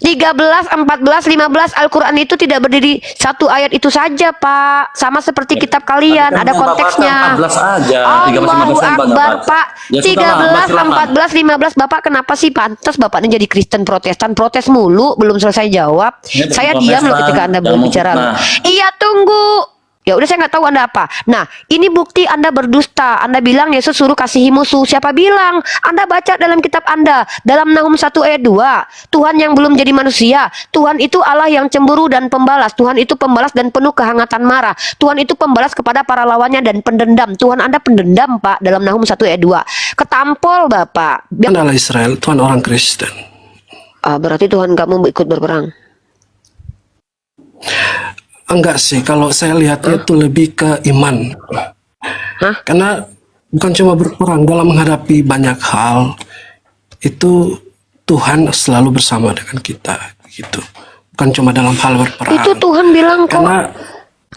13, 14, 15 Al-Quran itu tidak berdiri satu ayat itu saja, Pak. Sama seperti kitab kalian, ada konteksnya. 14 aja. Allahu Akbar, Pak. Ya 13, 14, 15. Bapak kenapa sih pantas Bapak ini jadi Kristen Protestan? Protes mulu, belum selesai jawab. Saya diam loh ketika Anda berbicara. Iya, tunggu. Ya udah, saya nggak tahu Anda apa. Nah, ini bukti Anda berdusta. Anda bilang Yesus suruh kasihi musuh. Siapa bilang? Anda baca dalam kitab Anda. Dalam Nahum 1 ayat 2. Tuhan yang belum jadi manusia. Tuhan itu Allah yang cemburu dan pembalas. Tuhan itu pembalas dan penuh kehangatan marah. Tuhan itu pembalas kepada para lawannya dan pendendam. Tuhan Anda pendendam, Pak. Dalam Nahum 1 ayat 2. Ketampol, Bapak. Tuhan Allah Israel, Tuhan orang Kristen. Berarti Tuhan kamu ikut berperang? Enggak sih, kalau saya lihatnya itu lebih ke iman. Karena bukan cuma berperang, dalam menghadapi banyak hal itu Tuhan selalu bersama dengan kita gitu. Bukan cuma dalam hal berperang. Itu Tuhan bilang kok. Karena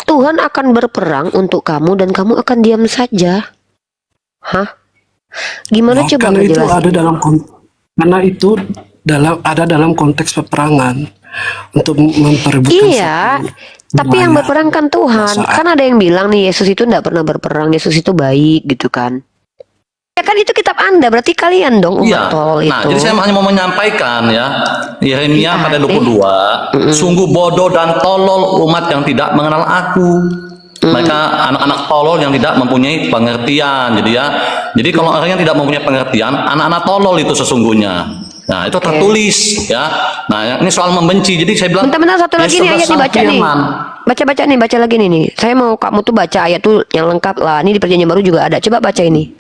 Tuhan akan berperang untuk kamu dan kamu akan diam saja. Gimana coba karena itu ngejelasin? Karena itu ada dalam konteks peperangan untuk memperebutkan. Iya, tapi yang berperang kan Tuhan. Kan ada yang bilang nih Yesus itu tidak pernah berperang, Yesus itu baik gitu kan. Ya kan itu kitab Anda, berarti kalian dong umat tolol itu. Nah, jadi saya hanya mau menyampaikan ya, Yeremia pada 22, sungguh bodoh dan tolol umat yang tidak mengenal aku. Mereka anak-anak tolol yang tidak mempunyai pengertian, jadi ya. Jadi kalau orang yang tidak mempunyai pengertian, anak-anak tolol itu sesungguhnya. Nah, itu tertulis ya. Nah, ini soal membenci. Jadi saya bilang, bentar satu lagi nih ayat nih, baca nih. Baca lagi nih. Saya mau kamu tuh baca ayat tuh yang lengkap lah. Ini di Perjanjian Baru juga ada. Coba baca ini.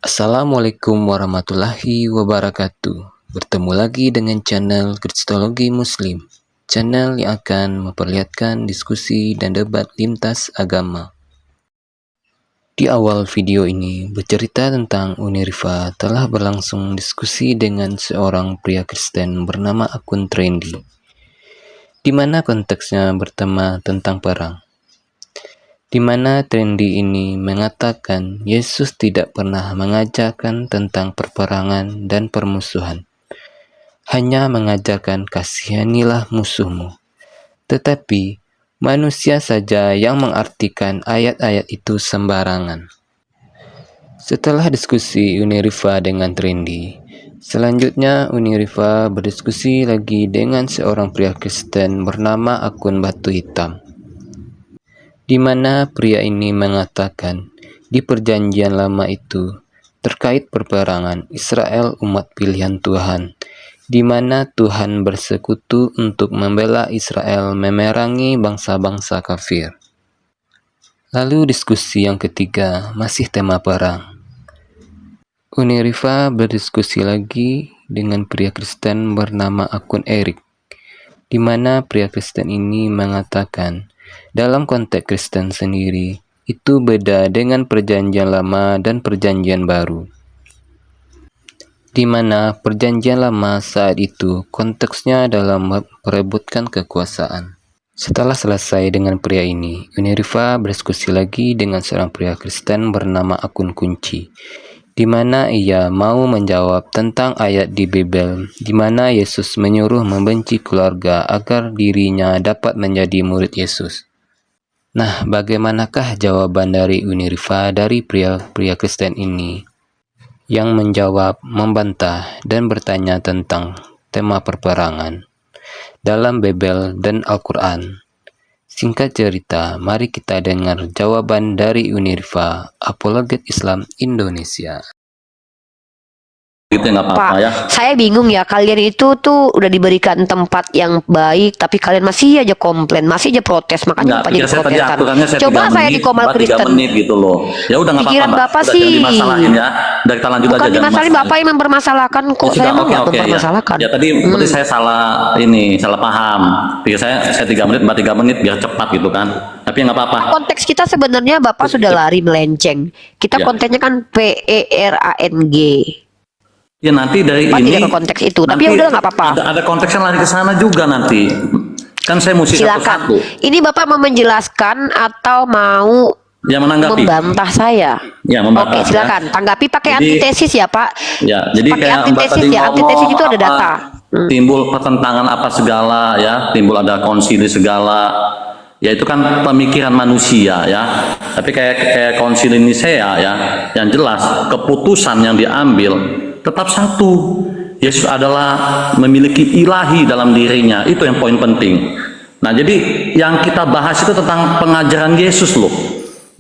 Assalamualaikum warahmatullahi wabarakatuh. Bertemu lagi dengan channel Kristologi Muslim, channel yang akan memperlihatkan diskusi dan debat lintas agama. Di awal video ini bercerita tentang Uniriva telah berlangsung diskusi dengan seorang pria Kristen bernama akun Trendy, di mana konteksnya bertema tentang perang. Di mana Trendy ini mengatakan Yesus tidak pernah mengajarkan tentang perperangan dan permusuhan, hanya mengajarkan kasihanilah musuhmu. Tetapi manusia saja yang mengartikan ayat-ayat itu sembarangan. Setelah diskusi Uniriva dengan Trendy, selanjutnya Uniriva berdiskusi lagi dengan seorang pria Kristen bernama akun Batu Hitam, di mana pria ini mengatakan di Perjanjian Lama itu terkait perperangan Israel umat pilihan Tuhan, di mana Tuhan bersekutu untuk membela Israel memerangi bangsa-bangsa kafir. Lalu diskusi yang ketiga masih tema perang. Uniriva berdiskusi lagi dengan pria Kristen bernama akun Erik, di mana pria Kristen ini mengatakan dalam konteks Kristen sendiri, itu beda dengan Perjanjian Lama dan Perjanjian Baru, di mana Perjanjian Lama saat itu konteksnya dalam memperebutkan kekuasaan. Setelah selesai dengan pria ini, Uniriva berdiskusi lagi dengan seorang pria Kristen bernama akun Kunci, di mana ia mau menjawab tentang ayat di Bible, di mana Yesus menyuruh membenci keluarga agar dirinya dapat menjadi murid Yesus. Nah, bagaimanakah jawaban dari Uniriva dari pria Kristen ini, yang menjawab, membantah, dan bertanya tentang tema perperangan dalam Bible dan Al-Quran? Singkat cerita, mari kita dengar jawaban dari Unirva, Apologet Islam Indonesia. Gitu nggak apa-apa Pak, ya. saya bingung ya, kalian itu tuh udah diberikan tempat yang baik, tapi kalian masih aja komplain, masih aja protes, makanya Bapak jadi Saya tadi protestan. aturannya saya Coba 3 saya menit, di Komal Mbak 3 Kristen. menit gitu loh. Ya udah nggak Pikiran apa-apa, Mbak. Bapak Udah, sih. jangan dimasalahin ya. Udah kita lanjut Bukan aja. jangan dimasalahin, masalah. Bapak yang mempermasalahkan kok. Ya Saya sudah, emang nggak oke, ya. mempermasalahkan. Ya tadi berarti saya salah paham. Pikir saya 3 menit, Mbak 3 menit biar cepat gitu kan. Tapi nggak apa-apa. Konteks kita sebenarnya Bapak sudah lari melenceng. Kita Ya. kontennya kan PERANG. Ya nanti dari Pak ini. tidak ke konteks itu, tapi nanti ya udah nggak apa-apa. Ada konteksnya lari ke sana juga nanti. Kan saya mesti Silakan. satu-satu. Ini Bapak mau menjelaskan atau mau Ya menanggapi. membantah saya? Ya membantah. Oke, silakan. Tanggapi pakai Jadi- antitesis ya, Pak. Ya, jadi Pakai kayak Mbak antitesis tadi ya. ngomong Antitesis itu ada apa, data. timbul pertentangan apa segala ya, timbul ada konsili segala. Ya itu kan pemikiran manusia ya. Tapi kayak konsili Nisea ya, yang jelas keputusan yang diambil tetap satu. Yesus adalah memiliki ilahi dalam dirinya. Itu yang poin penting. Nah, jadi yang kita bahas itu tentang pengajaran Yesus loh.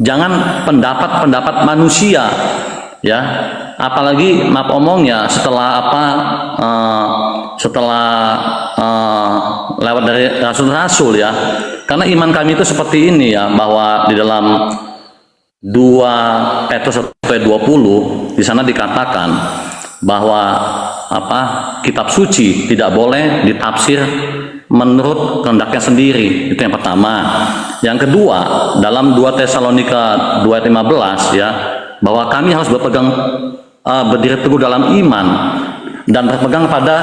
Jangan pendapat-pendapat manusia ya. Apalagi maaf omongnya setelah lewat dari rasul-rasul ya. Karena iman kami itu seperti ini ya, bahwa di dalam 2 Petrus 20 di sana dikatakan bahwa kitab suci tidak boleh ditafsir menurut kehendaknya sendiri. Itu yang pertama. Yang kedua, dalam 2 Tesalonika 2:15 ya, bahwa kami harus berdiri teguh dalam iman dan berpegang pada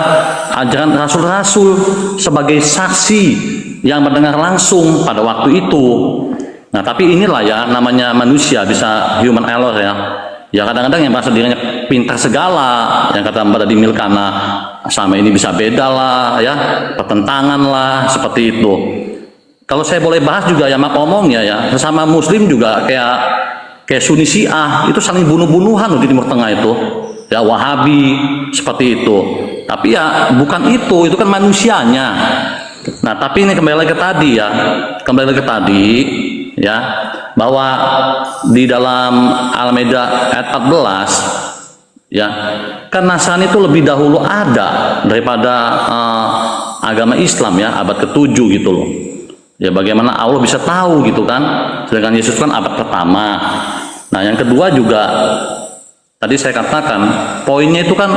ajaran rasul-rasul sebagai saksi yang mendengar langsung pada waktu itu. Nah, tapi inilah ya namanya manusia, bisa human error ya. Ya kadang-kadang yang merasa dirinya pintar segala, yang kata Mbak tadi Milkana, sama ini bisa beda lah ya, pertentangan lah, seperti itu. Kalau saya boleh bahas juga ya, maaf omongnya ya, sesama muslim juga kayak Sunni Syiah, itu saling bunuh-bunuhan loh di Timur Tengah itu. Ya Wahabi, seperti itu. Tapi ya bukan itu kan manusianya. Nah, tapi ini kembali lagi ke tadi ya, bahwa di dalam Al-Maidah ayat 14 ya, kan Nasrani itu lebih dahulu ada daripada agama Islam ya, abad ke-7 gitu loh. Ya bagaimana Allah bisa tahu gitu kan, sedangkan Yesus kan abad pertama. Nah, yang kedua juga tadi saya katakan poinnya itu kan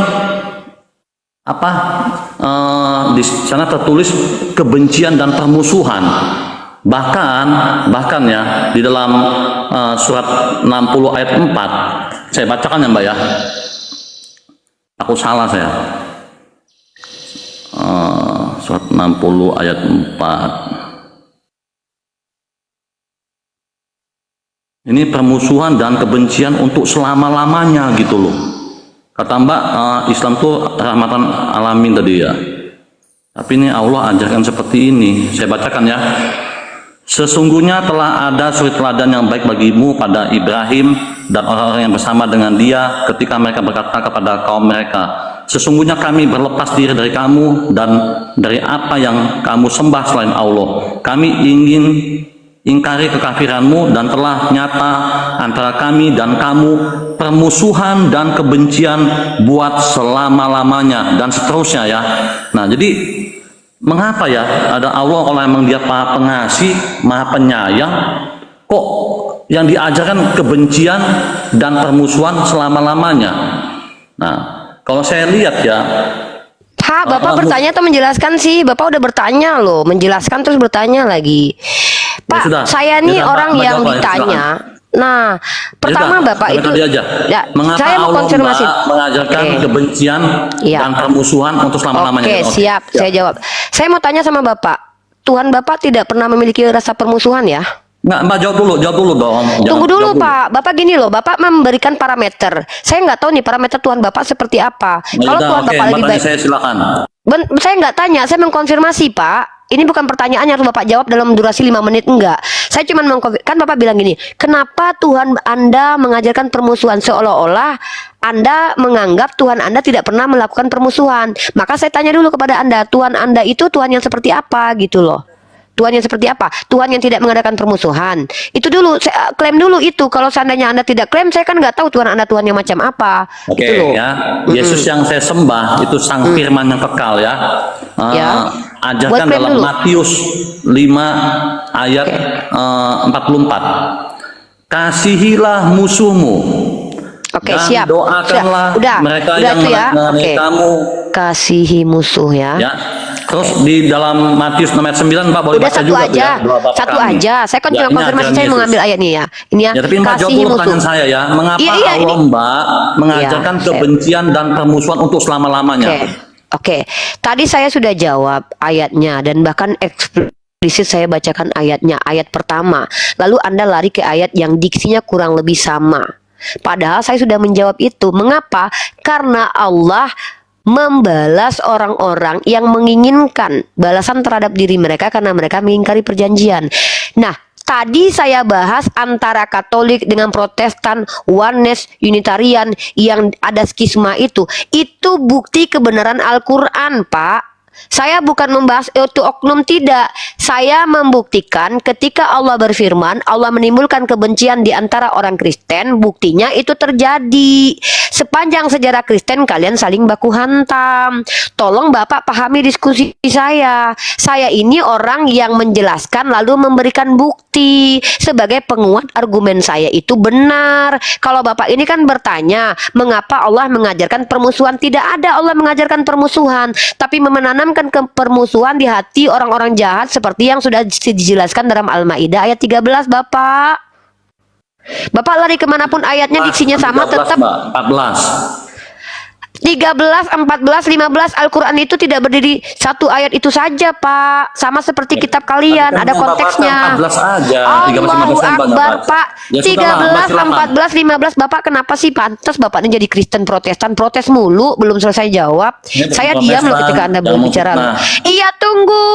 di sana tertulis kebencian dan permusuhan. Bahkan ya di dalam surat 60 ayat 4, saya bacakan ya Mbak ya. Aku salah saya. Surat 60 ayat 4. Ini permusuhan dan kebencian untuk selama-lamanya gitu loh. Kata Mbak, Islam tuh rahmatan alamin tadi ya. Tapi ini Allah ajarkan seperti ini. Saya bacakan ya. Sesungguhnya telah ada suri teladan yang baik bagimu pada Ibrahim dan orang-orang yang bersama dengan dia ketika mereka berkata kepada kaum mereka, sesungguhnya kami berlepas diri dari kamu dan dari apa yang kamu sembah selain Allah. Kami ingin ingkari kekafiranmu dan telah nyata antara kami dan kamu permusuhan dan kebencian buat selama-lamanya dan seterusnya ya. Nah, jadi mengapa ya ada Allah kalau emang dia Maha Pengasih, Maha Penyayang, kok yang diajarkan kebencian dan permusuhan selama-lamanya? Nah, kalau saya lihat ya, Pak, Bapak bertanya atau menjelaskan sih? Bapak udah bertanya loh, menjelaskan terus bertanya lagi. Pak, sudah. saya nih Ya, orang Mbak yang jawab, ditanya. Nah, pertama sudah, Bapak itu, tadi aja. ya, Mengapa saya mau Allah konfirmasi. Mbak mengajarkan Oke. kebencian Iya. dan permusuhan untuk selama-lamanya? Oke, siap, saya jawab. Saya mau tanya sama Bapak, Tuhan Bapak tidak pernah memiliki rasa permusuhan ya? Nggak, Mbak jawab dulu dong. Tunggu dulu Jawab Pak, Bapak gini loh, Bapak memberikan parameter. Saya nggak tahu nih parameter Tuhan Bapak seperti apa. Nah, Kalau yaudah, Tuhan oke, Bapak Mbak lebih tanya baik, saya silakan. Saya nggak tanya, saya mengkonfirmasi Pak. Ini bukan pertanyaan yang harus Bapak jawab dalam durasi 5 menit, enggak. Saya cuma mengkonfirmasi, kan Bapak bilang gini, kenapa Tuhan Anda mengajarkan permusuhan, seolah-olah Anda menganggap Tuhan Anda tidak pernah melakukan permusuhan. Maka saya tanya dulu kepada Anda, Tuhan Anda itu Tuhan yang seperti apa gitu loh. Tuhan yang seperti apa? Tuhan yang tidak mengadakan permusuhan. Itu dulu, saya klaim dulu itu. Kalau seandainya Anda tidak klaim, saya kan nggak tahu Tuhan Anda Tuhan yang macam apa. Oke, Gitu loh. ya. Yesus yang saya sembah itu Sang Firman yang kekal ya. Ya. Ajarkan Buat klaim dalam dulu. Matius 5 ayat 44. Kasihilah musuhmu. Oke, Dan siap. doakanlah Udah, mereka udah yang tuh ya. mengenai Oke. kamu. Kasihi musuh ya. Ya. Terus di dalam Matius 6 ayat 9 Pak boleh Udah baca satu juga tuh aja, ya, doa Bapak satu kami. aja. Saya kan Ya, cuma ini konfirmasi, ajaran saya Yesus. mengambil ayat nih ya. Ini ya. Ya, tapi Mbak jawab Kasihi dulu musuh. pertanyaan saya ya. Mengapa Iya, iya, Allah ini. Mbak mengajarkan Iya, kebencian dan permusuhan untuk selama-lamanya? Oke. Tadi saya sudah jawab ayatnya dan bahkan eksplisit saya bacakan ayatnya, ayat pertama. Lalu Anda lari ke ayat yang diksinya kurang lebih sama. Padahal saya sudah menjawab itu. Mengapa? Karena Allah membalas orang-orang yang menginginkan balasan terhadap diri mereka karena mereka mengingkari perjanjian. Nah, tadi saya bahas antara Katolik dengan Protestan, Oneness, Unitarian yang ada skisma itu bukti kebenaran Al-Quran, Pak. Saya bukan membahas itu oknum, tidak. Saya membuktikan ketika Allah berfirman, Allah menimbulkan kebencian di antara orang Kristen, buktinya itu terjadi. Sepanjang sejarah Kristen kalian saling baku hantam. Tolong Bapak pahami diskusi saya. Saya ini orang yang menjelaskan lalu memberikan bukti sebagai penguat argumen saya itu benar. Kalau Bapak ini kan bertanya, mengapa Allah mengajarkan permusuhan? Tidak ada Allah mengajarkan permusuhan, tapi menanamkan permusuhan di hati orang-orang jahat seperti yang sudah dijelaskan dalam Al-Maidah ayat 13, Bapak. Bapak lari kemanapun ayatnya diksinya sama 13, tetap. Mbak. 14. 13, 14, 15 Al-Quran itu tidak berdiri satu ayat itu saja, Pak. Sama seperti kitab kalian, Tapi kan ada yang Bapak konteksnya. 14 aja. 13, 15 Allahu kan Mbak Akbar, baca. Pak. Ya sudahlah, Mbak, 13, silakan. 14, 15 Bapak kenapa sih pantas Bapak ini jadi Kristen Protestan? Protes mulu, belum selesai jawab. Ini bukan Saya diam loh Protestan, ketika Anda jangan berbicara. memfitnah. Iya, tunggu.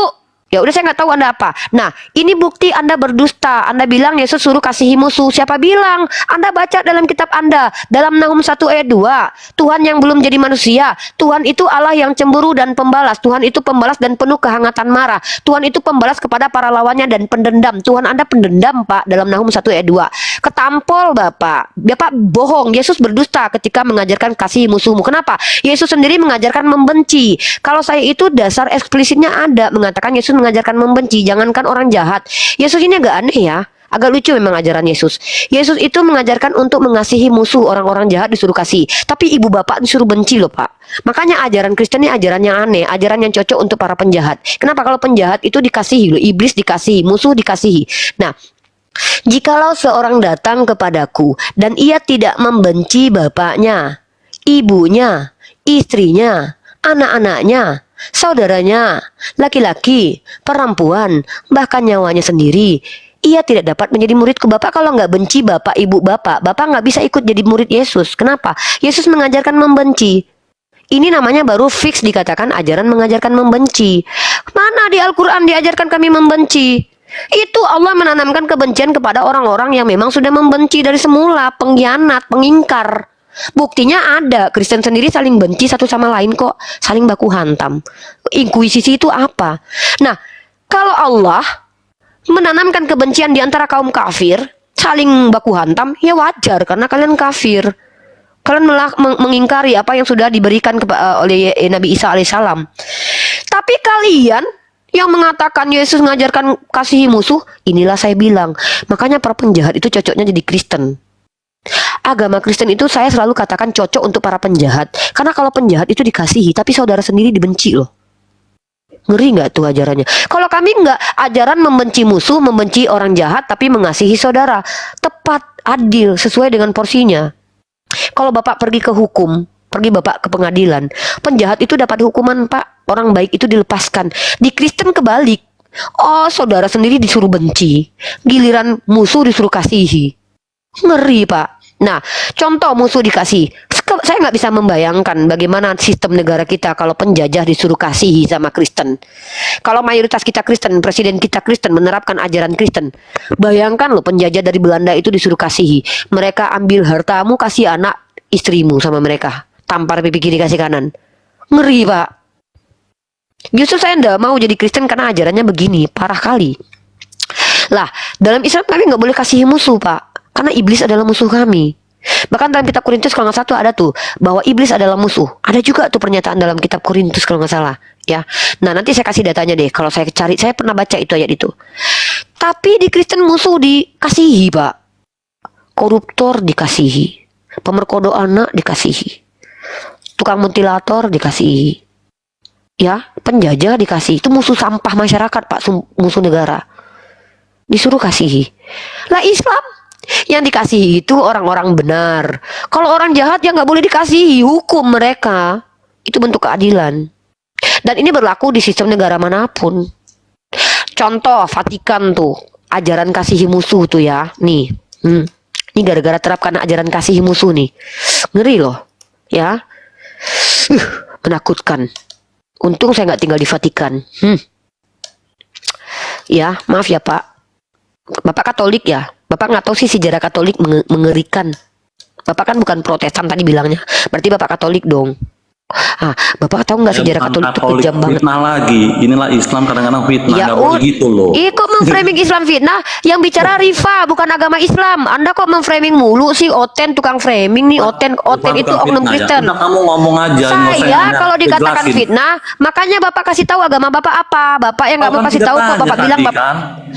Ya udah, saya nggak tahu Anda apa. Nah, ini bukti Anda berdusta. Anda bilang Yesus suruh kasihi musuh. Siapa bilang? Anda baca dalam kitab Anda, dalam Nahum 1 ayat 2. Tuhan yang belum jadi manusia. Tuhan itu Allah yang cemburu dan pembalas. Tuhan itu pembalas dan penuh kehangatan marah. Tuhan itu pembalas kepada para lawannya dan pendendam. Tuhan Anda pendendam, Pak, dalam Nahum 1 ayat 2. Ketampol, Bapak. Bapak bohong. Yesus berdusta ketika mengajarkan kasihi musuhmu. Kenapa? Yesus sendiri mengajarkan membenci. Kalau saya itu dasar eksplisitnya ada mengatakan Yesus mengajarkan membenci, jangankan orang jahat. Yesus ini agak aneh ya, agak lucu memang ajaran Yesus. Yesus itu mengajarkan untuk mengasihi musuh, orang-orang jahat disuruh kasih, tapi ibu bapak disuruh benci loh, Pak. Makanya ajaran Kristen ini ajaran yang aneh, ajaran yang cocok untuk para penjahat. Kenapa? Kalau penjahat itu dikasihi loh, iblis dikasihi, musuh dikasihi. Nah, jikalau seorang datang kepadaku dan ia tidak membenci bapaknya, ibunya, istrinya, anak-anaknya, saudaranya, laki-laki, perempuan, bahkan nyawanya sendiri, ia tidak dapat menjadi muridku. Bapak kalau nggak benci bapak, ibu bapak, bapak nggak bisa ikut jadi murid Yesus. Kenapa? Yesus mengajarkan membenci. Ini namanya baru fix dikatakan ajaran mengajarkan membenci. Mana di Al-Quran diajarkan kami membenci? Itu Allah menanamkan kebencian kepada orang-orang yang memang sudah membenci dari semula, pengkhianat, pengingkar. Buktinya ada, Kristen sendiri saling benci satu sama lain kok, saling baku hantam. Inkuisisi itu apa? Nah, kalau Allah menanamkan kebencian di antara kaum kafir, saling baku hantam, ya wajar karena kalian kafir. Kalian mengingkari apa yang sudah diberikan oleh Nabi Isa alaihissalam. Tapi kalian yang mengatakan Yesus mengajarkan kasihi musuh, inilah saya bilang. Makanya para penjahat itu cocoknya jadi Kristen. Agama Kristen itu saya selalu katakan cocok untuk para penjahat. Karena kalau penjahat itu dikasihi, tapi saudara sendiri dibenci loh. Ngeri nggak tuh ajarannya? Kalau kami nggak, ajaran membenci musuh, membenci orang jahat, tapi mengasihi saudara. Tepat, adil, sesuai dengan porsinya. Kalau Bapak pergi ke hukum, pergi Bapak ke pengadilan, penjahat itu dapat hukuman, Pak. Orang baik itu dilepaskan. Di Kristen kebalik. Oh, saudara sendiri disuruh benci. Giliran musuh disuruh kasihi. Ngeri, Pak. Nah, contoh musuh dikasih. Saya nggak bisa membayangkan bagaimana sistem negara kita kalau penjajah disuruh kasihi sama Kristen. Kalau mayoritas kita Kristen, presiden kita Kristen, menerapkan ajaran Kristen. Bayangkan loh, penjajah dari Belanda itu disuruh kasihi. Mereka ambil hartamu, kasih anak istrimu sama mereka. Tampar pipi kiri kasih kanan. Ngeri, Pak. Justru saya nggak mau jadi Kristen karena ajarannya begini, parah kali. Lah, dalam Islam kami nggak boleh kasihi musuh, Pak, karena iblis adalah musuh kami. Bahkan dalam kitab Korintus kalau nggak salah ada tuh bahwa iblis adalah musuh. Ada juga tuh pernyataan dalam kitab Korintus kalau nggak salah, ya. Nah, nanti saya kasih datanya deh. Kalau saya cari, saya pernah baca itu ayat itu. Tapi di Kristen musuh dikasihi, Pak. Koruptor dikasihi, pemerkosa anak dikasihi, tukang mutilator dikasihi, ya, penjajah dikasihi. Itu musuh sampah masyarakat, Pak, musuh negara. Disuruh kasihi. Lah Islam yang dikasihi itu orang-orang benar. Kalau orang jahat ya nggak boleh dikasihi, hukum mereka. Itu bentuk keadilan. Dan ini berlaku di sistem negara manapun. Contoh Vatikan tuh, ajaran kasihi musuh tuh ya. Nih, ini gara-gara terapkan ajaran kasihi musuh nih. Ngeri loh, ya. Menakutkan. Untung saya nggak tinggal di Vatikan. Ya, maaf ya Pak. Bapak Katolik ya. Bapak nggak tahu sih sejarah Katolik mengerikan. Bapak kan bukan Protestan tadi bilangnya. Berarti Bapak Katolik dong. Ah, Bapak tahu nggak sejarah Katolik itu kejam banget. Fitnah lagi. Inilah Islam kadang-kadang fitnah. Ya, nggak boleh gitu loh. Kok memframing Islam fitnah? Yang bicara Rifa bukan agama Islam. Anda kok memframing mulu sih? Oten tukang framing nih. Oten itu oknum Kristen. Ya. Udah, kamu ngomong aja. Saya kalau dikatakan fitnah, makanya Bapak kasih tahu agama Bapak apa. Bapak yang nggak mau kasih tahu kok Bapak bilang Bapak.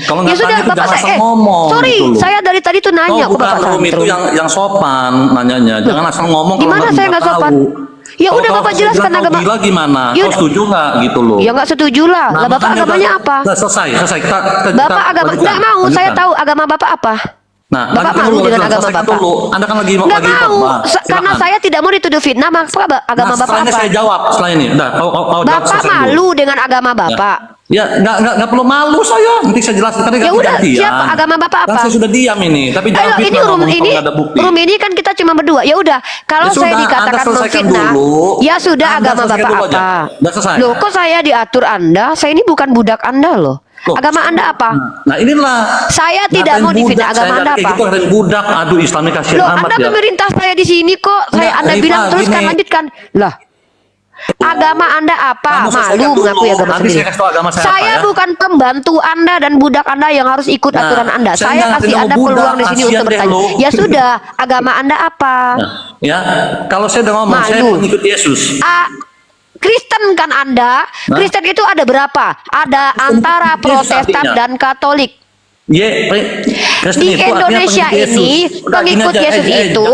Kalau Ya sudah, Bapak saya sorry, gitu saya dari tadi tuh nanya ke Bapak Rum itu Santro. yang sopan nanyanya. Jangan asal ngomong. Gimana saya nggak sopan? Ya udah Bapak jelaskan agama. Gila gimana? Ya Kau setuju nggak gitu loh? Ya nggak setuju lah. Lah Bapak agamanya apa? Selesai. Bapak agama nggak mau. Saya tahu agama Bapak apa. Nah, Bapak malu dengan agama Bapak. Anda kan lagi nggak mau, karena silakan. saya tidak mau dituduh fitnah. Maka agama Bapak Setelahnya apa? saya jawab setelah ini. Udah, Bapak malu dengan agama Bapak. Ya, nggak perlu malu saya. Nanti saya jelaskan. Kan Ya udah, siapa agama Bapak kan apa? saya sudah diam ini. Tapi jangan Ayo, ini fitnah room ngomong ini, kalau nggak ada bukti. room ini kan kita cuma berdua. Ya udah, kalau Ya saya sudah, dikatakan Anda selesaikan memfitnah, dulu. ya sudah Anda agama selesaikan Bapak dulu aja. apa? Udah selesai. Loh, kok saya diatur Anda? Saya ini bukan budak Anda loh. Loh, Agama Anda apa? Nah inilah. Saya tidak mau difitnah. Agama Anda apa? Itu ngatain budak. Aduh, Islam ini kasihan Loh, amat Anda ya. pemerintah saya di sini kok. Anda Rifa, bilang teruskan gini. lanjutkan. Lah. Agama Anda apa? Kamu selesaikan Malu dulu. mengakui agama Nanti sendiri. saya kasih tahu agama saya Saya apa ya. bukan pembantu Anda dan budak Anda yang harus ikut Nah, aturan Anda. saya Saya nggak kasih ngatain Anda kamu budak, peluang di sini kasihan untuk deh bertanya. lo. Ya sudah, agama Anda apa? Nah, ya, kalau saya udah ngomong, saya Malu. mengikut Yesus. Kristen kan Anda? Nah. Kristen itu ada berapa? Ada antara Yesus Protestan artinya. dan Katolik. Kristen Di itu artinya Indonesia pengikut ini Yesus. Udah, gini pengikut aja. Yesus itu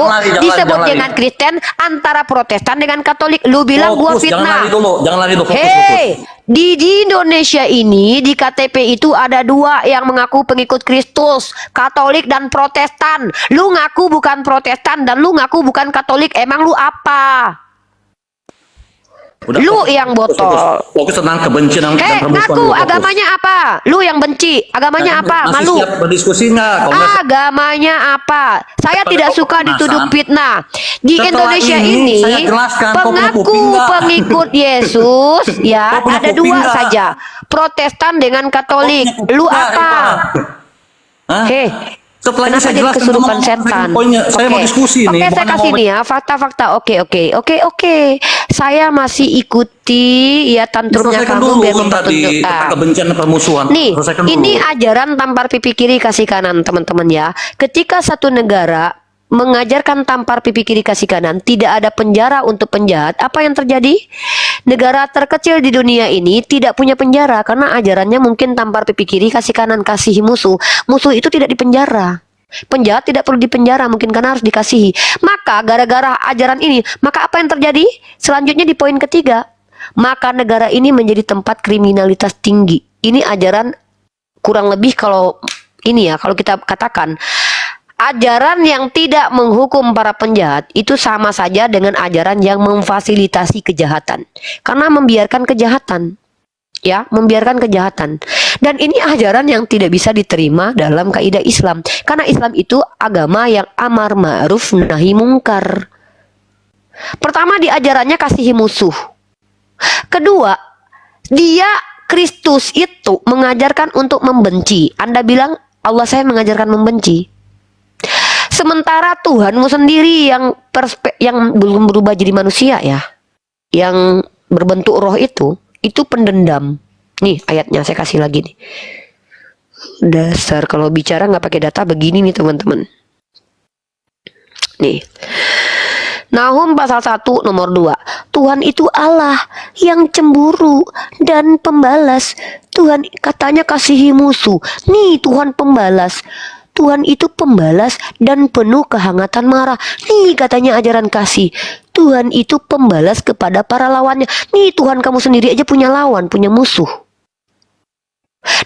disebut dengan Kristen antara Protestan dengan Katolik. Lu bilang gua Jangan fitnah. lari dulu, jangan lari dulu. Fokus. Hei, di Indonesia ini di KTP itu ada dua yang mengaku pengikut Kristus, Katolik dan Protestan. Lu ngaku bukan Protestan dan lu ngaku bukan Katolik. Emang lu apa? Udah, Lu yang botol. Fokus tentang kebencian dan Hei, permusuhan ngaku dulu, fokus. agamanya apa? Lu yang benci. Agamanya apa? Masih Malu. siap berdiskusi nggak? Kalau nggak, Agamanya apa? Saya Pada tidak kau suka kemasan. dituduh fitnah. Di Setelah Indonesia ini, ini saya jelaskan, kau punya pengaku kuping nggak? pengikut Yesus ya Kau punya ada kuping dua nggak? saja, Protestan dengan Katolik. Kau punya Lu kuping apa? nggak, Hah? Hei, Setelah ini kenapa saya jadi jelaskan kesurupan ngomong, setan? poinnya. Saya mau Oke. diskusi nih. Oke, saya bukan kasih mau- nih ya fakta-fakta. Oke. Saya masih ikuti ya tantrumnya Selesaikan kamu dulu biar tadi mempertunjukkan. tentang kebencian dan permusuhan. Nih, Selesaikan ini dulu. ajaran tampar pipi kiri kasih kanan teman-teman ya. Ketika satu negara mengajarkan tampar pipi kiri kasih kanan, tidak ada penjara untuk penjahat, apa yang terjadi? Negara terkecil di dunia ini tidak punya penjara karena ajarannya mungkin tampar pipi kiri kasih kanan, kasihi musuh. Musuh itu tidak dipenjara. Penjahat tidak perlu dipenjara mungkin karena harus dikasihi. Maka gara-gara ajaran ini, maka apa yang terjadi? Selanjutnya di poin ketiga, maka negara ini menjadi tempat kriminalitas tinggi. Ini ajaran kurang lebih kalau ini ya, kalau kita katakan ajaran yang tidak menghukum para penjahat itu sama saja dengan ajaran yang memfasilitasi kejahatan. Karena membiarkan kejahatan. Ya, membiarkan kejahatan. Dan ini ajaran yang tidak bisa diterima dalam kaidah Islam. Karena Islam itu agama yang amar ma'ruf nahi mungkar. Pertama, di ajarannya kasihi musuh. Kedua, dia Kristus itu mengajarkan untuk membenci. Anda bilang Allah saya mengajarkan membenci. Sementara Tuhanmu sendiri yang belum berubah jadi manusia ya, yang berbentuk roh itu, itu pendendam. Nih ayatnya saya kasih lagi nih. Dasar kalau bicara nggak pakai data begini nih teman-teman. Nih. Nahum pasal 1 nomor 2. Tuhan itu Allah yang cemburu dan pembalas. Tuhan katanya kasihi musuh. Nih Tuhan pembalas. Tuhan itu pembalas dan penuh kehangatan marah. Nih katanya ajaran kasih. Tuhan itu pembalas kepada para lawannya. Nih Tuhan kamu sendiri aja punya lawan, punya musuh.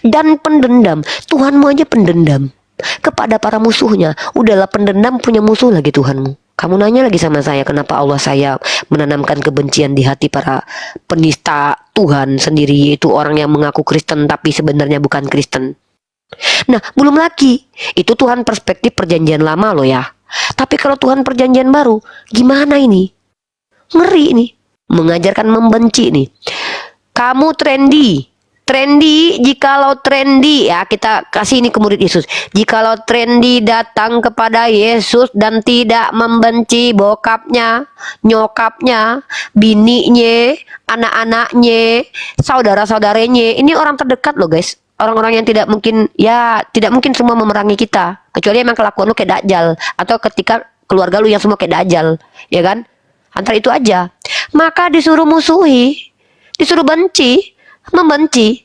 Dan pendendam, Tuhanmu aja pendendam kepada para musuhnya. Udahlah pendendam punya musuh lagi Tuhanmu. Kamu nanya lagi sama saya, kenapa Allah saya menanamkan kebencian di hati para penista Tuhan sendiri, yaitu orang yang mengaku Kristen tapi sebenarnya bukan Kristen. Nah, belum lagi, itu Tuhan perspektif perjanjian lama loh ya. Tapi kalau Tuhan perjanjian baru, gimana ini? Ngeri nih, mengajarkan membenci nih. Kamu trendy, jikalau trendy ya, kita kasih ini ke murid Yesus. Jikalau trendy datang kepada Yesus dan tidak membenci bokapnya, nyokapnya, bininya, anak-anaknya, saudara-saudaranya, ini orang terdekat loh guys. Orang-orang yang tidak mungkin semua memerangi kita, kecuali emang kelakuan lu kayak Dajjal, atau ketika keluarga lu yang semua kayak Dajjal, ya kan? Antara itu aja. Maka disuruh musuhi, disuruh benci, membenci.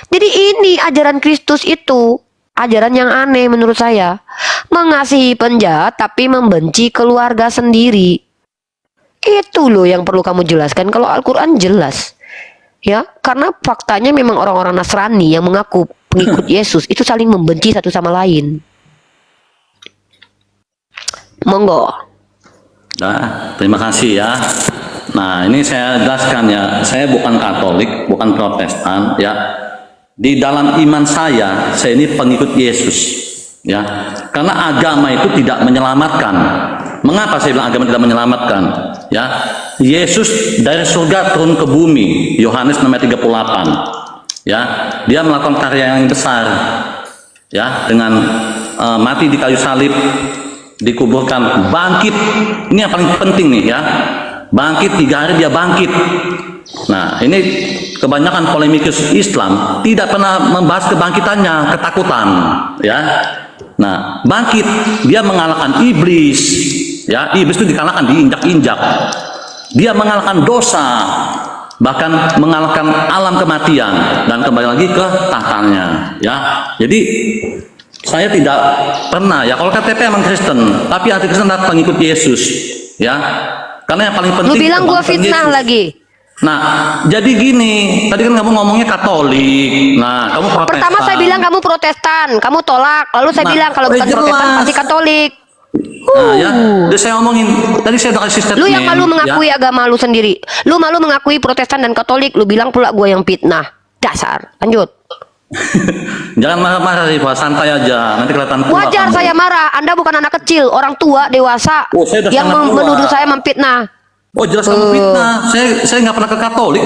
Jadi ini ajaran Kristus itu ajaran yang aneh menurut saya. Mengasihi penjahat tapi membenci keluarga sendiri. Itu loh yang perlu kamu jelaskan. Kalau Al-Quran jelas ya, karena faktanya memang orang-orang Nasrani yang mengaku pengikut Yesus itu saling membenci satu sama lain. Monggo. Nah, terima kasih ya. Nah, ini saya jelaskan ya, saya bukan Katolik, bukan Protestan ya. Di dalam iman saya ini pengikut Yesus ya. Karena agama itu tidak menyelamatkan. Mengapa saya bilang agama tidak menyelamatkan? Ya, Yesus dari surga turun ke bumi, Yohanes 6:38. Ya, dia melakukan karya yang besar. Ya, dengan mati di kayu salib, dikuburkan, bangkit. Ini yang paling penting nih ya. Bangkit 3 hari dia bangkit. Nah, ini kebanyakan polemikus Islam tidak pernah membahas kebangkitannya, ketakutan, ya. Nah, bangkit, dia mengalahkan iblis, ya. Iblis itu dikalahkan, diinjak-injak. Dia mengalahkan dosa, bahkan mengalahkan alam kematian dan kembali lagi ke tahtanya, ya. Jadi saya tidak pernah ya, kalau KTP emang Kristen, tapi anti Kristen adalah pengikut Yesus, ya. Karena yang paling penting. Lu bilang gua fitnah Yesus lagi. Nah, jadi gini, tadi kan kamu ngomongnya Katolik. Nah, kamu Protestan. Pertama saya bilang kamu Protestan, kamu tolak. Lalu saya bilang kalau bukan Protestan pasti Katolik. Nah, ya. Jadi saya ngomongin, tadi saya udah kasih statement. Lu yang malu mengakui ya, agama lu sendiri. Lu malu mengakui Protestan dan Katolik. Lu bilang pula gua yang fitnah. Dasar. Lanjut. Jangan marah-marah sih, Pak. Santai aja. Nanti kelihatan tua. Wajar kamu. Saya marah. Anda bukan anak kecil, orang tua, dewasa yang menuduh saya memfitnah. Oh, jelas kamu fitnah. Saya nggak pernah ke Katolik.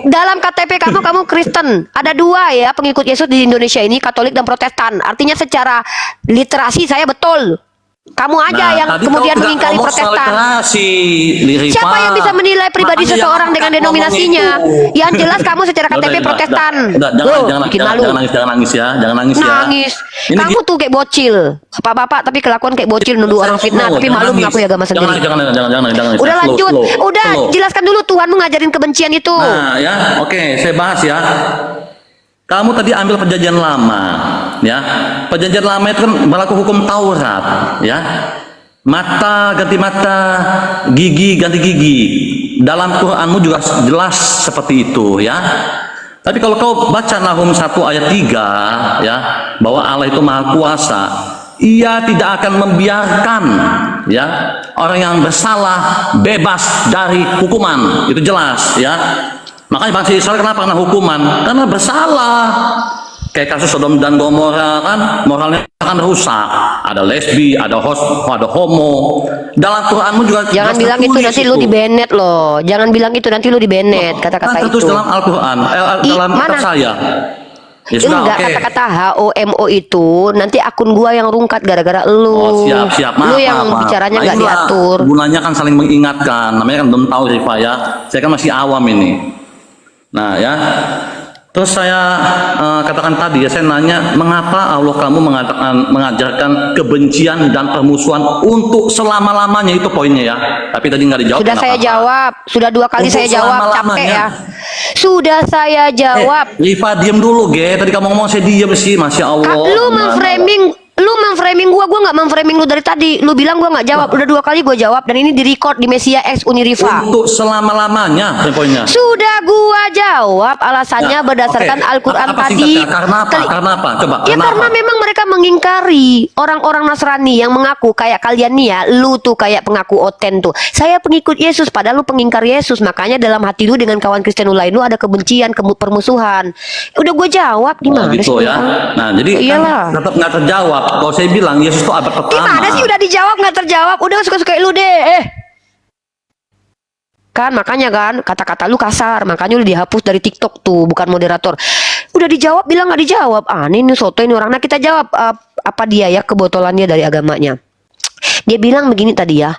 Dalam KTP kamu Kristen. Ada 2 ya pengikut Yesus di Indonesia ini, Katolik dan Protestan. Artinya secara literasi saya betul. Kamu aja yang kemudian mengingkari Protestan. Siapa yang bisa menilai pribadi seseorang dengan denominasinya? Yang jelas kamu secara KTP Protestan. Jangan nangis ya. Nangis. Kamu tuh kayak bocil. Bapak-bapak tapi kelakuan kayak bocil, nuduh orang fitnah tapi malu mengakui agama sendiri. Jangan. Udah lanjut. Udah jelaskan dulu Tuhanmu ngajarin kebencian itu. Nah, ya. Oke, saya bahas ya. Kamu tadi ambil perjanjian lama, ya. Perjanjian lama itu kan berlaku hukum Taurat, ya. Mata ganti mata, gigi ganti gigi. Dalam Quranmu juga jelas seperti itu, ya. Tapi kalau kau baca Nahum 1 ayat 3, ya, bahwa Allah itu Maha Kuasa, Ia tidak akan membiarkan, ya, orang yang bersalah bebas dari hukuman. Itu jelas, ya. Makanya bangsa Israel kenapa kena hukuman? Karena bersalah. Kayak kasus Sodom dan Gomora kan, moralnya kan rusak. Ada lesbi, ada homo. Dalam Quranmu juga jangan bilang itu nanti lu di-banned loh. Jangan bilang itu nanti lu di-banned kata-kata itu. Terus dalam Al-Quran, dalam kitab saya. Ya sudah, enggak, kata-kata HOMO itu nanti akun gua yang rungkat gara-gara lu. Oh, siap. Lu yang bicaranya nggak diatur. Gunanya kan saling mengingatkan. Namanya kan belum tahu Rifa ya. Saya kan masih awam ini. Nah ya, terus saya katakan tadi ya, saya nanya mengapa Allah kamu mengajarkan kebencian dan permusuhan untuk selama-lamanya, itu poinnya ya. Tapi tadi nggak dijawab. Sudah saya jawab, sudah 2 kali Untuk saya jawab, capek selama-lamanya. ya. Sudah saya jawab. Rifa diem dulu, Ge. Tadi kamu ngomong saya diem sih, masya Allah. Lu memframing gua nggak memframing lu dari tadi. Lu bilang gua nggak jawab, udah 2 kali gua jawab dan ini direcord di Mesia X Unirifa. Untuk selama-lamanya, poinnya. Sudah gua jawab alasannya Ya, berdasarkan oke. Al-Quran Apa tadi. singkatnya? Karena apa? Karena apa? Coba. Ya Karena karena apa? memang mereka mengingkari orang-orang Nasrani yang mengaku kayak kalian nih ya, lu tuh kayak pengaku oten tuh. Saya pengikut Yesus, padahal lu pengingkar Yesus. Makanya dalam hati lu dengan kawan Kristen lu lain lu ada kebencian, permusuhan. Udah gue jawab gimana Gitu sih? ya. Nah, jadi Iyalah. kan tetap nggak terjawab. Kalau saya bilang Yesus itu abad pertama. Gimana sih udah dijawab nggak terjawab? Udah suka-suka lu deh. Kan makanya kan kata-kata lu kasar, makanya lu dihapus dari TikTok tuh, bukan moderator. Udah dijawab bilang nggak dijawab. Aneh nih soto ini orang. Nah kita jawab apa dia ya kebotolannya dari agamanya. Dia bilang begini tadi ya.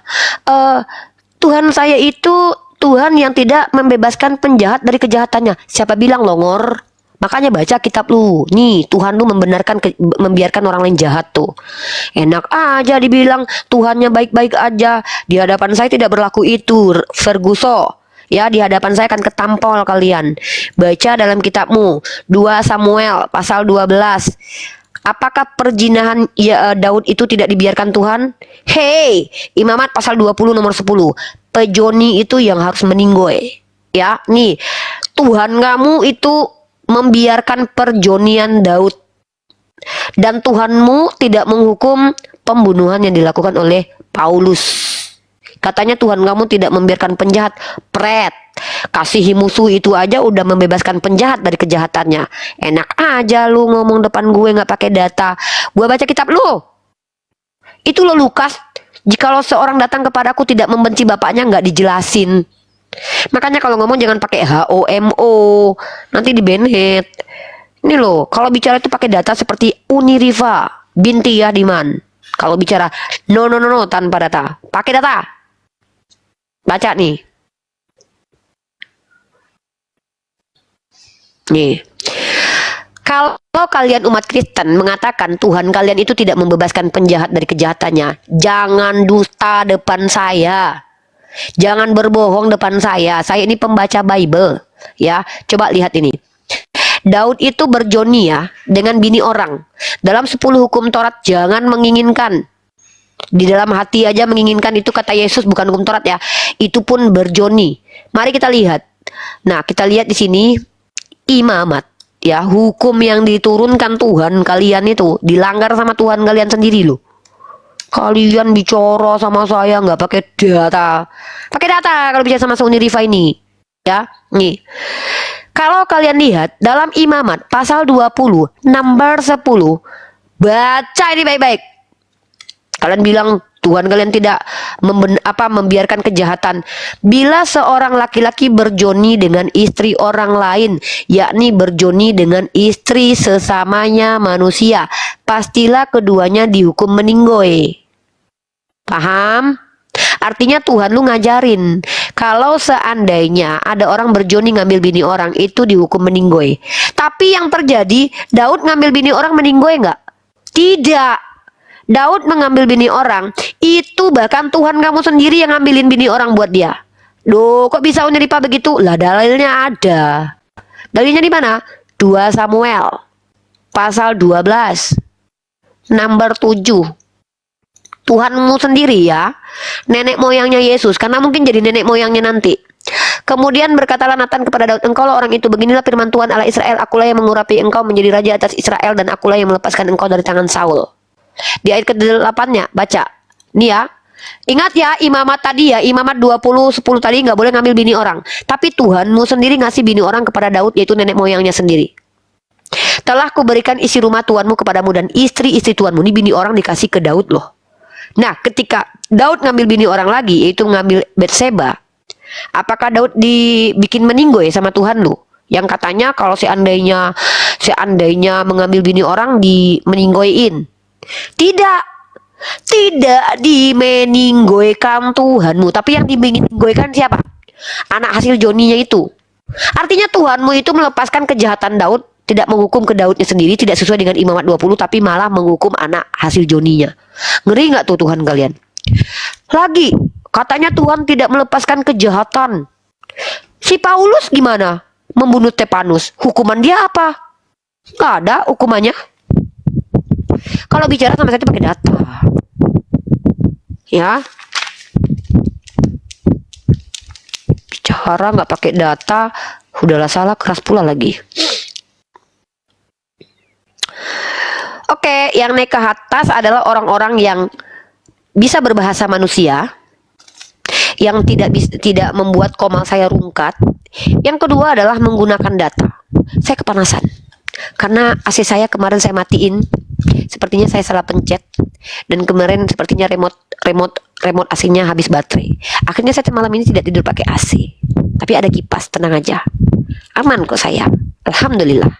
Tuhan saya itu Tuhan yang tidak membebaskan penjahat dari kejahatannya. Siapa bilang longor? Makanya baca kitab lu. Nih, Tuhan lu membiarkan orang lain jahat tuh. Enak aja dibilang Tuhannya baik-baik aja. Di hadapan saya tidak berlaku itu, Ferguso. Ya, di hadapan saya akan ketampol kalian. Baca dalam kitabmu 2 Samuel pasal 12. Apakah perjinahan Daud itu tidak dibiarkan Tuhan? Hey, Imamat pasal 20 nomor 10. Pejoni itu yang harus meninggoy. Ya, nih. Tuhan kamu itu membiarkan perjonian Daud. Dan Tuhanmu tidak menghukum pembunuhan yang dilakukan oleh Paulus. Katanya Tuhan kamu tidak membiarkan penjahat. Pret. Kasihi musuh itu aja udah membebaskan penjahat dari kejahatannya. Enak aja lu ngomong depan gue nggak pakai data. Gue baca kitab lu. Itu lo Lukas. Jikalau seorang datang kepadaku tidak membenci bapaknya, nggak dijelasin. Makanya kalau ngomong jangan pakai HOMO, nanti di banned. Ini loh, kalau bicara itu pakai data seperti Uniriva binti Yahdiman. Kalau bicara no tanpa data, pakai data. Baca nih. Nih. Kalau kalian umat Kristen mengatakan Tuhan kalian itu tidak membebaskan penjahat dari kejahatannya, jangan dusta depan saya. Jangan berbohong depan saya. Saya ini pembaca Bible, ya. Coba lihat ini. Daud itu berjoni ya dengan bini orang. Dalam 10 hukum Taurat jangan menginginkan. Di dalam hati aja menginginkan, itu kata Yesus, bukan hukum Taurat ya. Itu pun berjoni. Mari kita lihat. Nah, kita lihat di sini imamat. Ya, hukum yang diturunkan Tuhan kalian itu dilanggar sama Tuhan kalian sendiri loh. Kalian bicara sama saya nggak pakai data. Pakai data kalau bicara sama Uniriva ini. Ya, nih. Kalau kalian lihat dalam Imamat pasal 20 nomor 10, baca ini baik-baik. Kalian bilang Tuhan kalian tidak membiarkan kejahatan. Bila seorang laki-laki berjoni dengan istri orang lain, yakni berjoni dengan istri sesamanya manusia, pastilah keduanya dihukum meninggoy. Paham? Artinya Tuhan lu ngajarin kalau seandainya ada orang berjoni ngambil bini orang, itu dihukum meninggoy. Tapi yang terjadi, Daud ngambil bini orang meninggoy nggak? Tidak. Daud mengambil bini orang, itu bahkan Tuhan kamu sendiri yang ngambilin bini orang buat dia. Loh, kok bisa Uniriva begitu? Lah dalilnya ada. Dalilnya di mana? 2 Samuel pasal 12 nomor 7. Tuhanmu sendiri ya, nenek moyangnya Yesus, karena mungkin jadi nenek moyangnya nanti. Kemudian berkatalah Nathan kepada Daud, engkau orang itu, beginilah firman Tuhan Allah Israel, akulah yang mengurapi engkau menjadi raja atas Israel, dan akulah yang melepaskan engkau dari tangan Saul. Di ayat ke-8-nya baca. Nih ya. Ingat ya imamat tadi ya, imamat 20:10 tadi nggak boleh ngambil bini orang. Tapi Tuhanmu sendiri ngasih bini orang kepada Daud, yaitu nenek moyangnya sendiri. Telah kuberikan isi rumah Tuhanmu kepadamu dan istri-istri Tuhanmu. Ini bini orang dikasih ke Daud loh. Nah, ketika Daud ngambil bini orang lagi, yaitu ngambil Batseba, apakah Daud dibikin meninggoy sama Tuhan lu? Yang katanya kalau seandainya mengambil bini orang meninggoyin. Tidak dimeninggoykan Tuhanmu, tapi yang dimeninggoykan siapa? Anak hasil joninya itu. Artinya Tuhanmu itu melepaskan kejahatan Daud, tidak menghukum ke Daudnya sendiri, tidak sesuai dengan Imamat 20, tapi malah menghukum anak hasil Joninya. Ngeri nggak tuh Tuhan kalian? Lagi, katanya Tuhan tidak melepaskan kejahatan. Si Paulus gimana? Membunuh Stefanus. Hukuman dia apa? Nggak ada hukumannya. Kalau bicara sama saya itu pakai data. Ya. Bicara nggak pakai data, udahlah salah, keras pula lagi. Oke, yang naik ke atas adalah orang-orang yang bisa berbahasa manusia, yang tidak membuat komal saya rungkat. Yang kedua adalah menggunakan data. Saya kepanasan karena AC saya kemarin saya matiin. Sepertinya saya salah pencet, dan kemarin sepertinya remote AC-nya habis baterai. Akhirnya saya malam ini tidak tidur pakai AC, tapi ada kipas. Tenang aja, aman kok saya, alhamdulillah.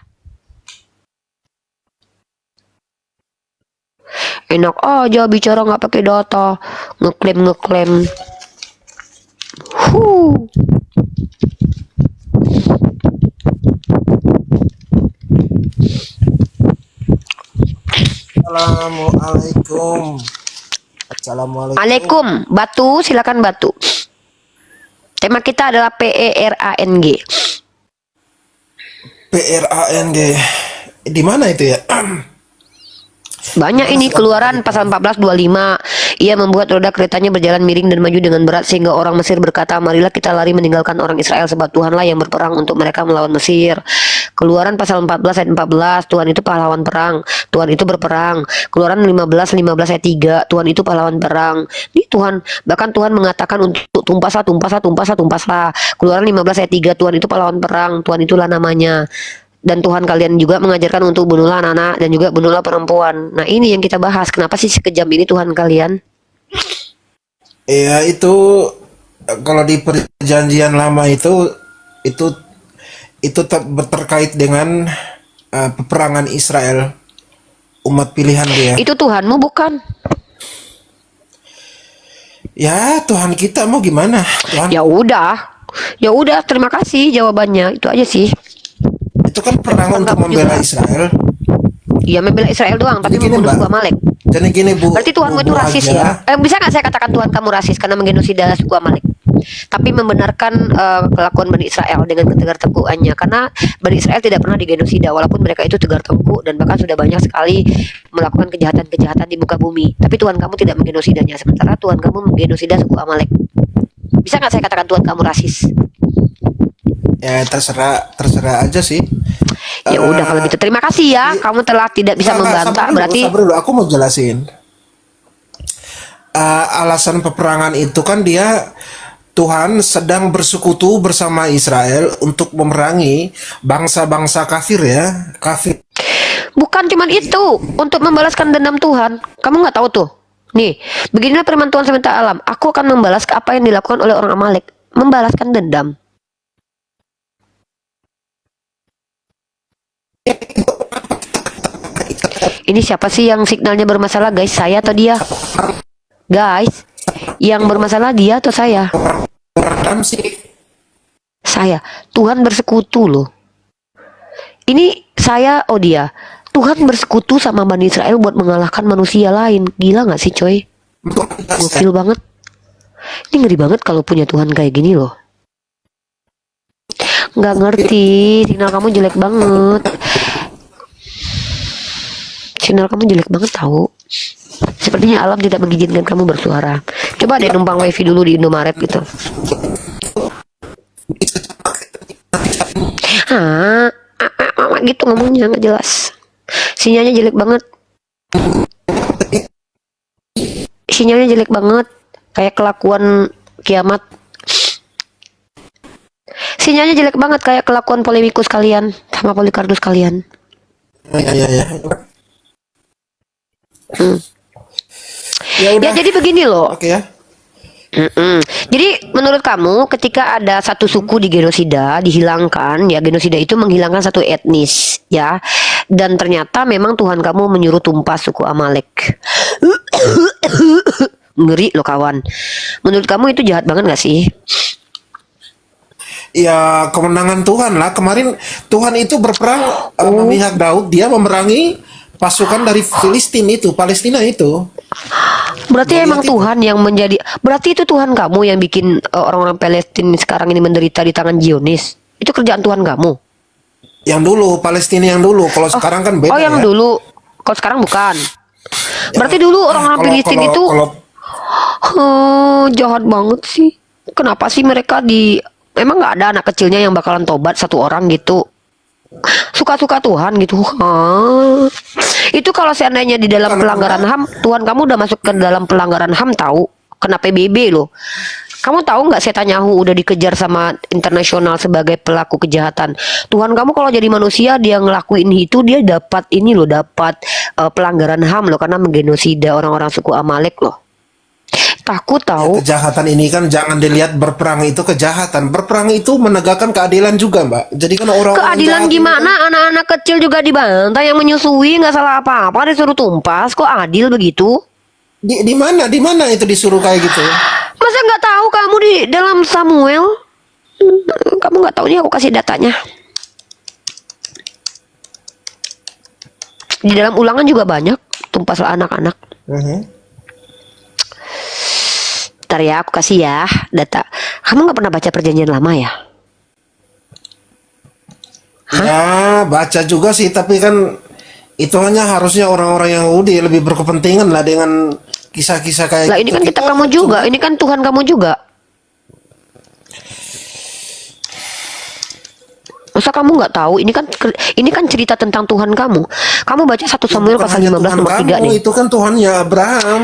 Enak aja bicara nggak pakai data, ngeklaim. Assalamualaikum. Assalamualaikum. Alaikum, Batu, silakan Batu. Tema kita adalah PERANG. PRANG. Di mana itu ya? Banyak ini, Keluaran pasal 14:25. Ia membuat roda keretanya berjalan miring dan maju dengan berat, sehingga orang Mesir berkata, marilah kita lari meninggalkan orang Israel, sebab Tuhanlah yang berperang untuk mereka melawan Mesir. Keluaran pasal 14 ayat 14, Tuhan itu pahlawan perang, Tuhan itu berperang. Keluaran 15 ayat 3, Tuhan itu pahlawan perang. Ini Tuhan, bahkan Tuhan mengatakan untuk tumpaslah. Keluaran 15 ayat 3, Tuhan itu pahlawan perang, Tuhan itulah namanya. Dan Tuhan kalian juga mengajarkan untuk bunuhlah anak-anak dan juga bunuhlah perempuan. Nah, ini yang kita bahas. Kenapa sih sekejam ini Tuhan kalian? Ya, itu kalau di perjanjian lama itu terkait dengan peperangan Israel, umat pilihan dia. Itu Tuhanmu bukan? Ya, Tuhan kita mau gimana? Tuhan. Ya udah, terima kasih jawabannya. Itu aja sih. Itu kan perang untuk membela Israel. Iya, membela Israel doang, tapi Jadi gini, membunuh Mbak. suku Amalek. Jadi gini Bu. Berarti Tuhanmu itu Bu rasis aja. ya? Bisa nggak saya katakan Tuhan kamu rasis karena menggenosida suku Amalek? Tapi membenarkan kelakuan Bani Israel dengan ketegar tengkuannya, karena Bani Israel tidak pernah digenosida walaupun mereka itu tegar tengkuk dan bahkan sudah banyak sekali melakukan kejahatan-kejahatan di muka bumi. Tapi Tuhan kamu tidak menggenosidanya, sementara Tuhan kamu menggenosida suku Amalek. Bisa nggak saya katakan Tuhan kamu rasis? Ya terserah aja sih. Ya udah kalau gitu terima kasih ya. Kamu telah tidak bisa membantah, berarti sabar dulu, aku mau jelasin. Alasan peperangan itu kan Tuhan sedang bersekutu bersama Israel untuk memerangi bangsa-bangsa kafir ya. Kafir. bukan cuman itu untuk membalaskan dendam Tuhan. Kamu nggak tahu tuh. Nih, beginilah firman Tuhan semesta alam. Aku akan membalas apa yang dilakukan oleh orang Amalek, membalaskan dendam. Ini siapa sih yang signalnya bermasalah, guys? Saya atau dia? Guys, yang bermasalah dia atau saya? Saya. Tuhan bersekutu loh. Ini saya, oh dia. Tuhan bersekutu sama Bani Israel buat mengalahkan manusia lain. Gila gak sih coy? Gokil banget. Ini ngeri banget kalau punya Tuhan kayak gini loh. Nggak ngerti. Signal kamu jelek banget. Signal kamu jelek banget tahu. Sepertinya alam tidak mengizinkan kamu bersuara. Coba deh numpang wifi dulu di Indomaret gitu. Gitu ngomongnya nggak jelas. Sinyalnya jelek banget. Sinyalnya jelek banget. Kayak kelakuan kiamat. Sinyalnya jelek banget kayak kelakuan Polemikus kalian sama Polikarpus kalian. Ya. Ya jadi begini loh. Oke ya. Jadi menurut kamu ketika ada satu suku digenosida, dihilangkan, ya genosida itu menghilangkan satu etnis, ya, dan ternyata memang Tuhan kamu menyuruh tumpas suku Amalek. Ngeri loh kawan. Menurut kamu itu jahat banget gak sih? Ya kemenangan Tuhan lah. Kemarin Tuhan itu berperang memihak Daud, dia memerangi pasukan dari Filistin itu, Palestina itu. Berarti Goliat emang itu. Tuhan yang menjadi, berarti itu Tuhan kamu yang bikin orang-orang Palestina sekarang ini menderita di tangan Zionis. Itu kerjaan Tuhan kamu. Yang dulu, Palestina yang dulu. Kalau sekarang kan beda Oh, yang ya. dulu. Kalau sekarang bukan. Berarti dulu orang-orang Kalau Filistin kalau itu kalau jahat banget sih. Kenapa sih mereka di, emang nggak ada anak kecilnya yang bakalan tobat satu orang gitu? Suka-suka Tuhan gitu. Itu kalau seandainya di dalam Bukan, pelanggaran HAM, Tuhan kamu udah masuk ke dalam pelanggaran HAM tahu? Kena PBB loh. Kamu tahu nggak Netanyahu udah dikejar sama internasional sebagai pelaku kejahatan. Tuhan kamu kalau jadi manusia dia ngelakuin itu, dia dapat ini loh, dapat pelanggaran HAM loh, karena menggenosida orang-orang suku Amalek loh. Takut tahu. kejahatan ini kan jangan dilihat berperang itu kejahatan. Berperang itu menegakkan keadilan juga, Mbak. Jadi kan orang-orang Keadilan jahat ini gimana? Anak-anak kecil juga dibantai, yang menyusui nggak salah apa-apa, disuruh tumpas. Kok adil begitu? di mana? Di mana itu disuruh kayak gitu? Masa nggak tahu kamu di dalam Samuel? Kamu nggak tahu nih, aku kasih datanya. Di dalam Ulangan juga banyak tumpaslah anak-anak. Ntar ya, aku kasih ya data. Kamu nggak pernah baca Perjanjian Lama ya? Ya, baca juga sih, tapi kan itu hanya harusnya orang-orang Yahudi lebih berkepentingan lah dengan kisah-kisah kayak Lah ini gitu. kan kitab kamu juga, ini kan Tuhan kamu juga. Masa kamu nggak tahu? Ini kan cerita tentang Tuhan kamu. Kamu baca 1 Samuel Bukan pasal hanya 15 Tuhan nomor 3 kamu, nih. itu kan Tuhannya Abraham.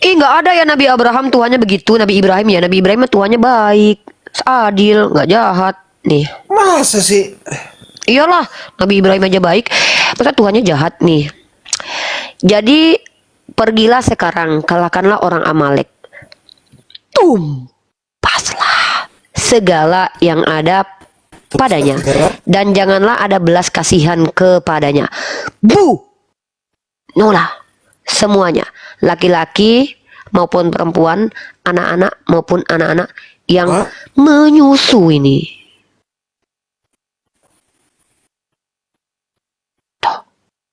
Nggak ada ya Nabi Abraham Tuhannya begitu. Nabi Ibrahim ya, Nabi Ibrahim mah Tuhannya baik, adil, nggak jahat. Nih, Masa sih? iyalah Nabi Ibrahim aja baik, masa Tuhannya jahat nih. Jadi pergilah sekarang, kalahkanlah orang Amalek. Tumpaslah segala yang ada padanya, dan janganlah ada belas kasihan kepadanya. Nolah semuanya, laki-laki maupun perempuan, anak-anak maupun anak-anak yang Hah? menyusui ini. Tuh,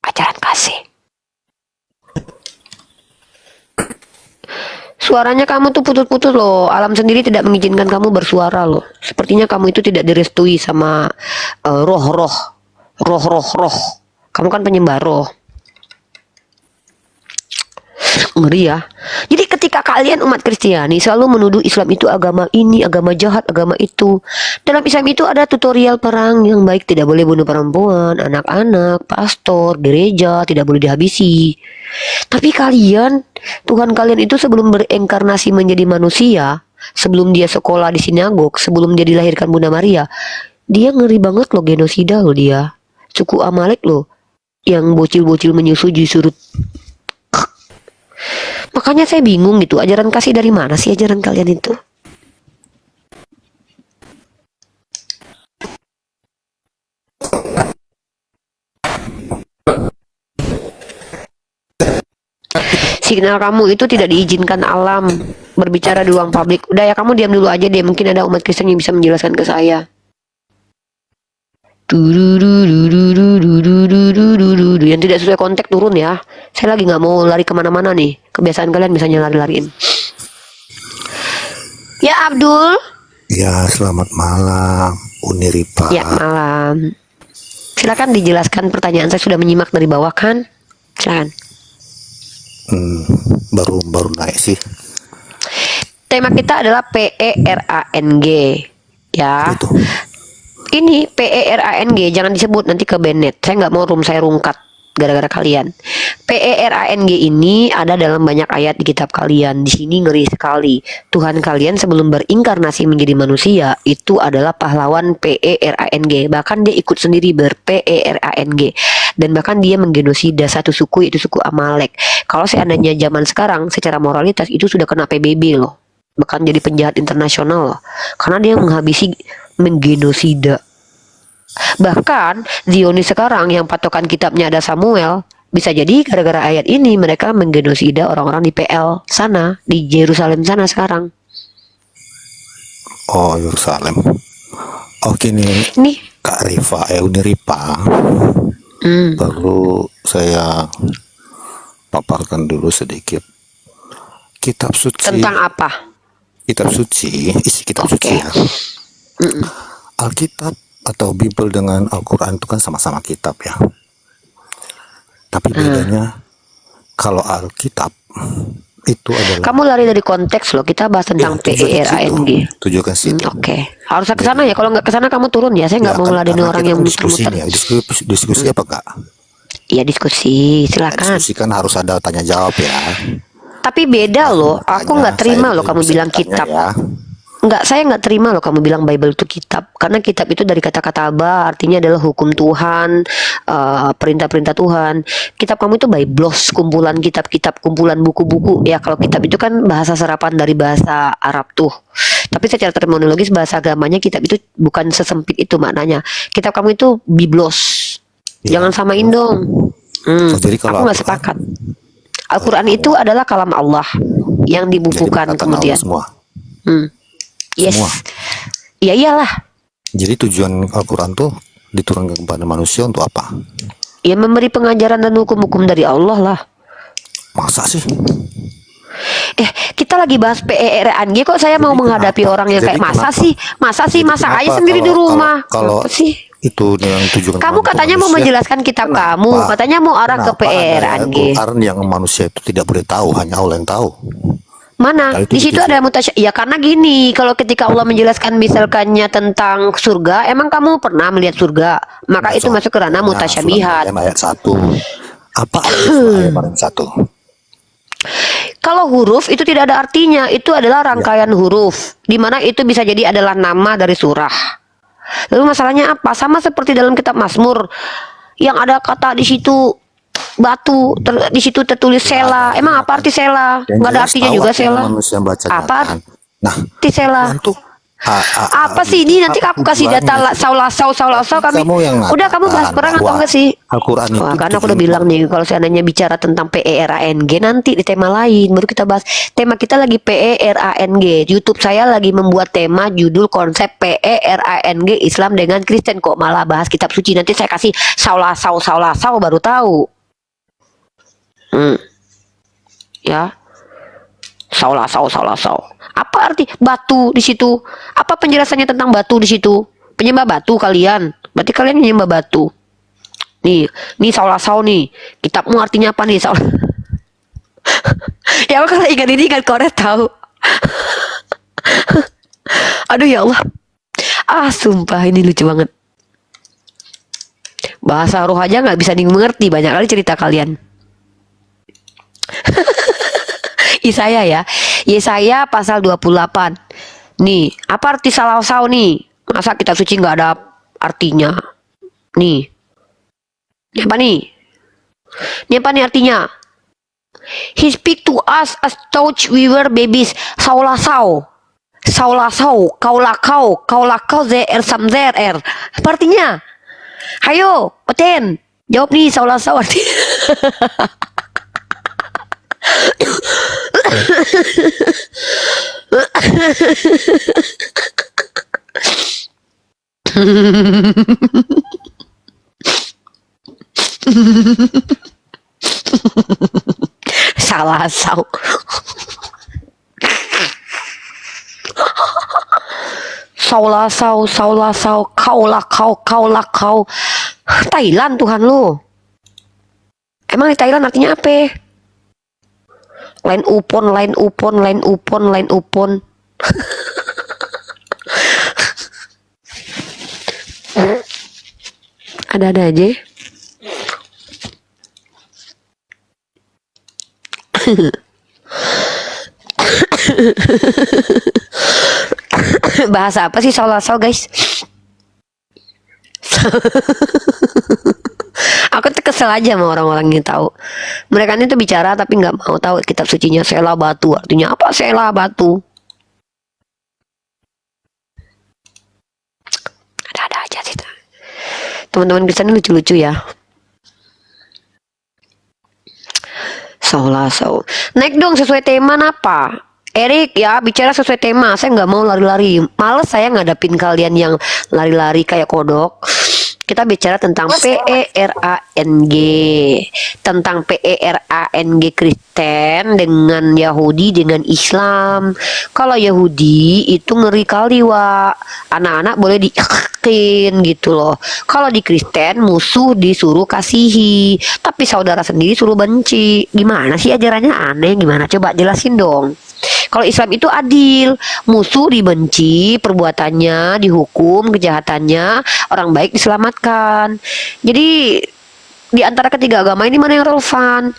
ajaran kasih. Suaranya kamu tuh putus-putus loh. Alam sendiri tidak mengizinkan kamu bersuara loh. Sepertinya kamu itu tidak direstui sama roh-roh. Kamu kan penyembah roh. Ngeri ya. Jadi ketika kalian umat Kristiani selalu menuduh Islam itu agama ini, agama jahat, agama itu. Dalam Islam itu ada tutorial perang yang baik, tidak boleh bunuh perempuan, anak-anak, pastor, gereja, tidak boleh dihabisi. Tapi kalian, Tuhan kalian itu sebelum berenkarnasi menjadi manusia, sebelum dia sekolah di sinagog, sebelum dia dilahirkan Bunda Maria, dia ngeri banget loh, genosida loh dia. Suku Amalek loh, yang bocil-bocil menyusui disuruh. Makanya saya bingung gitu, ajaran kasih dari mana sih ajaran kalian itu? Signal kamu itu tidak diizinkan alam berbicara di ruang publik. Udah ya, kamu diam dulu aja deh, mungkin ada umat Kristen yang bisa menjelaskan ke saya. Yang tidak sesuai konteks turun ya. Saya lagi nggak mau lari kemana-mana nih. Kebiasaan kalian misalnya lari-lariin. Ya Abdul. Ya, selamat malam, Uniripa. Ya malam. Silakan dijelaskan pertanyaan, saya sudah menyimak dari bawah kan. Silakan. Baru naik sih. Tema kita adalah PERANG. Ya. Itu. Ini PERANG jangan disebut nanti ke Bennett. Saya nggak mau saya rungkat gara-gara kalian. PERANG ini ada dalam banyak ayat di kitab kalian. Di sini ngeri sekali. Tuhan kalian sebelum berinkarnasi menjadi manusia itu adalah pahlawan PERANG. Bahkan dia ikut sendiri ber-PERANG. Dan bahkan dia menggenosida satu suku, itu suku Amalek. Kalau seandainya zaman sekarang secara moralitas itu sudah kena PBB loh. Bahkan jadi penjahat internasional loh. Karena dia menggenosida. Bahkan Zionis sekarang yang patokan kitabnya ada Samuel, bisa jadi gara-gara ayat ini mereka menggenosida orang-orang di PL sana, di Yerusalem sana sekarang. Oh, Yerusalem. Oke nih, Nih, Kak Rifa, Uni Ripa. hmm, Perlu saya paparkan dulu sedikit. Kitab suci, tentang apa? isi kitab Oke. suci ya. Alkitab atau Bible dengan Al-Quran itu kan sama-sama kitab ya. Tapi bedanya kalau Alkitab itu adalah Kamu lari dari konteks loh. Kita bahas tentang PERANG. tujuan ke situ. Oke, harusnya ke sana ya. Kalau nggak ke sana kamu turun ya. Saya nggak Ya, mau kan, ngeladenin karena orang kita yang kan diskusi muter-muter. nih, diskusi apa Kak? Iya diskusi, Nah, silakan. diskusi kan harus ada tanya jawab ya. Tapi beda loh. Aku Makanya nggak terima saya loh kamu bisa bilang bertanya kitab. ya. Nggak, saya nggak terima loh kamu bilang Bible itu kitab. Karena kitab itu dari kata-kata Aba, artinya adalah hukum Tuhan, perintah-perintah Tuhan. Kitab kamu itu Biblos, kumpulan kitab-kitab, kumpulan buku-buku. Ya kalau kitab itu kan bahasa serapan dari bahasa Arab tuh. Tapi secara terminologis bahasa agamanya kitab itu bukan sesempit itu maknanya. Kitab kamu itu Biblos. Ya. Jangan samain dong. Oh, jadi kalau Aku nggak Al-Quran, sepakat. Al-Quran itu adalah kalam Allah yang jadi dibukukan perkataan kemudian. Allah semua. Yes. Semua. Ya iyalah. Jadi tujuan Al-Quran tuh diturunkan kepada manusia untuk apa? Ya memberi pengajaran dan hukum-hukum dari Allah lah. Masa sih? Kita lagi bahas PERANG kok saya mau menghadapi kenapa? orang yang Jadi kayak masa kenapa? sih? Masa sih? Jadi Masa aja kenapa sendiri di kalau- rumah. kalau Apa sih? itu yang tujuan Kamu kepada katanya mau manusia, menjelaskan kitab kamu, katanya mau arah ke kenapa ada PERANG. Al-Quran yang manusia itu tidak boleh tahu, hanya Allah yang tahu. Mana? Nah, itu Di situ dituju. ada ya karena gini, kalau ketika Allah menjelaskan misalkannya tentang surga, emang kamu pernah melihat surga? Maka itu masuk ke ranah mutasyabihat. Ayat 1. Apa arti surah ayat 1? Kalau huruf itu tidak ada artinya, itu adalah rangkaian huruf, di mana itu bisa jadi adalah nama dari surah. Lalu masalahnya apa? Sama seperti dalam kitab Mazmur yang ada kata di situ batu, di situ tertulis sela. Emang apa arti sela? Yang Nggak ada jelas artinya tahu juga apa yang sela. manusia bacanya Apa kan. Nah, arti sela? Quran tuh Apa sih ini? Nanti aku kasih data saulasau kami. Kamu yang Udah kamu bahas mengatakan perang atau bahwa enggak sih? Al-Quran itu Wah, karena aku udah bilang nih kalau seandainya bicara tentang PERANG nanti di tema lain baru kita bahas. Tema kita lagi PERANG. YouTube saya lagi membuat tema judul konsep PERANG Islam dengan Kristen, kok malah bahas kitab suci. Nanti saya kasih saulasau baru tahu. Ya. Saulasau. Apa arti batu di situ? Apa penjelasannya tentang batu di situ? Penyembah batu kalian. Berarti kalian menyembah batu. Nih saulasau nih. Kitabmu artinya apa nih? Ya kalau ingat ini kan korek tahu. Aduh ya Allah. Sumpah ini lucu banget. Bahasa roh aja nggak bisa dimengerti, banyak kali cerita kalian. Yesaya pasal 28. Nih, apa arti saulasau nih? Masa kitab suci nggak ada artinya? Nih. Ini apa nih? Ini apa nih artinya? He speak to us as though we were babies. Saulasau, kaulakau, there some there. Apa artinya? Hayo, Oten, jawab nih saulasau artinya. Saulasau. Saulasau, kaulakau. Thailand Tuhan lu. Emang di Thailand artinya apa? Lain upon. Ada aja. Bahasa apa sih saulasau guys? Aku tuh kesel aja sama orang-orang yang tahu. Mereka ini tuh bicara tapi nggak mau tahu kitab sucinya. Sela batu artinya apa? Sela batu. Ada aja sih. Teman-teman Kristen lucu-lucu ya. Saulasau. Naik dong sesuai tema apa? Erik ya, bicara sesuai tema. Saya nggak mau lari-lari. Males saya ngadapin kalian yang lari-lari kayak kodok. Kita bicara tentang PERANG, tentang PERANG Kristen dengan Yahudi dengan Islam. Kalau Yahudi itu ngeri kali, Wak. Anak-anak boleh diikin gitu loh. Kalau di Kristen musuh disuruh kasihi, tapi saudara sendiri suruh benci. Gimana sih ajarannya, aneh? Gimana? Coba jelasin dong. Kalau Islam itu adil, musuh dibenci, perbuatannya dihukum, kejahatannya, orang baik diselamatkan. Jadi di antara ketiga agama ini mana yang relevan?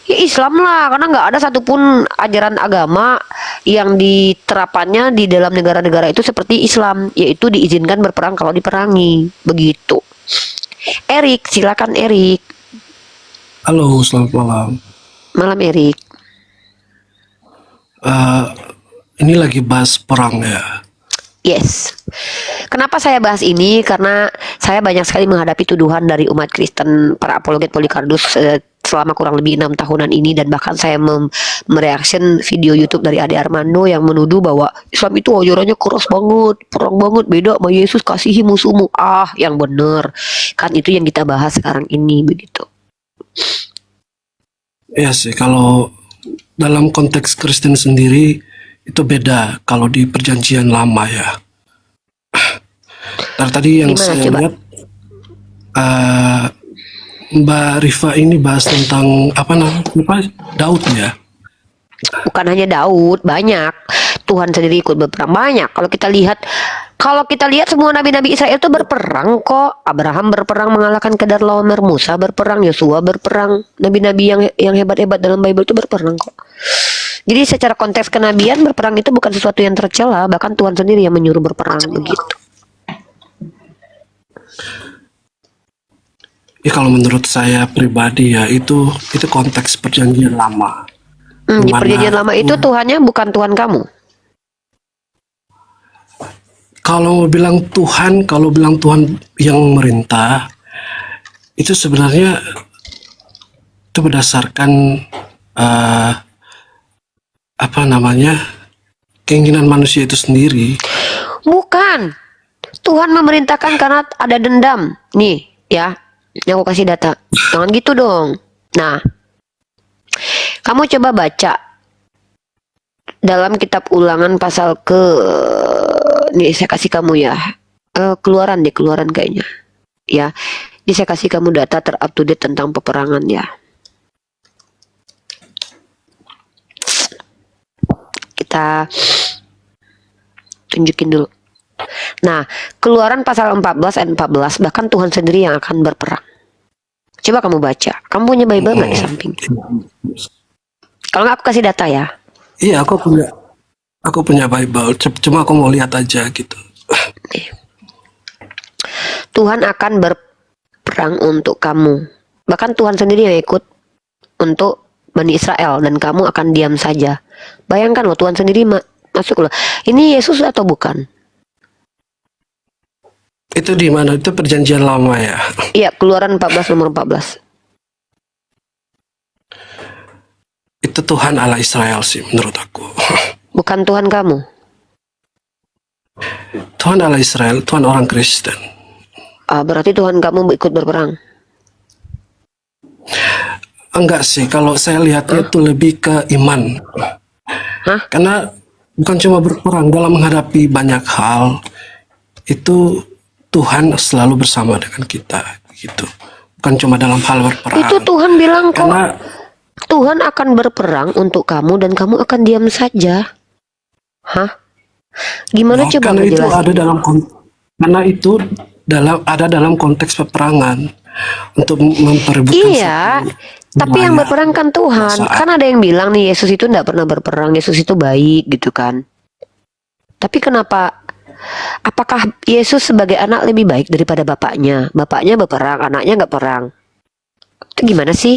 Ya Islam lah, karena nggak ada satupun ajaran agama yang diterapkannya di dalam negara-negara itu seperti Islam, yaitu diizinkan berperang kalau diperangi, begitu. Erik, silakan Erik. Halo, selamat malam. Malam Erik. Ini lagi bahas perang ya. Yes. Kenapa saya bahas ini? Karena saya banyak sekali menghadapi tuduhan dari umat Kristen, para apologet Polycardos selama kurang lebih 6 tahunan ini, dan bahkan saya mereaction video YouTube dari Ade Armando yang menuduh bahwa Islam itu ajarannya keras banget, perang banget, beda sama Yesus, kasihi musuhmu. Ah, yang bener. Kan itu yang kita bahas sekarang ini, begitu. Ya sih, kalau dalam konteks Kristen sendiri itu beda kalau di perjanjian lama ya. Dari tadi yang Gimana, saya coba? lihat Mbak Rifa ini bahas tentang apa namanya, Daud ya. Bukan hanya Daud, banyak. Tuhan sendiri ikut berperang, banyak. Kalau kita lihat semua nabi-nabi Israel itu berperang kok. Abraham berperang mengalahkan Kedorlaomer, Musa berperang, Yosua berperang. Nabi-nabi yang hebat-hebat dalam Bible itu berperang kok. Jadi secara konteks kenabian, berperang itu bukan sesuatu yang tercela, bahkan Tuhan sendiri yang menyuruh berperang, begitu. Ya kalau menurut saya pribadi ya itu konteks perjanjian lama. Di Dimana perjanjian lama itu Tuhannya bukan Tuhan kamu. kalau bilang Tuhan yang merintah, itu sebenarnya itu berdasarkan apa namanya, keinginan manusia itu sendiri. Bukan. Tuhan memerintahkan karena ada dendam. Nih, ya. Yang aku kasih data. Jangan gitu dong. Nah, kamu coba baca dalam kitab Ulangan pasal nih saya kasih kamu ya. Keluaran kayaknya. Ya. Jadi saya kasih kamu data ter-up to date tentang peperangan ya. Kita tunjukin dulu. Nah, Keluaran pasal 14 ayat 14, bahkan Tuhan sendiri yang akan berperang. Coba kamu baca. Kamu punya Bible nggak di samping? Kalau nggak aku kasih data ya. Iya, aku punya Bible. Cuma aku mau lihat aja gitu. Tuhan akan berperang untuk kamu. Bahkan Tuhan sendiri yang ikut untuk Bani Israel, dan kamu akan diam saja. Bayangkan loh, Tuhan sendiri masuk loh. Ini Yesus atau bukan? Itu di mana? Itu perjanjian lama ya. Iya, Keluaran 14 nomor 14. Itu Tuhan Allah Israel sih menurut aku. Bukan Tuhan kamu. Tuhan Allah Israel, Tuhan orang Kristen. Berarti Tuhan kamu ikut berperang. Enggak sih, kalau saya lihatnya itu lebih ke iman. Hah? Karena bukan cuma berperang, dalam menghadapi banyak hal itu Tuhan selalu bersama dengan kita gitu. Bukan cuma dalam hal berperang. Itu Tuhan bilang kok. Karena Tuhan akan berperang untuk kamu dan kamu akan diam saja. Hah? Gimana coba karena itu ngejelasin? ada dalam konteks peperangan untuk memperebutkan Iya, satu tapi yang wilayah. berperang kan Tuhan. Saat- Kan ada yang bilang nih Yesus itu tidak pernah berperang, Yesus itu baik gitu kan. Tapi kenapa? Apakah Yesus sebagai anak lebih baik daripada bapaknya? Bapaknya berperang, anaknya nggak perang. Itu gimana sih?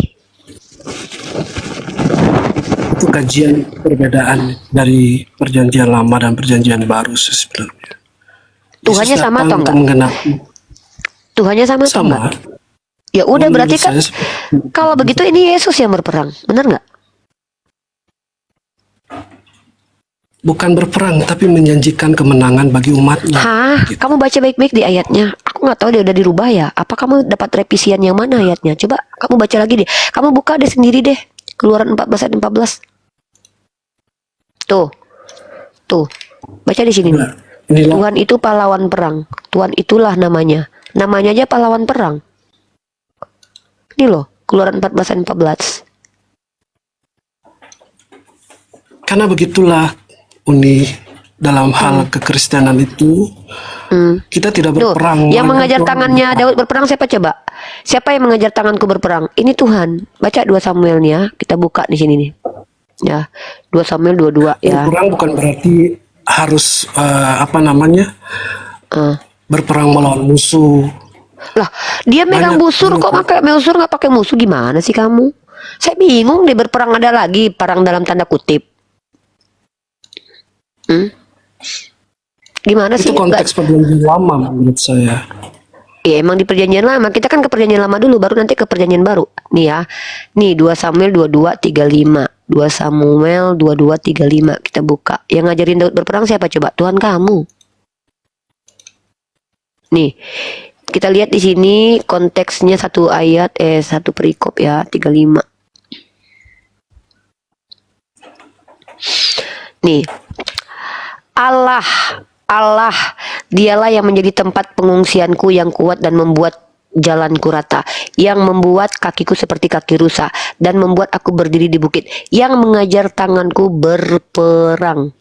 Itu kajian perbedaan dari perjanjian lama dan perjanjian baru sih sebenarnya. Tuhannya Yesus sama datang atau untuk enggak? menggenapi. Tuhannya sama atau Sama. enggak? Ya udah, berarti Menurut kan saya seperti- kalau begitu ini Yesus yang berperang, benar nggak? bukan berperang tapi menjanjikan kemenangan bagi umatnya. Hah? Kamu baca baik-baik di ayatnya. Aku nggak tahu dia udah dirubah ya. Apa kamu dapat revisian yang mana ayatnya? Coba kamu baca lagi deh. Kamu buka deh sendiri deh. Keluaran 14 ayat 14. Tuh. Tuh. Baca di sini nih. Inilah Tuhan itu pahlawan perang. Tuhan itulah namanya. Namanya aja pahlawan perang. Ini loh, Keluaran 14 ayat 14. karena begitulah Uni dalam hal kekristenan itu kita tidak Tuh, berperang. yang mengajar melainkan tangannya Daud berperang siapa coba? Siapa yang mengajar tanganku berperang? Ini Tuhan. Baca 2 Samuel nih ya. Kita buka di sini nih. Ya, 2 Samuel 22 ya. berperang bukan berarti harus apa namanya berperang melawan musuh. Lah, dia megang Banyak busur kok pakai busur nggak pakai musuh gimana sih kamu? Saya bingung deh berperang ada lagi perang dalam tanda kutip. Gimana Itu sih? Nggak- konteks perjanjian lama menurut saya. Ya emang di perjanjian lama. Kita kan ke perjanjian lama dulu baru nanti ke perjanjian baru. Nih ya. Nih 2 Samuel 22:35. 2 Samuel 22:35 kita buka. Yang ngajarin Daud berperang siapa coba? Tuhan kamu. Nih. Kita lihat di sini konteksnya satu ayat satu perikop ya 35. Nih. Allah dialah yang menjadi tempat pengungsianku yang kuat dan membuat jalanku rata, yang membuat kakiku seperti kaki rusa dan membuat aku berdiri di bukit, yang mengajar tanganku berperang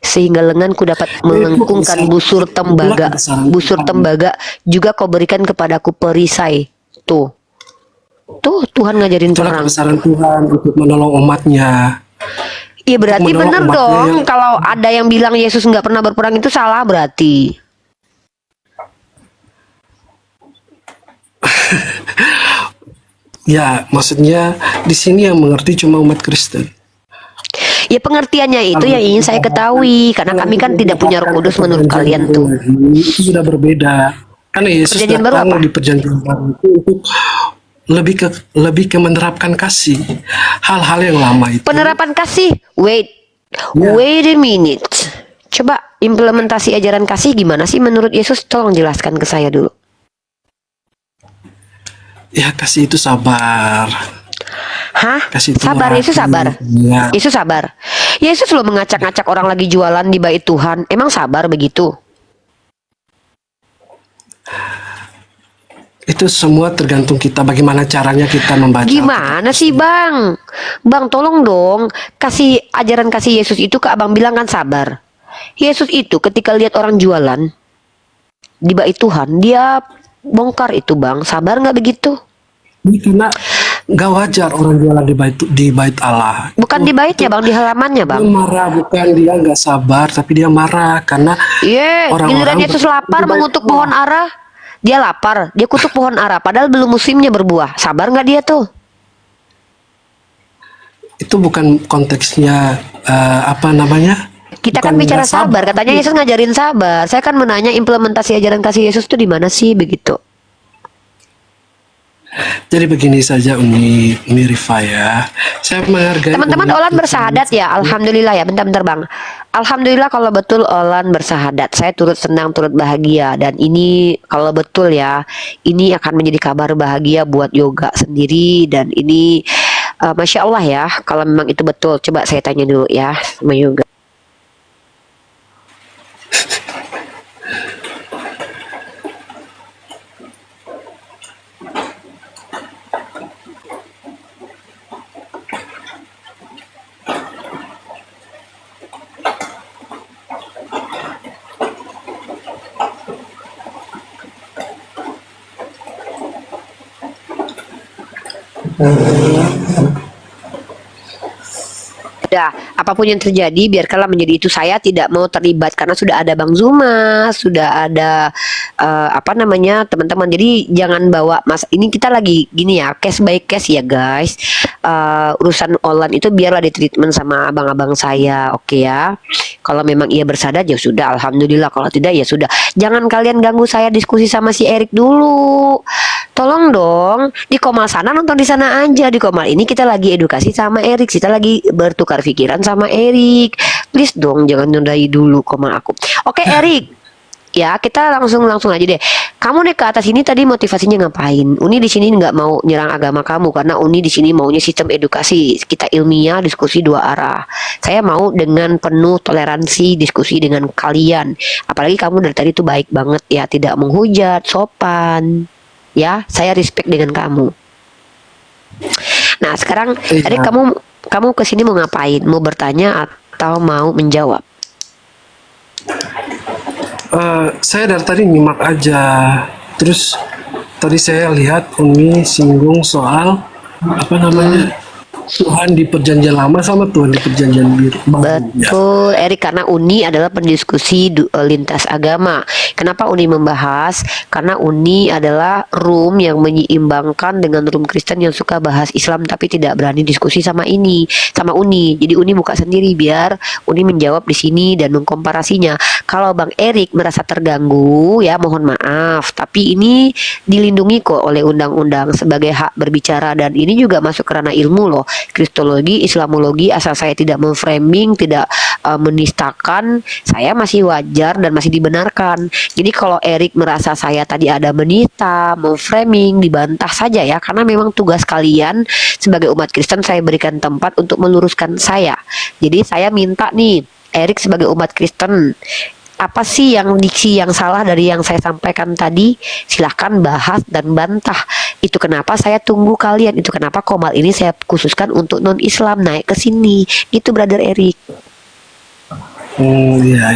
sehingga lenganku dapat mengengkungkan busur tembaga. Busur tembaga juga kau berikan kepadaku perisai. Tuh Tuhan ngajarin Itulah perang. kebesaran Tuhan untuk menolong umatnya. Iya berarti menolong bener umatnya dong. yang- Kalau ada yang bilang Yesus nggak pernah berperang itu salah berarti. Ya, maksudnya di sini yang mengerti cuma umat Kristen. Ya pengertiannya itu yang ingin saya ketahui karena kami kan tidak punya Roh Kudus menurut kalian tuh. Itu sudah berbeda. Karena Yesus Perjanjian baru datang apa? di perjanjian baru itu untuk lebih ke menerapkan kasih. Hal-hal yang lama itu. Penerapan kasih. Wait a minute. Coba implementasi ajaran kasih gimana sih menurut Yesus? Tolong jelaskan ke saya dulu. Ya, kasih itu sabar. Hah? Kasih itu Sabar, merahati. Yesus sabar. Ya. Yesus sabar. Yesus loh mengacak-ngacak orang lagi jualan di bait Tuhan. Emang sabar begitu? Itu semua tergantung kita bagaimana caranya kita membaca. Gimana sih Bang? Bang tolong dong kasih ajaran kasih Yesus itu ke abang bilang kan sabar. Yesus itu ketika lihat orang jualan di bait Tuhan dia bongkar itu Bang. Sabar nggak begitu? Ini karena nggak wajar orang jualan di bait Allah. Bukan di baitnya Bang, di halamannya Dia Bang. marah, bukan dia nggak sabar, tapi dia marah karena Iya, orang-orang giliran Yesus lapar di bait mengutuk Allah. pohon ara. Dia lapar, dia kutuk pohon ara padahal belum musimnya berbuah. Sabar nggak dia tuh? itu bukan konteksnya apa namanya? Kita kan Bukan bicara nggak sabar, katanya Yesus ngajarin sabar. Saya kan menanya implementasi ajaran kasih Yesus itu di mana sih begitu? Jadi begini saja Uni Rifa ya. Saya menghargai Teman-teman Olan bersahadat ya, alhamdulillah ya. Bentar-bentar Bang. Alhamdulillah kalau betul Olan bersahadat. Saya turut senang, turut bahagia. Dan ini kalau betul ya, ini akan menjadi kabar bahagia buat yoga sendiri. Dan ini Masya Allah ya, kalau memang itu betul. Coba saya tanya dulu ya sama yoga. Udah, apapun yang terjadi biarkanlah menjadi itu. Saya tidak mau terlibat karena sudah ada Bang Zuma, sudah ada apa namanya teman-teman. Jadi jangan bawa mas. Ini kita lagi gini ya, case by case ya guys. Urusan Olan itu biarlah ditreatment sama abang-abang saya, oke ya. Kalau memang ia bersahadat ya sudah, alhamdulillah. Kalau tidak ya sudah. Jangan kalian ganggu saya diskusi sama si Erik dulu. Tolong dong, di Komal sana nonton di sana aja. Di Komal ini kita lagi edukasi sama Erik, kita lagi bertukar pikiran sama Erik. Please dong, jangan nodai dulu komen aku. Oke, Erik. Ya, kita langsung aja deh. Kamu naik ke atas ini tadi motivasinya ngapain? Uni di sini nggak mau nyerang agama kamu karena Uni di sini maunya sistem edukasi. Kita ilmiah, diskusi dua arah. Saya mau dengan penuh toleransi diskusi dengan kalian. Apalagi kamu dari tadi tuh baik banget ya, tidak menghujat, sopan. Ya, saya respect dengan kamu. Nah, sekarang tadi kamu kesini mau ngapain? Mau bertanya atau mau menjawab? Saya dari tadi nyimak aja. Terus tadi saya lihat Umi singgung soal apa namanya, Tuhan di perjanjian lama sama Tuhan di perjanjian baru. Ya. Betul, Erik, karena Uni adalah pendiskusi lintas agama. Kenapa Uni membahas? Karena Uni adalah room yang menyeimbangkan dengan room Kristen yang suka bahas Islam tapi tidak berani diskusi sama Uni. Jadi Uni buka sendiri biar Uni menjawab di sini dan mengkomparasinya. Kalau Bang Erik merasa terganggu, ya mohon maaf. Tapi ini dilindungi kok oleh undang-undang sebagai hak berbicara dan ini juga masuk ke ranah ilmu loh. Kristologi, Islamologi, asal saya tidak memframing, tidak menistakan, saya masih wajar dan masih dibenarkan. Jadi kalau Erik merasa saya tadi ada menista, memframing, dibantah saja ya, karena memang tugas kalian sebagai umat Kristen saya berikan tempat untuk meluruskan saya. Jadi saya minta nih, Erik sebagai umat Kristen, apa sih yang diksi yang salah dari yang saya sampaikan tadi? Silahkan bahas dan bantah. Itu kenapa saya tunggu kalian. Itu kenapa komal ini saya khususkan untuk non Islam naik ke sini. Itu Brother Erik. Iya.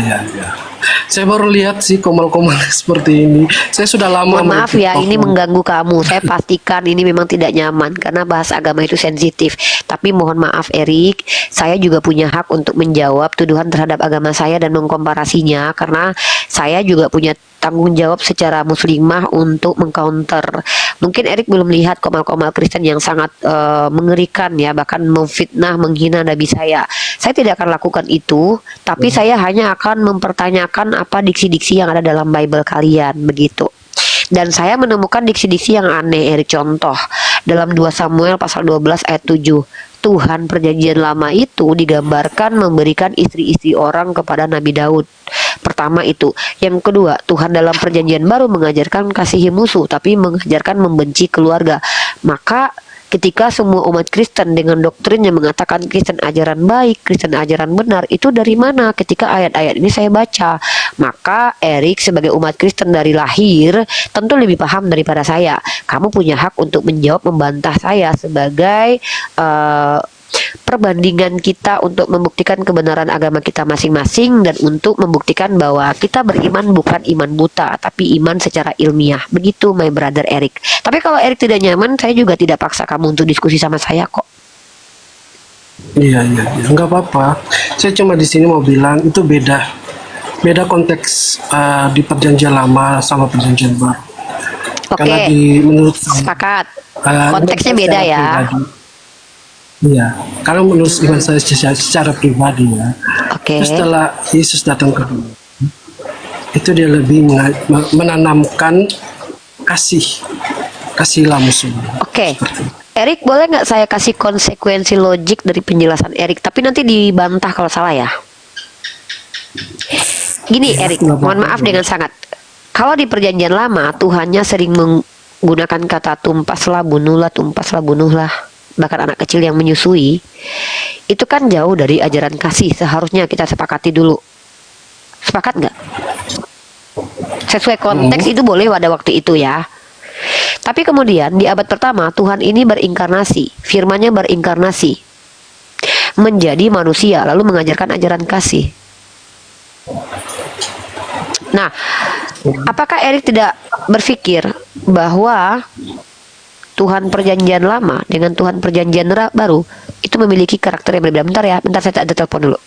Saya baru lihat sih komal-komal seperti ini. Saya sudah lama. Mohon maaf ya, ini mengganggu kamu. Saya pastikan ini memang tidak nyaman karena bahas agama itu sensitif. Tapi mohon maaf Erik, saya juga punya hak untuk menjawab tuduhan terhadap agama saya dan mengkomparasinya karena saya juga punya tanggung jawab secara muslimah untuk mengcounter. Mungkin Erik belum lihat komal-komal Kristen yang sangat mengerikan ya, bahkan memfitnah, menghina Nabi saya. Saya tidak akan lakukan itu, tapi saya hanya akan mempertanyakan apa diksi-diksi yang ada dalam Bible kalian, begitu. Dan saya menemukan diksi-diksi yang aneh, Erik. Contoh, dalam 2 Samuel pasal 12 ayat 7, Tuhan perjanjian lama itu digambarkan memberikan istri-istri orang kepada Nabi Daud. Pertama itu. Yang kedua, Tuhan dalam perjanjian baru mengajarkan kasihi musuh, tapi mengajarkan membenci keluarga. Maka ketika semua umat Kristen dengan doktrin yang mengatakan Kristen ajaran baik, Kristen ajaran benar, itu dari mana? Ketika ayat-ayat ini saya baca, maka Erik sebagai umat Kristen dari lahir tentu lebih paham daripada saya. Kamu punya hak untuk menjawab, membantah saya sebagai perbandingan kita untuk membuktikan kebenaran agama kita masing-masing dan untuk membuktikan bahwa kita beriman bukan iman buta tapi iman secara ilmiah. Begitu my brother Erik. Tapi kalau Erik tidak nyaman, saya juga tidak paksa kamu untuk diskusi sama saya kok. Iya, nggak apa-apa. Saya cuma di sini mau bilang itu beda konteks di perjanjian lama sama perjanjian baru. Oke. Karena menurut sepakat. Konteksnya beda ya. Iya, kalau menurut iman saya secara pribadi ya. Oke. Setelah Yesus datang ke dunia, itu dia lebih menanamkan kasihlah musuh. Oke. Erik, boleh nggak saya kasih konsekuensi logik dari penjelasan Erik? Tapi nanti dibantah kalau salah ya. Gini Erik, mohon maaf dengan sangat. Kalau di perjanjian lama, Tuhannya sering menggunakan kata tumpaslah, bunuhlah. Bahkan anak kecil yang menyusui, itu kan jauh dari ajaran kasih. Seharusnya kita sepakati dulu. Sepakat nggak? Sesuai konteks itu boleh pada waktu itu ya. Tapi kemudian di abad pertama Tuhan ini berinkarnasi, firman-Nya berinkarnasi menjadi manusia lalu mengajarkan ajaran kasih. Nah, apakah Erik tidak berpikir bahwa Tuhan perjanjian lama dengan Tuhan perjanjian baru itu memiliki karakter yang berbeda? Bentar ya, bentar saya ada telepon dulu.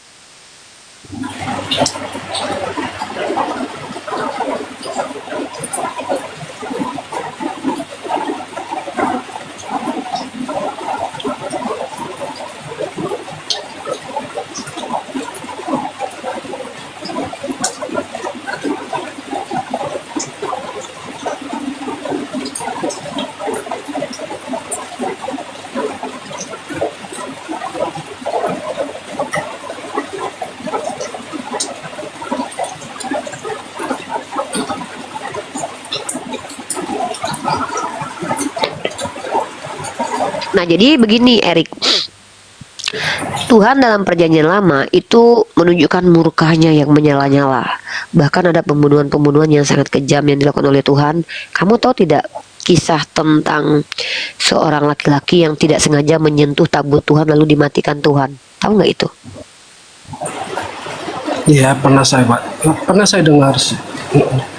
Nah, jadi begini Erik. Tuhan dalam perjanjian lama itu menunjukkan murkanya yang menyala-nyala. Bahkan ada pembunuhan-pembunuhan yang sangat kejam yang dilakukan oleh Tuhan. Kamu tahu tidak kisah tentang seorang laki-laki yang tidak sengaja menyentuh tabut Tuhan lalu dimatikan Tuhan? Tahu nggak itu? Iya, pernah saya dengar sih.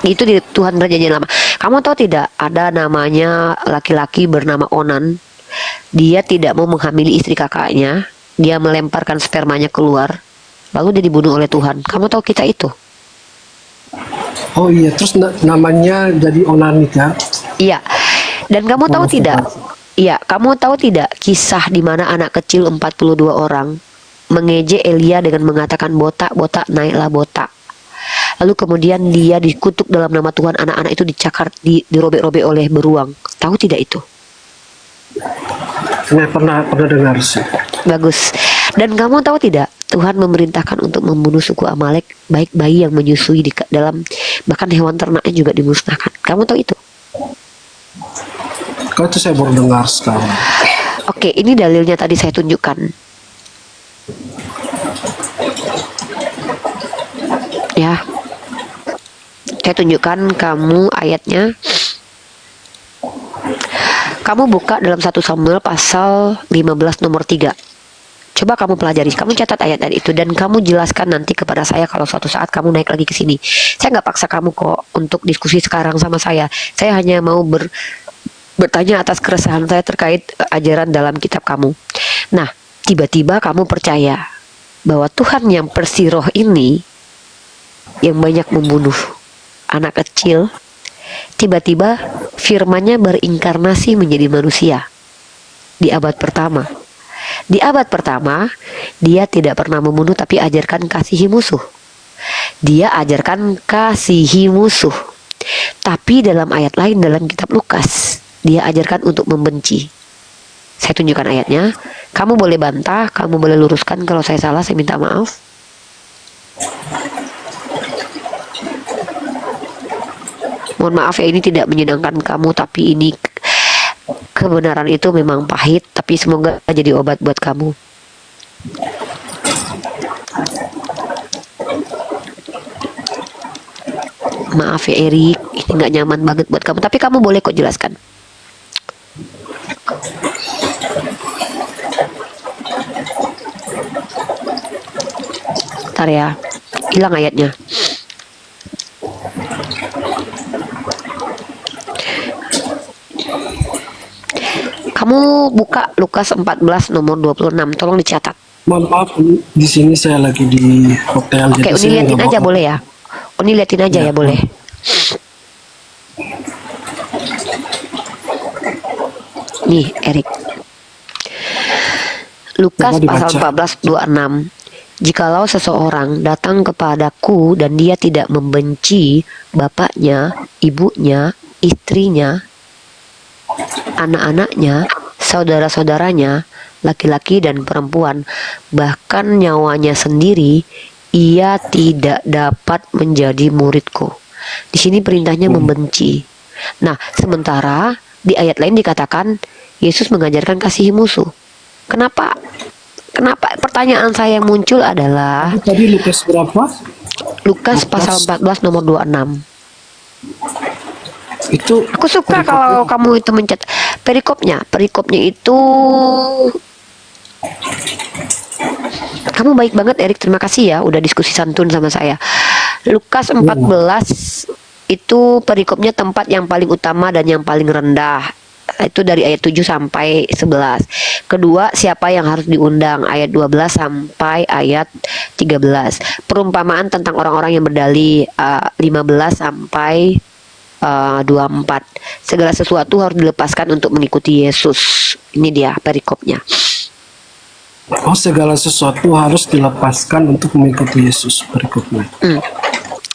Itu di Tuhan perjanjian lama. Kamu tahu tidak ada namanya laki-laki bernama Onan. Dia tidak mau menghamili istri kakaknya. Dia melemparkan spermanya keluar. Lalu dia dibunuh oleh Tuhan. Kamu tahu kita itu? Oh iya, terus namanya jadi Onan ya? Iya. Dan kamu tahu tidak? Iya, kamu tahu tidak kisah di mana anak kecil 42 orang mengejek Elia dengan mengatakan botak, botak, naiklah botak. Lalu kemudian dia dikutuk dalam nama Tuhan, anak-anak itu dicakar, dirobek-robek oleh beruang. Tahu tidak itu? Saya pernah dengar sih. Bagus. Dan kamu tahu tidak, Tuhan memerintahkan untuk membunuh suku Amalek, baik bayi yang menyusui di dalam, bahkan hewan ternaknya juga dimusnahkan. Kamu tahu itu? Kalau itu saya baru dengar sekarang. Oke, ini dalilnya tadi saya tunjukkan. Ya, saya tunjukkan kamu ayatnya. Kamu buka dalam 1 Samuel pasal 15 nomor 3. Coba kamu pelajari, kamu catat ayat itu dan kamu jelaskan nanti kepada saya kalau suatu saat kamu naik lagi ke sini. Saya nggak paksa kamu kok untuk diskusi sekarang sama saya. Saya hanya mau bertanya atas keresahan saya terkait ajaran dalam kitab kamu. Nah, tiba-tiba kamu percaya bahwa Tuhan yang persiroh ini, yang banyak membunuh anak kecil, tiba-tiba firman-Nya berinkarnasi menjadi manusia di abad pertama. Di abad pertama, dia tidak pernah membunuh tapi ajarkan kasihi musuh. Dia ajarkan kasihi musuh. Tapi dalam ayat lain dalam kitab Lukas, dia ajarkan untuk membenci. Saya tunjukkan ayatnya. Kamu boleh bantah, kamu boleh luruskan. Kalau saya salah, saya minta maaf. Mohon maaf ya, ini tidak menyenangkan kamu, tapi ini kebenaran itu memang pahit, tapi semoga jadi obat buat kamu. Maaf ya Erik, ini nggak nyaman banget buat kamu, tapi kamu boleh kok jelaskan. Bentar ya, hilang ayatnya. Kamu buka Lukas 14 nomor 26, tolong dicatat. Mohon maaf, di sini saya lagi di hotel. Oke, Uni liatin aja boleh ya? Uni liatin aja ya boleh. Nih, Erik. Lukas pasal 14, 26. Jikalau seseorang datang kepadaku dan dia tidak membenci bapaknya, ibunya, istrinya, anak-anaknya, saudara-saudaranya, laki-laki dan perempuan, bahkan nyawanya sendiri, ia tidak dapat menjadi muridku. Di sini perintahnya membenci. Nah, sementara di ayat lain dikatakan Yesus mengajarkan kasihi musuh. Kenapa? Pertanyaan saya yang muncul adalah tadi Lukas berapa? Lukas pasal 14 nomor 26. Itu Aku suka kalau kamu itu mencatat perikopnya itu. Kamu baik banget Erik, terima kasih ya udah diskusi santun sama saya. Lukas 14 itu perikopnya tempat yang paling utama dan yang paling rendah. Itu dari ayat 7 sampai 11. Kedua, siapa yang harus diundang, ayat 12 sampai ayat 13. Perumpamaan tentang orang-orang yang berdalih 15 sampai 24. Segala sesuatu harus dilepaskan untuk mengikuti Yesus. Ini dia perikopnya. Oh, segala sesuatu harus dilepaskan untuk mengikuti Yesus berikutnya.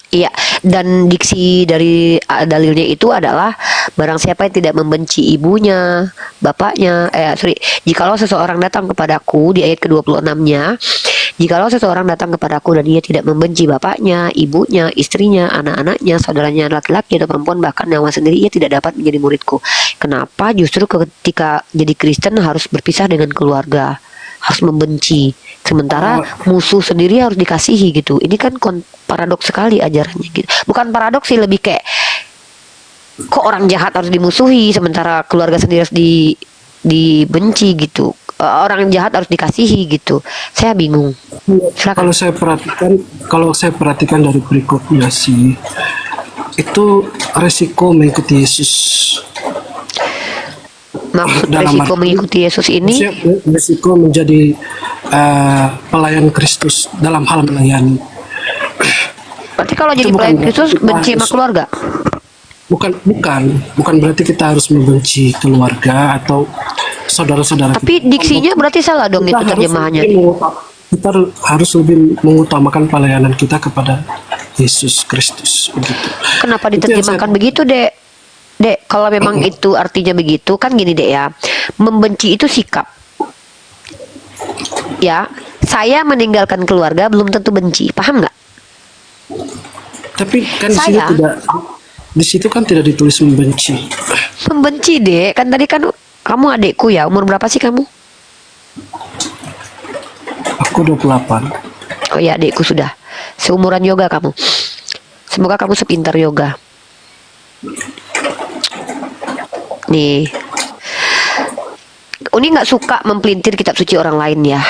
Iya, dan diksi dari dalilnya itu adalah barang siapa yang tidak membenci ibunya, bapaknya, jikalau seseorang datang kepadaku di ayat ke-26-nya, Jikalau seseorang datang kepadaku dan dia tidak membenci bapaknya, ibunya, istrinya, anak-anaknya, saudaranya laki-laki atau perempuan, bahkan nyawa sendiri, ia tidak dapat menjadi muridku. Kenapa justru ketika jadi Kristen harus berpisah dengan keluarga, harus membenci, sementara musuh sendiri harus dikasihi gitu. Ini kan paradoks sekali ajarannya gitu. Bukan paradoks sih, lebih kayak kok orang jahat harus dimusuhi sementara keluarga sendiri harus dibenci gitu. Orang jahat harus dikasihi gitu. Saya bingung. Silakan. Kalau saya perhatikan dari berikutnya sih, itu resiko mengikuti Yesus. Maksud Dalam resiko arti- mengikuti Yesus ini Resiko menjadi pelayan Kristus dalam hal melayani. berarti kalau Itu jadi bukan pelayan berarti Kristus kita benci sama harus- keluarga. Bukan berarti kita harus membenci keluarga atau saudara-saudara. Tapi diksinya berarti salah dong itu terjemahannya. Kita harus lebih mengutamakan pelayanan kita kepada Yesus Kristus begitu. Kenapa Itu yang diterjemahkan saya- begitu, Dek? Dek, kalau memang itu artinya begitu, kan gini, Dek ya. Membenci itu sikap. Ya, saya meninggalkan keluarga belum tentu benci. Paham nggak? Tapi kan di situ kan tidak ditulis membenci. Membenci, Dek. Kan tadi kan kamu adekku ya. Umur berapa sih kamu? Aku 28. Oh ya, adekku sudah. Seumuran Yoga kamu. Semoga kamu sepintar Yoga. Nih. Uni nggak suka mempelintir kitab suci orang lain ya.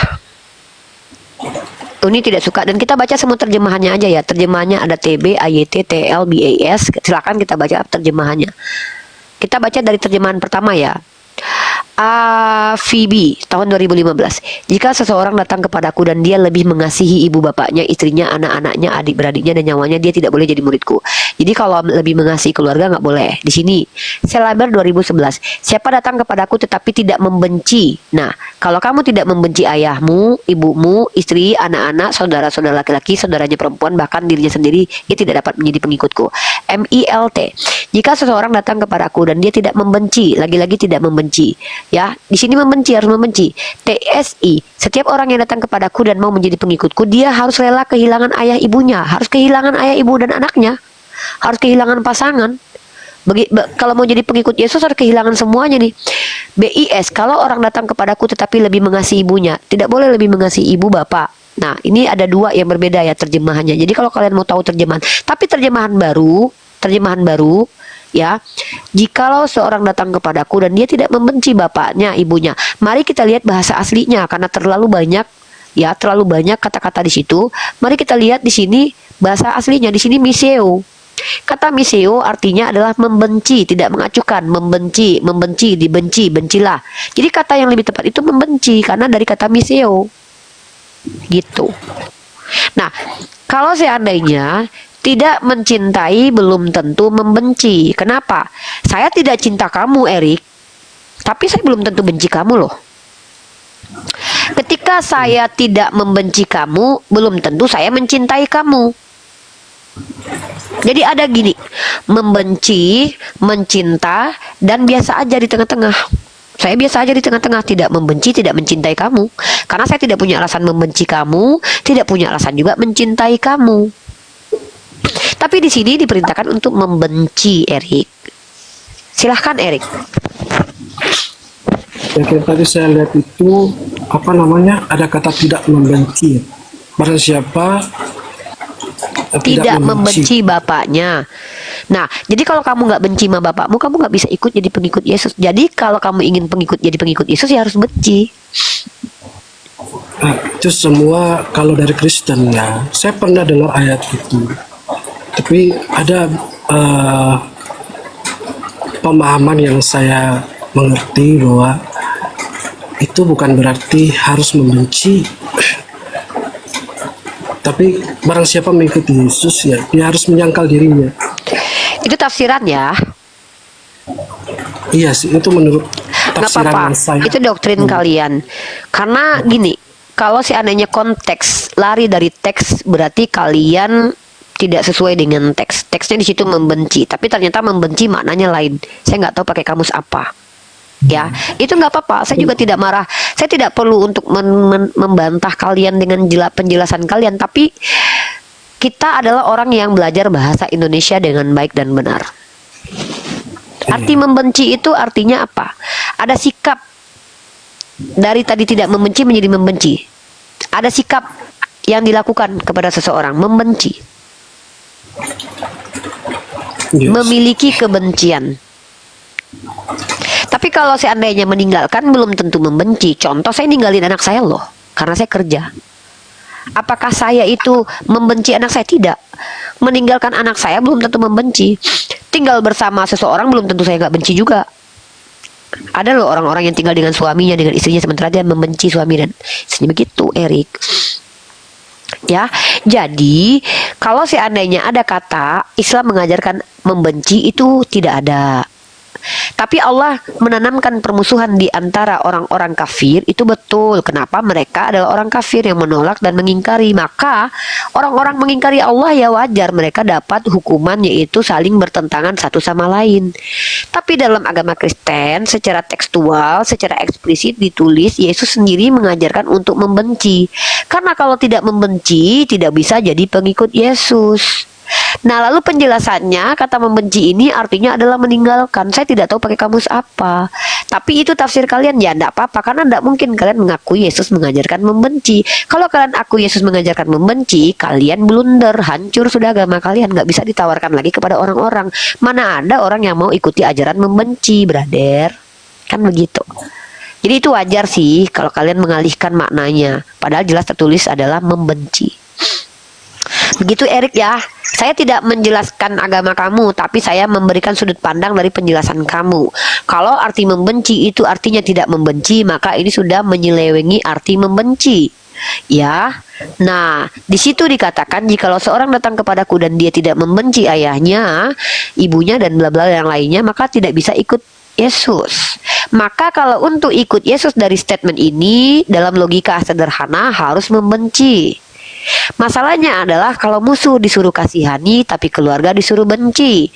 Uni tidak suka, dan kita baca semua terjemahannya aja ya. Terjemahannya ada TB, AYT, TL, BAS. Silakan kita baca terjemahannya. Kita baca dari terjemahan pertama ya. Phoebe tahun 2015. Jika seseorang datang kepadaku dan dia lebih mengasihi ibu bapaknya, istrinya, anak-anaknya, adik-beradiknya, dan nyawanya, dia tidak boleh jadi muridku. Jadi kalau lebih mengasihi keluarga nggak boleh. Di sini Selaber 2011. Siapa datang kepadaku tetapi tidak membenci. Nah, kalau kamu tidak membenci ayahmu, ibumu, istri, anak-anak, saudara-saudara laki-laki, saudaranya perempuan, bahkan dirinya sendiri, ia tidak dapat menjadi pengikutku. MILT. Jika seseorang datang kepadaku dan dia tidak membenci, lagi-lagi tidak membenci. Ya, di sini membenci, harus membenci. TSI, setiap orang yang datang kepadaku dan mau menjadi pengikutku, dia harus rela kehilangan ayah ibunya, harus kehilangan ayah ibu dan anaknya, harus kehilangan pasangan. Kalau mau jadi pengikut Yesus harus kehilangan semuanya nih. BIS, kalau orang datang kepadaku tetapi lebih mengasihi ibunya, tidak boleh lebih mengasihi ibu bapak. Nah, ini ada dua yang berbeda ya terjemahannya. Jadi kalau kalian mau tahu terjemahan, tapi terjemahan baru ya, jikalau seorang datang kepadaku dan dia tidak membenci bapaknya, ibunya. Mari kita lihat bahasa aslinya karena terlalu banyak kata-kata di situ. Mari kita lihat di sini bahasa aslinya. Di sini miseo. Kata miseo artinya adalah membenci, tidak mengacuhkan, membenci, dibenci, bencilah. Jadi kata yang lebih tepat itu membenci karena dari kata miseo. Gitu. Nah, kalau seandainya tidak mencintai belum tentu membenci. Kenapa? Saya tidak cinta kamu, Erik, tapi saya belum tentu benci kamu loh. Ketika saya tidak membenci kamu, belum tentu saya mencintai kamu. Jadi ada gini, membenci, mencinta, dan biasa aja di tengah-tengah. Saya biasa aja di tengah-tengah, tidak membenci, tidak mencintai kamu. Karena saya tidak punya alasan membenci kamu, tidak punya alasan juga mencintai kamu. Tapi di sini diperintahkan untuk membenci, Erik. Silahkan, Erik. Ya, kayak tadi saya lihat itu ada kata tidak membenci. Barang siapa Tidak membenci bapaknya. Nah, jadi kalau kamu nggak benci sama bapakmu, kamu nggak bisa ikut jadi pengikut Yesus. Jadi kalau kamu ingin jadi pengikut Yesus, ya harus benci. Nah, itu semua kalau dari Kristen ya. Saya pernah dengar ayat itu. Tapi ada pemahaman yang saya mengerti bahwa itu bukan berarti harus membenci. Tapi barang siapa mengikuti Yesus ya, dia harus menyangkal dirinya. Itu tafsiran ya. Iya sih, itu menurut Nggak tafsiran apa-apa, yang saya. itu doktrin kalian. Karena gini, kalau seandainya konteks lari dari teks, berarti kalian tidak sesuai dengan teks. Teksnya di situ membenci, tapi ternyata membenci maknanya lain. Saya nggak tahu pakai kamus apa. Ya, itu nggak apa-apa. Saya juga tidak marah. Saya tidak perlu untuk membantah kalian dengan penjelasan kalian. Tapi kita adalah orang yang belajar bahasa Indonesia dengan baik dan benar. Arti membenci itu artinya apa? Ada sikap dari tadi tidak membenci menjadi membenci. Ada sikap yang dilakukan kepada seseorang, membenci. Yes. Memiliki kebencian. Tapi kalau seandainya meninggalkan belum tentu membenci. Contoh, saya ninggalin anak saya loh, karena saya kerja. Apakah saya itu membenci anak saya? Tidak. Meninggalkan anak saya belum tentu membenci. Tinggal bersama seseorang belum tentu saya nggak benci juga. Ada loh orang-orang yang tinggal dengan suaminya, dengan istrinya, sementara dia membenci suami dan istrinya. Begitu, Erik. Ya, jadi kalau seandainya ada kata Islam mengajarkan membenci, itu tidak ada. Tapi Allah menanamkan permusuhan di antara orang-orang kafir, itu betul. Kenapa? Mereka adalah orang kafir yang menolak dan mengingkari. Maka orang-orang mengingkari Allah ya wajar mereka dapat hukuman, yaitu saling bertentangan satu sama lain. Tapi dalam agama Kristen secara tekstual, secara eksplisit ditulis Yesus sendiri mengajarkan untuk membenci. Karena kalau tidak membenci tidak bisa jadi pengikut Yesus. Nah, lalu penjelasannya, kata membenci ini artinya adalah meninggalkan. Saya tidak tahu pakai kamus apa. Tapi itu tafsir kalian, ya enggak apa-apa. Karena enggak mungkin kalian mengakui Yesus mengajarkan membenci. Kalau kalian akui Yesus mengajarkan membenci, kalian blunder, hancur sudah agama kalian. Enggak bisa ditawarkan lagi kepada orang-orang. Mana ada orang yang mau ikuti ajaran membenci, brother. Kan begitu. Jadi itu wajar sih kalau kalian mengalihkan maknanya. Padahal jelas tertulis adalah membenci. Begitu, Erik, ya. Saya tidak menjelaskan agama kamu, tapi saya memberikan sudut pandang dari penjelasan kamu. Kalau arti membenci itu artinya tidak membenci, maka ini sudah menyelewengi arti membenci. Ya. Nah, di situ dikatakan jikalau seorang datang kepadaku dan dia tidak membenci ayahnya, ibunya dan bla bla yang lainnya, maka tidak bisa ikut Yesus. Maka kalau untuk ikut Yesus dari statement ini dalam logika sederhana harus membenci. Masalahnya adalah kalau musuh disuruh kasihani tapi keluarga disuruh benci.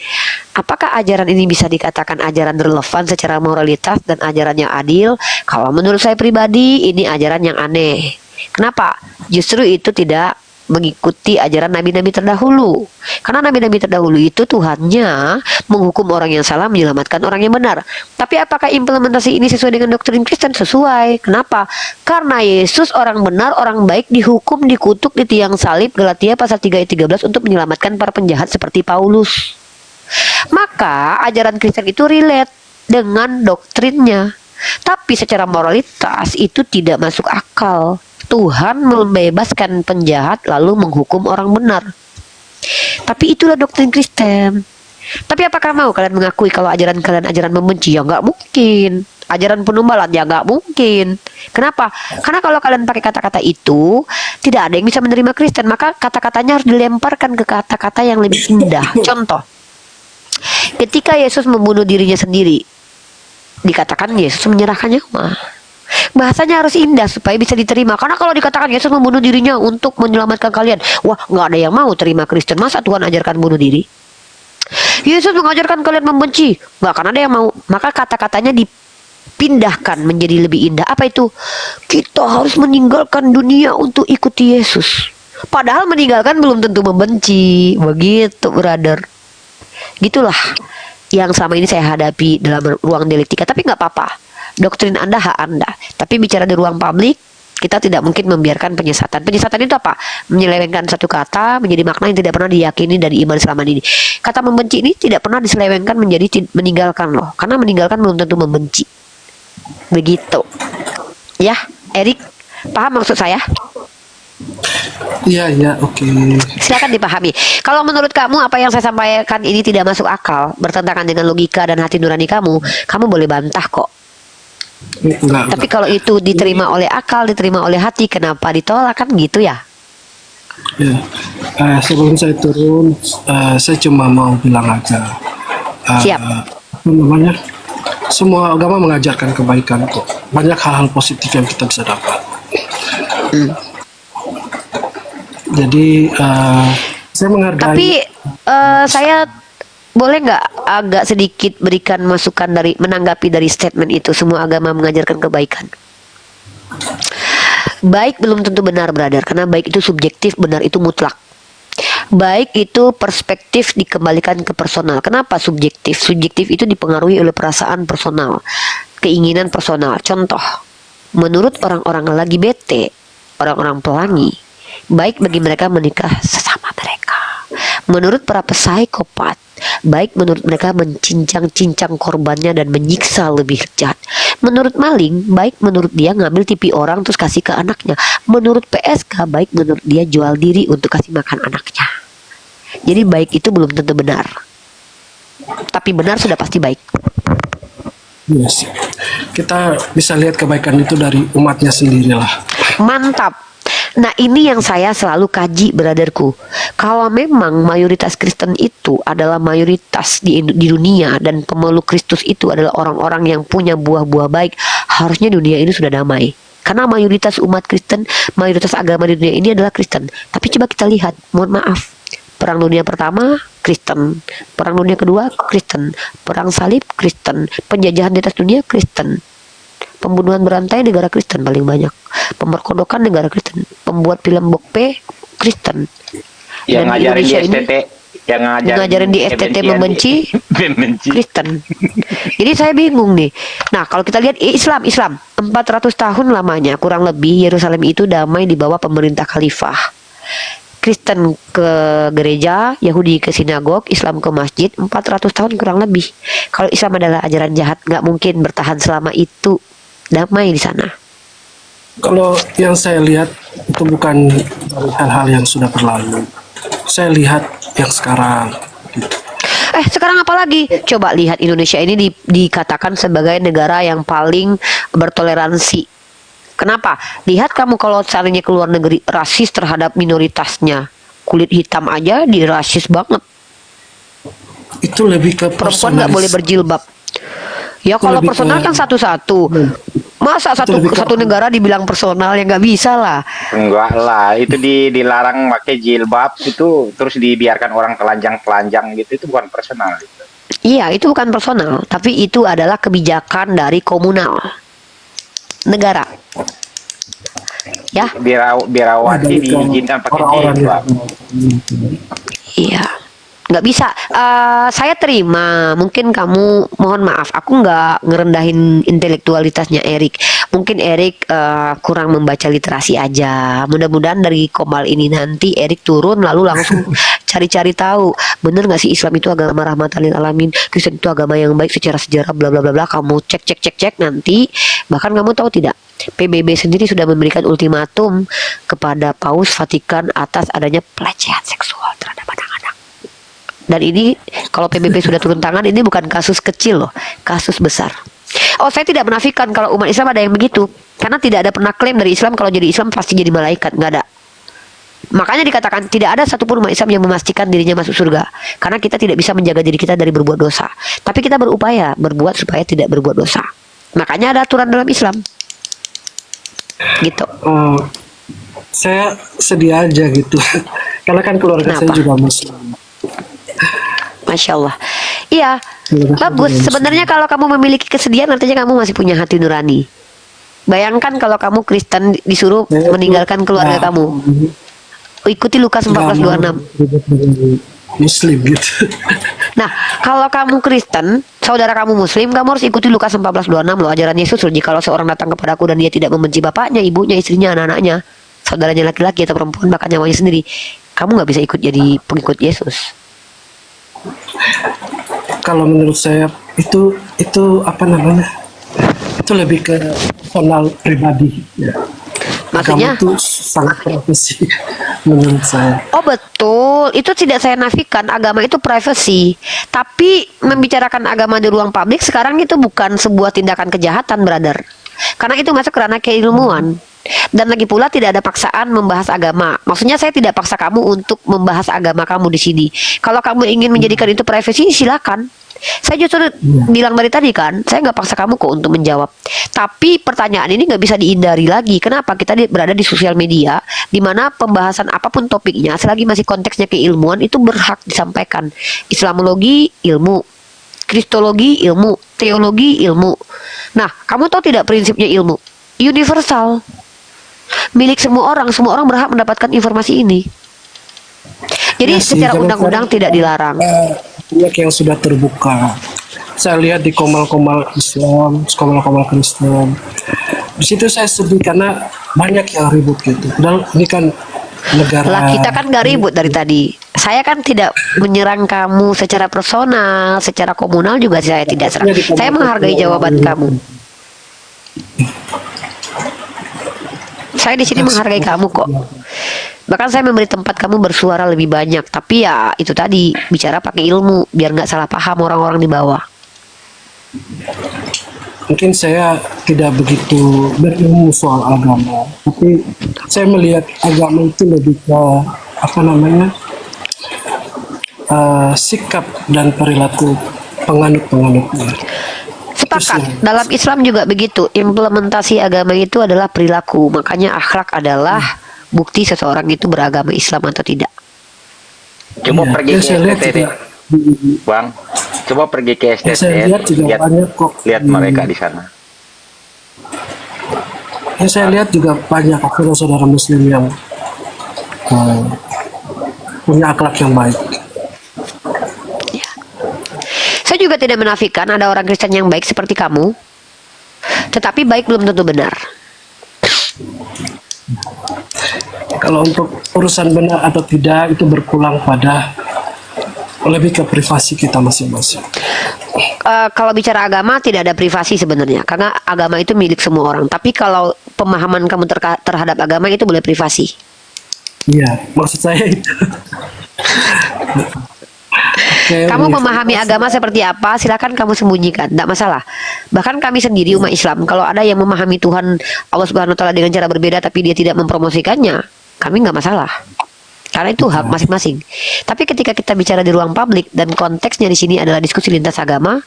Apakah ajaran ini bisa dikatakan ajaran relevan secara moralitas dan ajaran yang adil? Kalau menurut saya pribadi ini ajaran yang aneh. Kenapa? Justru itu tidak mengikuti ajaran nabi-nabi terdahulu. Karena nabi-nabi terdahulu itu Tuhannya menghukum orang yang salah, menyelamatkan orang yang benar. Tapi apakah implementasi ini sesuai dengan doktrin Kristen? Sesuai. Kenapa? Karena Yesus orang benar, orang baik, dihukum, dikutuk di tiang salib, Galatia pasal 3 ayat 13, untuk menyelamatkan para penjahat seperti Paulus. Maka ajaran Kristen itu relate dengan doktrinnya. Tapi secara moralitas itu tidak masuk akal. Tuhan membebaskan penjahat lalu menghukum orang benar. Tapi itulah doktrin Kristen. Tapi apakah mau kalian mengakui kalau ajaran kalian ajaran membenci? Ya nggak mungkin. Ajaran penumbalan? Ya nggak mungkin. Kenapa? Karena kalau kalian pakai kata-kata itu, tidak ada yang bisa menerima Kristen. Maka kata-katanya harus dilemparkan ke kata-kata yang lebih indah. Contoh, ketika Yesus membunuh dirinya sendiri, dikatakan Yesus menyerahkan nyawa. Bahasanya harus indah supaya bisa diterima. Karena kalau dikatakan Yesus membunuh dirinya untuk menyelamatkan kalian, wah, nggak ada yang mau terima Kristen. Masa Tuhan ajarkan bunuh diri? Yesus mengajarkan kalian membenci, nggak akan ada yang mau. Maka kata-katanya dipindahkan menjadi lebih indah. Apa itu? Kita harus meninggalkan dunia untuk ikuti Yesus. Padahal meninggalkan belum tentu membenci. Begitu, brother. Gitulah yang selama ini saya hadapi dalam ruang dialektika. Tapi nggak apa-apa. Doktrin Anda, hak Anda. Tapi bicara di ruang publik, kita tidak mungkin membiarkan penyesatan. Penyesatan itu apa? Menyelewengkan satu kata menjadi makna yang tidak pernah diyakini dari iman selama ini. Kata membenci ini tidak pernah diselewengkan menjadi meninggalkan loh. Karena meninggalkan belum tentu membenci. Begitu. Ya, Erik, paham maksud saya? Iya, oke. Silakan dipahami. Kalau menurut kamu apa yang saya sampaikan ini tidak masuk akal, bertentangan dengan logika dan hati nurani kamu boleh bantah kok. Enggak. Tapi kalau itu diterima oleh akal, diterima oleh hati, kenapa ditolak? Kan gitu ya? Ya. Sebelum saya turun, saya cuma mau bilang aja. Siap. Apa namanya? Semua agama mengajarkan kebaikan kok. Banyak hal-hal positif yang kita bisa dapat. Jadi saya menghargai. Tapi saya boleh nggak agak sedikit berikan masukan dari menanggapi dari statement itu? Semua agama mengajarkan kebaikan. Baik belum tentu benar, brother, karena baik itu subjektif, benar itu mutlak. Baik itu perspektif dikembalikan ke personal. Kenapa subjektif? Subjektif itu dipengaruhi oleh perasaan personal, keinginan personal. Contoh, menurut orang-orang lagi bete, orang-orang pelangi, baik bagi mereka menikah sesama mereka. Menurut para psikopat, baik menurut mereka mencincang-cincang korbannya dan menyiksa lebih jahat. Menurut maling, baik menurut dia ngambil TV orang terus kasih ke anaknya. Menurut PSK, baik menurut dia jual diri untuk kasih makan anaknya. Jadi baik itu belum tentu benar, tapi benar sudah pasti baik. Yes. Kita bisa lihat kebaikan itu dari umatnya sendirilah. Mantap. Nah, ini yang saya selalu kaji, brotherku. Kalau memang mayoritas Kristen itu adalah mayoritas di dunia dan pemeluk Kristus itu adalah orang-orang yang punya buah-buah baik, harusnya dunia ini sudah damai. Karena mayoritas umat Kristen, mayoritas agama di dunia ini adalah Kristen. Tapi coba kita lihat, mohon maaf, Perang Dunia Pertama Kristen, Perang Dunia Kedua Kristen, Perang Salib Kristen, penjajahan di atas dunia Kristen, pembunuhan berantai negara Kristen paling banyak, pemerkodokan negara Kristen, pembuat film Bokpe Kristen, Yang dan di ngajarin di Indonesia ini STT, yang ngajarin di STT membenci membenci. Kristen. Jadi saya bingung nih. Nah, kalau kita lihat Islam 400 tahun lamanya kurang lebih Yerusalem itu damai di bawah pemerintah khalifah. Kristen ke gereja, Yahudi ke sinagog, Islam ke masjid, 400 tahun kurang lebih. Kalau Islam adalah ajaran jahat, nggak mungkin bertahan selama itu damai di sana. Kalau yang saya lihat itu bukan dari hal-hal yang sudah berlalu. Saya lihat yang sekarang. Sekarang apa lagi? Coba lihat Indonesia ini dikatakan sebagai negara yang paling bertoleransi. Kenapa? Lihat kamu kalau seandainya ke luar negeri rasis terhadap minoritasnya, kulit hitam aja dirasis banget. Itu lebih ke Perempuan nggak boleh berjilbab. Ya Itu kalau lebih personal ke- kan satu-satu. Masa lebih ke- satu negara dibilang personal ya nggak bisa lah. Enggak lah, itu dilarang pakai jilbab itu terus dibiarkan orang telanjang-telanjang gitu, itu bukan personal. Iya, itu bukan personal, tapi itu adalah kebijakan dari komunal negara. Ya, Biarawati diizinkan pakai orang-orang jilbab. iya. Nggak bisa. Saya terima. Mungkin kamu, mohon maaf, aku nggak ngerendahin intelektualitasnya Erik. Mungkin Erik kurang membaca literasi aja. Mudah-mudahan dari Komal ini nanti Erik turun lalu langsung cari-cari tahu bener nggak sih Islam itu agama rahmatan lil alamin, Kristen itu agama yang baik secara sejarah, bla bla bla bla. Kamu cek nanti. Bahkan kamu tahu tidak, PBB sendiri sudah memberikan ultimatum kepada Paus Vatikan atas adanya pelecehan seksual terhadap anak-anak. Dan ini kalau PBB sudah turun tangan, ini bukan kasus kecil loh, kasus besar. Oh, saya tidak menafikan kalau umat Islam ada yang begitu, karena tidak ada pernah klaim dari Islam kalau jadi Islam pasti jadi malaikat, nggak ada. Makanya dikatakan tidak ada satupun umat Islam yang memastikan dirinya masuk surga, karena kita tidak bisa menjaga diri kita dari berbuat dosa. Tapi kita berupaya berbuat supaya tidak berbuat dosa. Makanya ada aturan dalam Islam. Gitu. Saya sedih aja gitu. Karena kan keluarga saya Kenapa? juga Muslim. Masya Allah. Iya, bagus. Sebenarnya kalau kamu memiliki kesedihan, artinya kamu masih punya hati nurani. Bayangkan kalau kamu Kristen disuruh meninggalkan keluarga kamu. Ikuti Lukas 14:26. Muslim gitu. Nah, kalau kamu Kristen, saudara kamu Muslim, kamu harus ikuti Lukas 14:26 loh, ajaran Yesus. Jadi kalau seorang datang kepadaku dan dia tidak membenci bapaknya, ibunya, istrinya, anak-anaknya, saudaranya laki-laki atau perempuan, bahkan nyawanya sendiri, kamu nggak bisa ikut jadi pengikut Yesus. Kalau menurut saya itu apa namanya? Itu lebih ke personal pribadi. Ya. Maksudnya? Agama itu sangat privasi menurut saya. Oh betul, itu tidak saya nafikan, agama itu privacy. Tapi membicarakan agama di ruang publik sekarang itu bukan sebuah tindakan kejahatan, brother. Karena itu masuk kerana keilmuan. Dan lagi pula tidak ada paksaan membahas agama. Maksudnya saya tidak paksa kamu untuk membahas agama kamu di sini. Kalau kamu ingin menjadikan itu privacy, silakan. Saya justru bilang dari tadi kan, saya nggak paksa kamu kok untuk menjawab. Tapi pertanyaan ini nggak bisa dihindari lagi. Kenapa? Kita berada di sosial media, di mana pembahasan apapun topiknya, selagi masih konteksnya keilmuan, itu berhak disampaikan. Islamologi, ilmu. Kristologi, ilmu. Teologi, ilmu. Nah, kamu tahu tidak prinsipnya ilmu? Universal. Milik semua orang berhak mendapatkan informasi ini. Jadi Ya sih, secara zaman undang-undang sekarang, tidak dilarang. banyak yang sudah terbuka. Saya lihat di komal-komal Islam, komal-komal Kristen. Di situ saya sedih karena banyak yang ribut gitu. Padahal ini kan negara. Lah kita kan gak ribut dari tadi. Saya kan tidak menyerang kamu secara personal, secara komunal juga saya tidak serang. Saya menghargai jawaban kamu. Saya di sini menghargai kamu kok. Bahkan saya memberi tempat kamu bersuara lebih banyak. Tapi ya itu tadi, bicara pakai ilmu biar nggak salah paham orang-orang di bawah. Mungkin saya tidak begitu berilmu soal agama, tapi saya melihat agama itu lebih ke apa namanya sikap dan perilaku penganut-penganutnya. Sepakat. Dalam Islam juga begitu. Implementasi agama itu adalah perilaku. Makanya akhlak adalah bukti seseorang itu beragama Islam atau tidak. Coba Iya, pergi ya, ke saya lihat STT, juga Bang. Coba pergi ke STT, saya lihat juga banyak kok lihat mereka di sana. Ya, saya lihat juga banyak saudara-saudara Muslim yang punya akhlak yang baik. Saya juga tidak menafikan ada orang Kristen yang baik seperti kamu. Tetapi baik belum tentu benar. Kalau untuk urusan benar atau tidak itu berpulang pada lebih ke privasi kita masing-masing. Kalau bicara agama tidak ada privasi sebenarnya, karena agama itu milik semua orang. Tapi kalau pemahaman kamu terhadap agama itu boleh privasi. Iya, maksud saya itu. Oke, Kamu memahami agama seperti apa, silakan kamu sembunyikan, tidak masalah. Bahkan kami sendiri umat Islam, kalau ada yang memahami Tuhan Allah Subhanahu Wa Taala dengan cara berbeda, tapi dia tidak mempromosikannya, kami nggak masalah. Karena itu hak masing-masing. Tapi ketika kita bicara di ruang publik dan konteksnya di sini adalah diskusi lintas agama,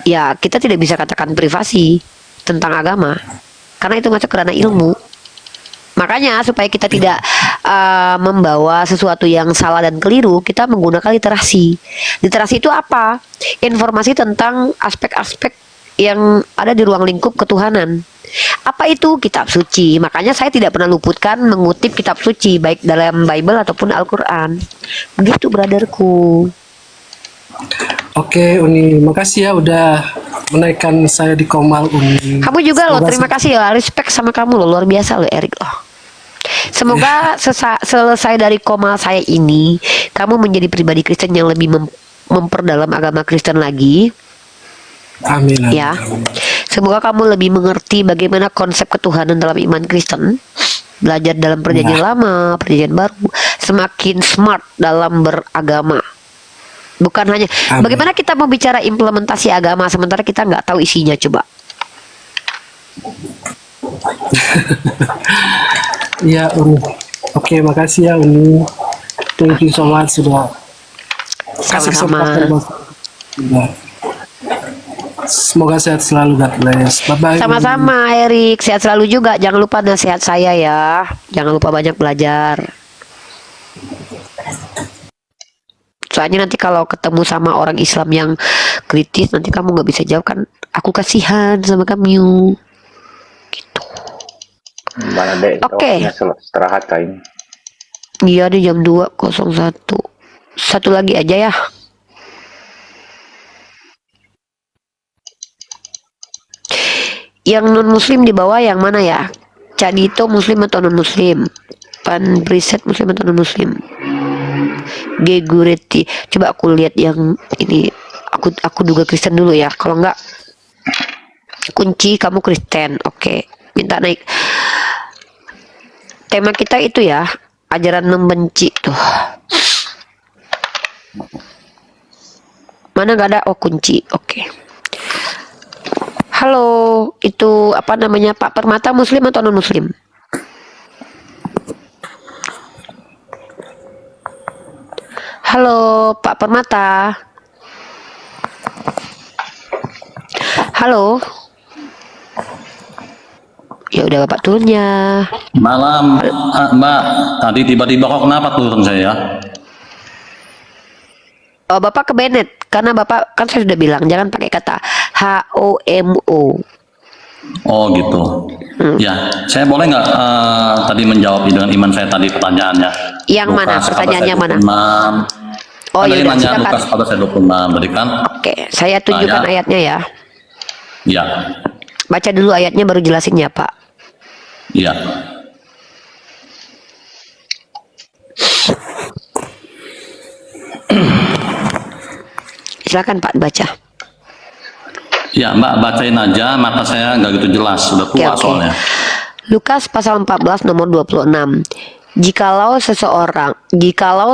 ya kita tidak bisa katakan privasi tentang agama, karena itu masuk ke ranah ilmu. Makanya supaya kita tidak membawa sesuatu yang salah dan keliru, kita menggunakan literasi. Literasi itu apa? Informasi tentang aspek-aspek yang ada di ruang lingkup ketuhanan. Apa itu kitab suci? Makanya saya tidak pernah luputkan mengutip kitab suci baik dalam Bible ataupun Al-Quran. Begitu brotherku. Oke, Uni, makasih ya udah menaikkan saya di Komal, Uni. Kamu juga loh, terima kasih ya, respect sama kamu loh, luar biasa loh Erik loh. Semoga selesai dari Komal saya ini, kamu menjadi pribadi Kristen yang lebih memperdalam agama Kristen lagi. Amin, amin, Ya, amin. semoga kamu lebih mengerti bagaimana konsep ketuhanan dalam iman Kristen. Belajar dalam perjanjian lama, perjanjian baru, semakin smart dalam beragama. Bukan hanya bagaimana kita mau bicara implementasi agama sementara kita nggak tahu isinya, coba. Iya, Uni. Oke, makasih ya, Uni. Thank you so much sudah kasih kesempatan. Sama-sama. Ya. Semoga sehat selalu, God bless. Bye-bye. Sama-sama Erik, sehat selalu juga. Jangan lupa nasihat saya ya. Jangan lupa banyak belajar. Soalnya nanti kalau ketemu sama orang Islam yang kritis, nanti kamu nggak bisa jawab kan. Aku kasihan sama kamu. Gitu. Mana deh? Oke. Istirahat ini. Iya di jam 2.01. Satu lagi aja ya. Yang non muslim di bawah yang mana ya? Cak Dito muslim atau non muslim? Pan Preset muslim atau non muslim? Gegureti. Coba aku lihat yang ini. Aku duga Kristen dulu ya. Kalau enggak kunci kamu Kristen. Oke. Minta naik. Tema kita itu ya, ajaran membenci tuh. Mana nggak ada? Oh kunci. Oke. Halo, itu apa namanya, Pak Permata muslim atau non muslim? Halo Pak Permata. Halo. Ya udah Bapak turun ya. Malam, Mbak. Tadi tiba-tiba kok kenapa turun saya? Oh, Bapak ke Bennett karena Bapak kan saya sudah bilang jangan pakai kata HOMO. Oh gitu. Ya, saya boleh nggak tadi menjawab dengan iman saya tadi pertanyaannya? Yang mana? Lukas, Pertanyaan yang mana? 26. Oh Kan ya tadi udah nanya silakan. Lukas 14 ayat 26 tadi kan? Oke, saya tunjukkan Nah, ya. ayatnya ya. Ya, Baca dulu ayatnya baru jelasin ya Pak. ya. Silakan Pak baca. Ya, Mbak bacain aja, mata saya nggak gitu jelas, sudah tua Oke. soalnya. Lukas pasal 14 nomor 26. Jikalau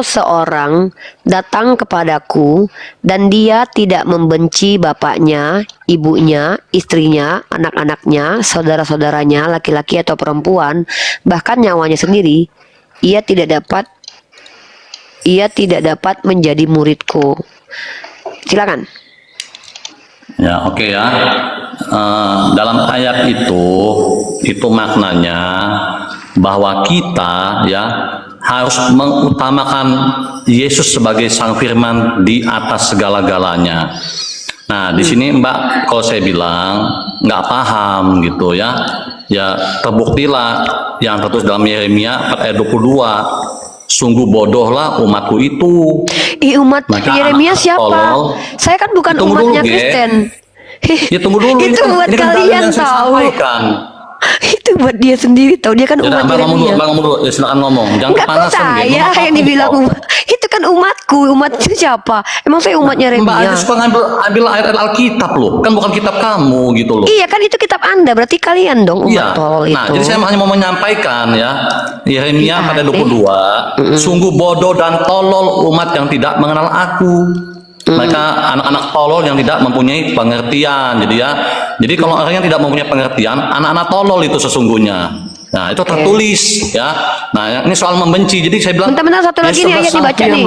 seorang datang kepadaku dan dia tidak membenci bapaknya, ibunya, istrinya, anak-anaknya, saudara-saudaranya, laki-laki atau perempuan, bahkan nyawanya sendiri, ia tidak dapat menjadi muridku. Silakan. Ya, oke ya. Dalam ayat itu maknanya bahwa kita ya harus mengutamakan Yesus sebagai Sang Firman di atas segala-galanya. Nah, di sini Mbak, kalau saya bilang nggak paham gitu ya, ya terbuktilah yang tertulis dalam Yeremia 4 ayat 22. Sungguh bodohlah umatku itu. Umat Maka Yeremia anak siapa? tolol. Saya kan bukan Tunggu dulu, umatnya Ge. Kristen. Ya tunggu dulu. Itu buat ini kan kalian yang saya tahu. sampaikan. Itu buat dia sendiri tahu, dia kan Ya udah, umat Mbak ngomong dulu, Yeremia. Mbak ngomong dulu. Ya, silakan ngomong. Jangan Enggak kok kepanasan. Ge. saya Ngomong apa yang dibilang kok. umat. Itu kan umatku. Umat itu siapa? Emang saya umatnya Mbak Yeremia. aja suka ambil ayat Alkitab loh. Kan bukan kitab kamu gitu loh. Iya kan itu kitab Anda, berarti kalian dong umat Iya. tolol itu. Nah, jadi saya hanya mau menyampaikan ya, Yeremia Iya, pada 22, sungguh bodoh dan tolol umat yang tidak mengenal aku. Mereka anak-anak tolol yang tidak mempunyai pengertian. Jadi ya, jadi kalau orang yang tidak mempunyai pengertian, anak-anak tolol itu sesungguhnya. Nah, itu tertulis ya. Nah, ini soal membenci. Jadi saya bilang, Bentar-bentar satu lagi nih ayat nih, baca nih.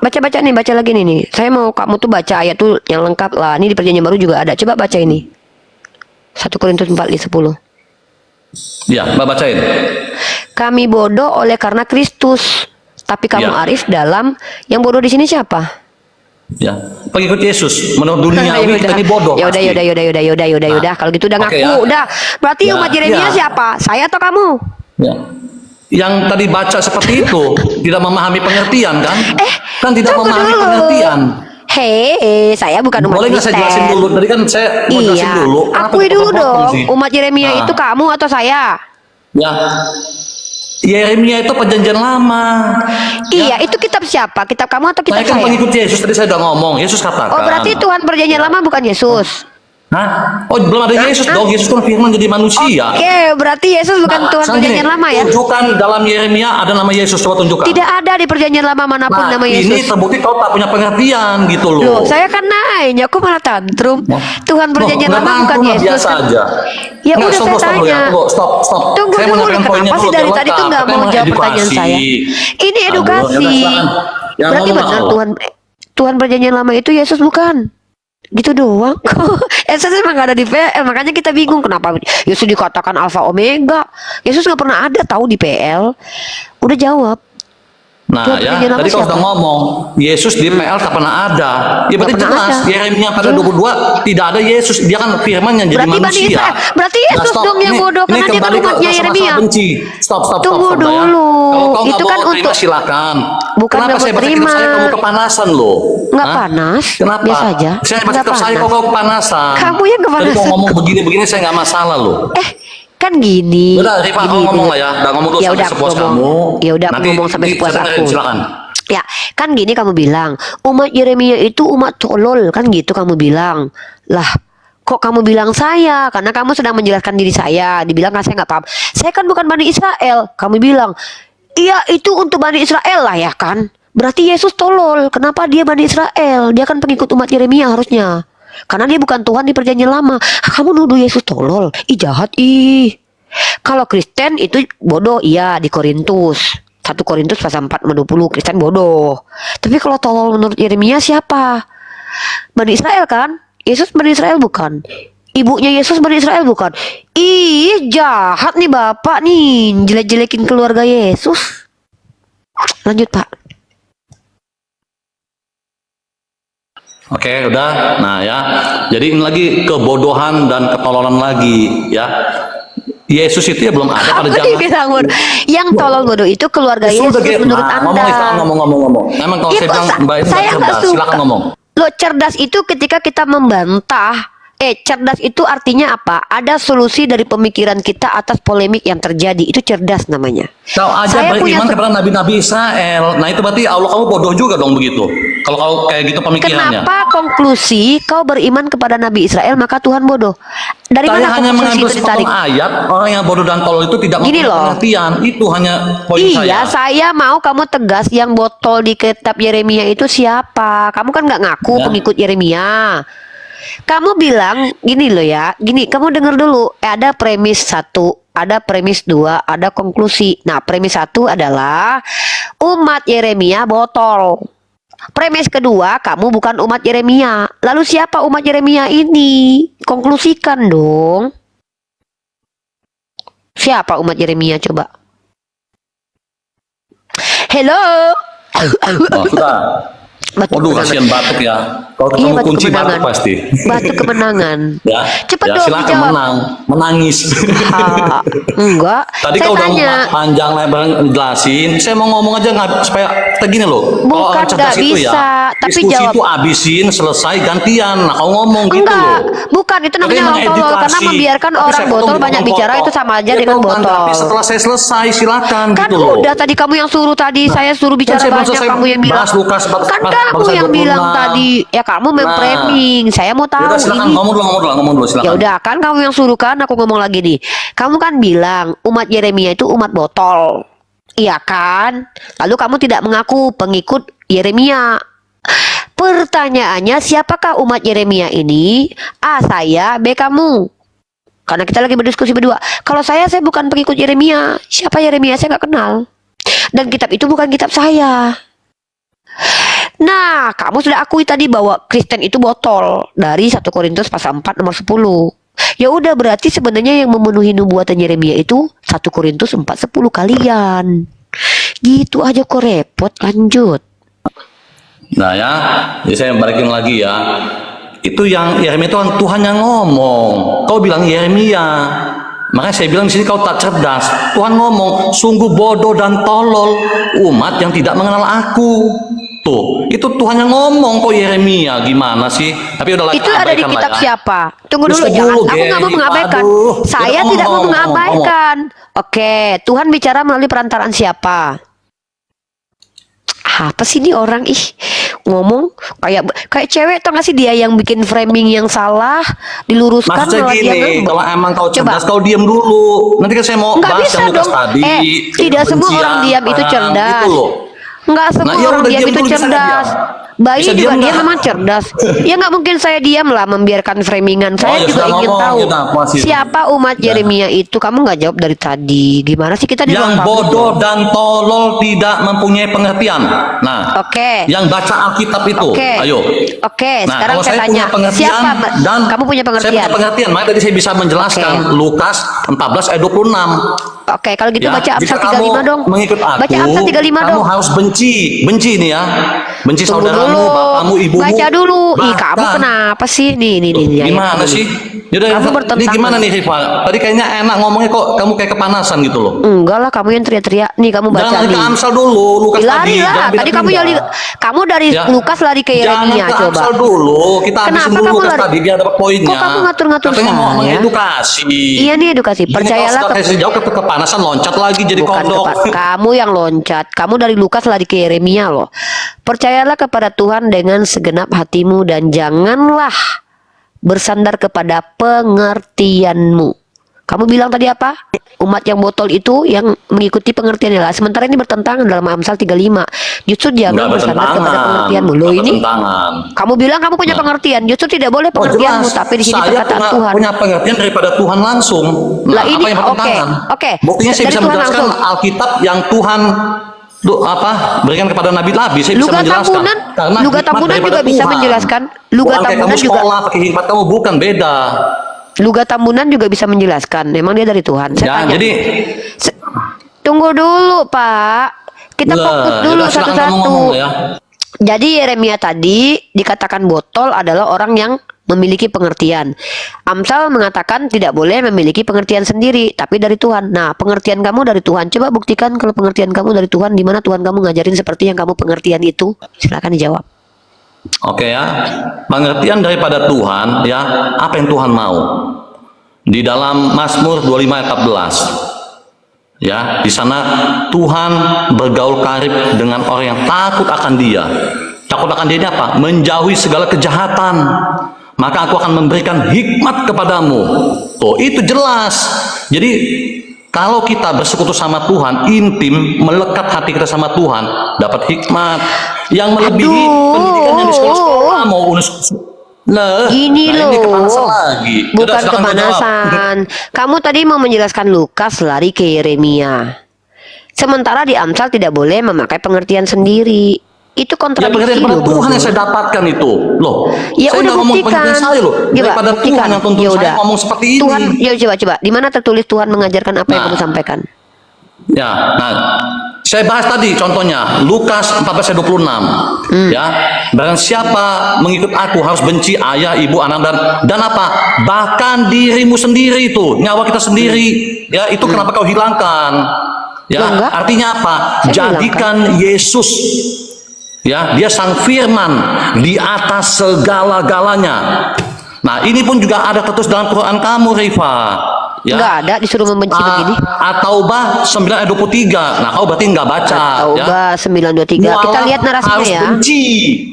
Baca-baca nih, baca lagi nih. Saya mau kamu tuh baca ayat tuh yang lengkap lah. Ini di perjanjian baru juga ada. Coba baca ini. 1 Korintus 4:10. Ya, Mbak bacain. Kami bodoh oleh karena Kristus, tapi kamu Ya. arif dalam. Yang bodoh di sini siapa? Ya, pengikut Yesus. Menurut duniawi kita ini bodoh. Ya pasti. udah. Kalau gitu udah Oke, ngaku, ya. udah. Berarti Ya, umat Yeremia ya. siapa? Saya atau kamu? Ya. Yang tadi baca seperti itu tidak memahami pengertian kan? Kan tidak tunggu memahami dulu. pengertian. Hei, saya bukan umat Boleh nggak saya jelasin Kristen. dulu? Tadi kan saya mau jelasin Iya, dulu. Kenapa akui dulu dipotong-potong dong. sih? Umat Yeremia Nah. itu kamu atau saya? Ya, Yeremia itu perjanjian lama. Iya, itu kitab siapa? Kitab kamu atau kitab Saya kan saya? pengikut Yesus, tadi saya udah ngomong. Yesus katakan. Oh, berarti Tuhan perjanjian lama bukan Yesus. Hah? Oh, belum ada Yesus dong. Yesus kan firman jadi manusia. Oke, berarti Yesus bukan Nah, Tuhan sekarang perjanjian gini, lama ya? Tunjukkan dalam Yeremia ada nama Yesus, coba tunjukkan. Tidak ada di perjanjian lama manapun Nah, nama ini Yesus. terbukti kau tak punya pengertian gitu loh. Loh, saya kan nanya, kok malah tantrum? Tuhan perjanjian Loh, lama nggak bukan tantrum lah, Yesus. biasa kan? aja. Ya Nggak, udah stop, saya stop dulu ya. tanya. Tunggu, stop. Tunggu Saya mau dulu, nyampein poinnya kenapa sih dulu, dari biar tadi tuh lengkap. nggak Saya mau jawab edukasi. pertanyaan saya? Ini Aduh, edukasi. ya udah, silakan. Yang Berarti ngomong benar apa? Tuhan perjanjian lama itu Yesus bukan? Gitu doang. Yesus emang gak ada di PL, makanya kita bingung kenapa Yesus dikatakan Alfa Omega. Yesus nggak pernah ada tahu di PL. Udah jawab. Nah Tuhan ya, perjanjian lama tadi kalau siapa? sudah ngomong Yesus di PL tak pernah ada. Ya berarti pernah jelas ada. Yeremia pada 22 tidak ada Yesus. Dia kan firman yang jadi Berarti Bani manusia. Israel. Berarti Yesus stop. dong yang Ini- bodoh, ini karena dia kan kembali ke umatnya masalah Yeremia. benci. Stop, Tunggu Mbak, ya. dulu. Kalau kau nggak Itu mau kan terima, untuk- silakan. Bukan Kenapa nggak mau saya baca kitab terima. saya kamu kepanasan loh? Nggak Hah? panas, Kenapa? biasa aja. Saya baca Nggak kitab saya panas. kok kau kepanasan. Kamu yang Tadi kepanasan. kau ngomong begini-begini saya nggak masalah loh. Kan gini. Udah, Rifa, kau ngomong lah ya. Udah ngomong dulu Ya sampai udah, sepuas ngomong. kamu. Ya udah, aku Nanti ngomong sampai sepuas saya dengerin, aku. Silakan. Ya, kan gini kamu bilang, umat Yeremia itu umat tolol, kan gitu kamu bilang. Lah, kok kamu bilang saya? Karena kamu sedang menjelaskan diri saya. Dibilang kan saya nggak paham. Saya kan bukan Bani Israel. Kamu bilang, iya itu untuk Bani Israel lah ya kan? Berarti Yesus tolol. Kenapa dia Bani Israel? Dia kan pengikut umat Yeremia harusnya. Karena dia bukan Tuhan di perjanjian lama. Kamu nuduh Yesus tolol. Ih jahat ih. Kalau Kristen itu bodoh, iya di Korintus 1 Korintus pasal 4:20 Kristen bodoh. Tapi kalau tolol menurut Yeremia siapa? Bani Israel kan? Yesus Bani Israel bukan? Ibunya Yesus Bani Israel bukan? Ih, jahat nih Bapak nih, jelek-jelekin keluarga Yesus. Lanjut, Pak. Oke, udah. Nah ya, jadi ini lagi kebodohan dan ketololan lagi ya. Yesus itu ya belum ada pada Apa zaman. dibilang bodoh? Yang tolol bodoh itu keluarga Yesus menurut Anda. Ngomong. Emang kalau saya bilang Mbak itu saya nggak cerdas, suka. silakan ngomong. Lo cerdas itu ketika kita membantah. Cerdas itu artinya apa? Ada solusi dari pemikiran kita atas polemik yang terjadi. Itu cerdas namanya. Kau aja Saya punya beriman kepada nabi-nabi Israel. Nah itu berarti Allah kamu bodoh juga dong begitu. Kalau kau kayak gitu pemikirannya. Kenapa konklusi kau beriman kepada Nabi Israel maka Tuhan bodoh? Dari Saya mana hanya konklusi mengambil itu ditarik? sepotong ayat, orang yang bodoh dan tolol itu tidak Gini mempunyai loh. pengertian. Itu hanya poin Iya, saya. saya mau kamu tegas yang botol di kitab Yeremia itu siapa? Kamu kan nggak ngaku Ya. pengikut Yeremia. Kamu bilang gini loh ya, gini kamu dengar dulu. Ada premis 1, ada premis 2, ada konklusi. Nah, premis 1 adalah umat Yeremia botol. Premis kedua, kamu bukan umat Yeremia. Lalu siapa umat Yeremia ini? Konklusikan dong. Siapa umat Yeremia coba? Hello. Oh, sudah. Batuk Waduh, kemenangan. kasihan batuk ya. Kalau Iya, ketemu batuk kunci batuk kemenangan. pasti. Batu kemenangan. Ya, Cepet ya, dong silakan dijawab. menang, menangis. Ah, enggak. Tadi Saya kau udah tanya. panjang lebar jelasin. Saya mau ngomong aja nggak supaya gini loh. Kalau Bukan orang cerdas nggak itu bisa, ya, tapi diskusi jawab. itu abisin, selesai, gantian. Nah, kau ngomong gitu Enggak, loh. bukan itu Jadi namanya orang tolol karena mengedukasi. membiarkan Tapi orang saya botol potong banyak bukan bicara potong. itu sama aja Ya, dengan kau botol. tanggapi setelah saya selesai, silakan Kan gitu loh. udah tadi kamu yang suruh tadi, saya suruh bicara saya belum banyak, selesai kamu yang bilang. bahas Lukas Kan kamu pasal yang bilang 26. tadi, ya kamu memframing. Saya mau tahu Yaudah, silakan ini. ngomong dulu, silakan. Ya udah kan kamu yang suruh kan aku ngomong lagi nih. Kamu kan bilang umat Yeremia itu umat botol. Iya kan? Lalu kamu tidak mengaku pengikut Yeremia. Pertanyaannya siapakah umat Yeremia ini? A saya, B kamu. Karena kita lagi berdiskusi berdua. Kalau saya bukan pengikut Yeremia. Siapa Yeremia saya nggak kenal. Dan kitab itu bukan kitab saya. Nah, kamu sudah akui tadi bahwa Kristen itu botol dari 1 Korintus pasal 4 nomor 10. Ya udah berarti sebenarnya yang memenuhi nubuatan Yeremia itu 1 Korintus 4:10 kalian. Gitu aja kok repot, lanjut. Nah ya, jadi saya balikin lagi ya. Itu yang Yeremia itu kan Tuhan yang ngomong. Kau bilang Yeremia. Makanya saya bilang di sini kau tak cerdas. Tuhan ngomong, sungguh bodoh dan tolol umat yang tidak mengenal aku. Tuh, itu Tuhan yang ngomong kok Yeremia gimana sih? Tapi udahlah, Itu ada di abaikan lah kitab ya. siapa? Tunggu dulu, Terus jangan. dulu, Aku nggak mau Gary. mengabaikan. Aduh. Saya Udah, tidak mau ngomong. mengabaikan. Oke, Tuhan bicara melalui perantaraan siapa? Apa sih ini orang ngomong kayak cewek tau gak sih dia yang bikin framing yang salah diluruskan Maksudnya malah dia gini, ngambek. kalau emang kau Coba. cerdas, kau diam dulu. Nanti kan saya mau Nggak bahas bisa yang Lukas dong. tadi. Tidak semua kebencian, orang diam itu perang, cerdas. gitu loh. Nggak semua Nah, ya orang udah, diam diam itu dulu, bisa nggak cerdas. diam? Bayi Bisa juga diam dia nggak? memang cerdas. Ya nggak mungkin saya diam lah membiarkan framingan. Saya ya juga sudah ingin ngomong, tahu kita puasin. siapa umat Ya. Yeremia itu. Kamu nggak jawab dari tadi. Gimana sih kita di ruang Yang publik bodoh loh? dan tolol tidak mempunyai pengertian. Nah, Oke. yang baca Alkitab itu, Oke. ayo. Oke, Nah, sekarang kalau saya saya tanya, punya pengertian siapa dan kamu punya Saya pengertian? punya pengertian, makanya tadi saya bisa menjelaskan Oke. Lukas 14 ayat 26. Oke, kalau gitu Ya, baca Amsal jika kamu 35 dong. mengikut aku, Baca Amsal 35 kamu dong. harus benci nih ya. Benci Tunggu saudaramu, dulu. bapakmu, ibumu. Baca dulu. Ih, Bahkan- kamu kenapa sih? Nih. Gimana ayat sih? ini. Yaudah, Kamu ini bertentangan. gimana nih Rifa? Tadi kayaknya enak ngomongnya, kok kamu kayak kepanasan gitu loh. Enggak lah, kamu yang teriak-teriak. Nih, kamu baca Jangan ke nih. Amsal dulu, Lukas Lari tadi. lah. jangan Tadi kamu pindah-pindah. kamu dari Ya. Lukas lari ke Yeremia. Jangan ke Coba. Amsal dulu, kita habisin Kenapa dulu kamu Lukas lari? tadi biar dapat poinnya. Kok kamu ngatur-ngatur Katanya mau saya? mengedukasi. Iya nih edukasi. Gini, Percayalah kalau saya jauh kepanasan loncat lagi jadi Bukan kodok. kamu yang loncat. Kamu dari Lukas lari ke Yeremia loh. Percayalah kepada Tuhan dengan segenap hatimu dan janganlah bersandar kepada pengertianmu. Kamu bilang tadi apa? Umat yang botol itu yang mengikuti pengertiannya lah. Sementara ini bertentangan dalam Amsal 35. Justru jangan Nggak bersandar kepada bertentangan. pengertianmu. Loh Nggak ini bertentangan. kamu bilang kamu punya Nah. pengertian. Justru tidak boleh pengertianmu, jelas. tapi di sini Saya perkataan punya, Tuhan. punya pengertian daripada Tuhan langsung. Nah, Lah, ini apa yang bertentangan? oke. Buktinya saya Dari bisa Tuhan menjelaskan langsung. Alkitab yang Tuhan berikan kepada nabi-nabi. Saya bisa Luga menjelaskan. Tambunan, Karena Luga hikmat Tambunan daripada juga bisa Tuhan. menjelaskan. Luga Bukan kayak Tambunan kamu juga. sekolah pakai hikmat kamu, bukan, beda. Luga Tambunan juga bisa menjelaskan. Memang dia dari Tuhan. Saya Ya, tanya. jadi Tunggu dulu, Pak. Kita fokus dulu silakan kamu satu-satu. ngomong ya. Jadi Yeremia tadi dikatakan botol adalah orang yang memiliki pengertian. Amsal mengatakan tidak boleh memiliki pengertian sendiri, tapi dari Tuhan. Nah, pengertian kamu dari Tuhan. Coba buktikan kalau pengertian kamu dari Tuhan. Di mana Tuhan kamu ngajarin seperti yang kamu pengertian itu? Silakan dijawab. Oke ya, pengertian daripada Tuhan ya, apa yang Tuhan mau. Di dalam Mazmur 25 ayat 14. Ya, di sana Tuhan bergaul karib dengan orang yang takut akan Dia. Takut akan Dia ini apa? Menjauhi segala kejahatan. Maka aku akan memberikan hikmat kepadamu. Tuh, itu jelas. Jadi kalau kita bersekutu sama Tuhan, intim, melekat hati kita sama Tuhan, dapat hikmat yang melebihi pendidikannya di sekolah-sekolah mau Gini loh, ini kepanasan lagi. bukan Udah, silakan menjawab. kepanasan. Kamu tadi mau menjelaskan Lukas, lari ke Yeremia. Sementara di Amsal tidak boleh memakai pengertian sendiri. Itu Ya kontradiksi pengertian pada loh, Tuhan Bro. yang saya dapatkan itu loh. Ya Saya udah nggak ngomong buktikan. pengertian saya loh. Coba Daripada buktikan. Tuhan yang tuntut Ya saya udah. ngomong seperti ini. Tuhan, ya coba. Di mana tertulis Tuhan mengajarkan apa yang Nah. kamu sampaikan? Ya, nah saya bahas tadi contohnya Lukas 14 ayat 26. Ya, barang siapa mengikut aku harus benci ayah, ibu, anak dan apa? Bahkan dirimu sendiri itu, nyawa kita sendiri. Ya, itu kenapa kau hilangkan? Ya, Loh, enggak. artinya apa? Saya Jadikan Yesus, ya, dia sang firman di atas segala-galanya. Nah, ini pun juga ada tertulis dalam Quran kamu, Rifa. Ya. Enggak ada disuruh membenci begini. At-Taubah 9 ayat 23. Nah, kau berarti nggak baca. Taubah 923. Kita Mualaf lihat narasinya harus ya. benci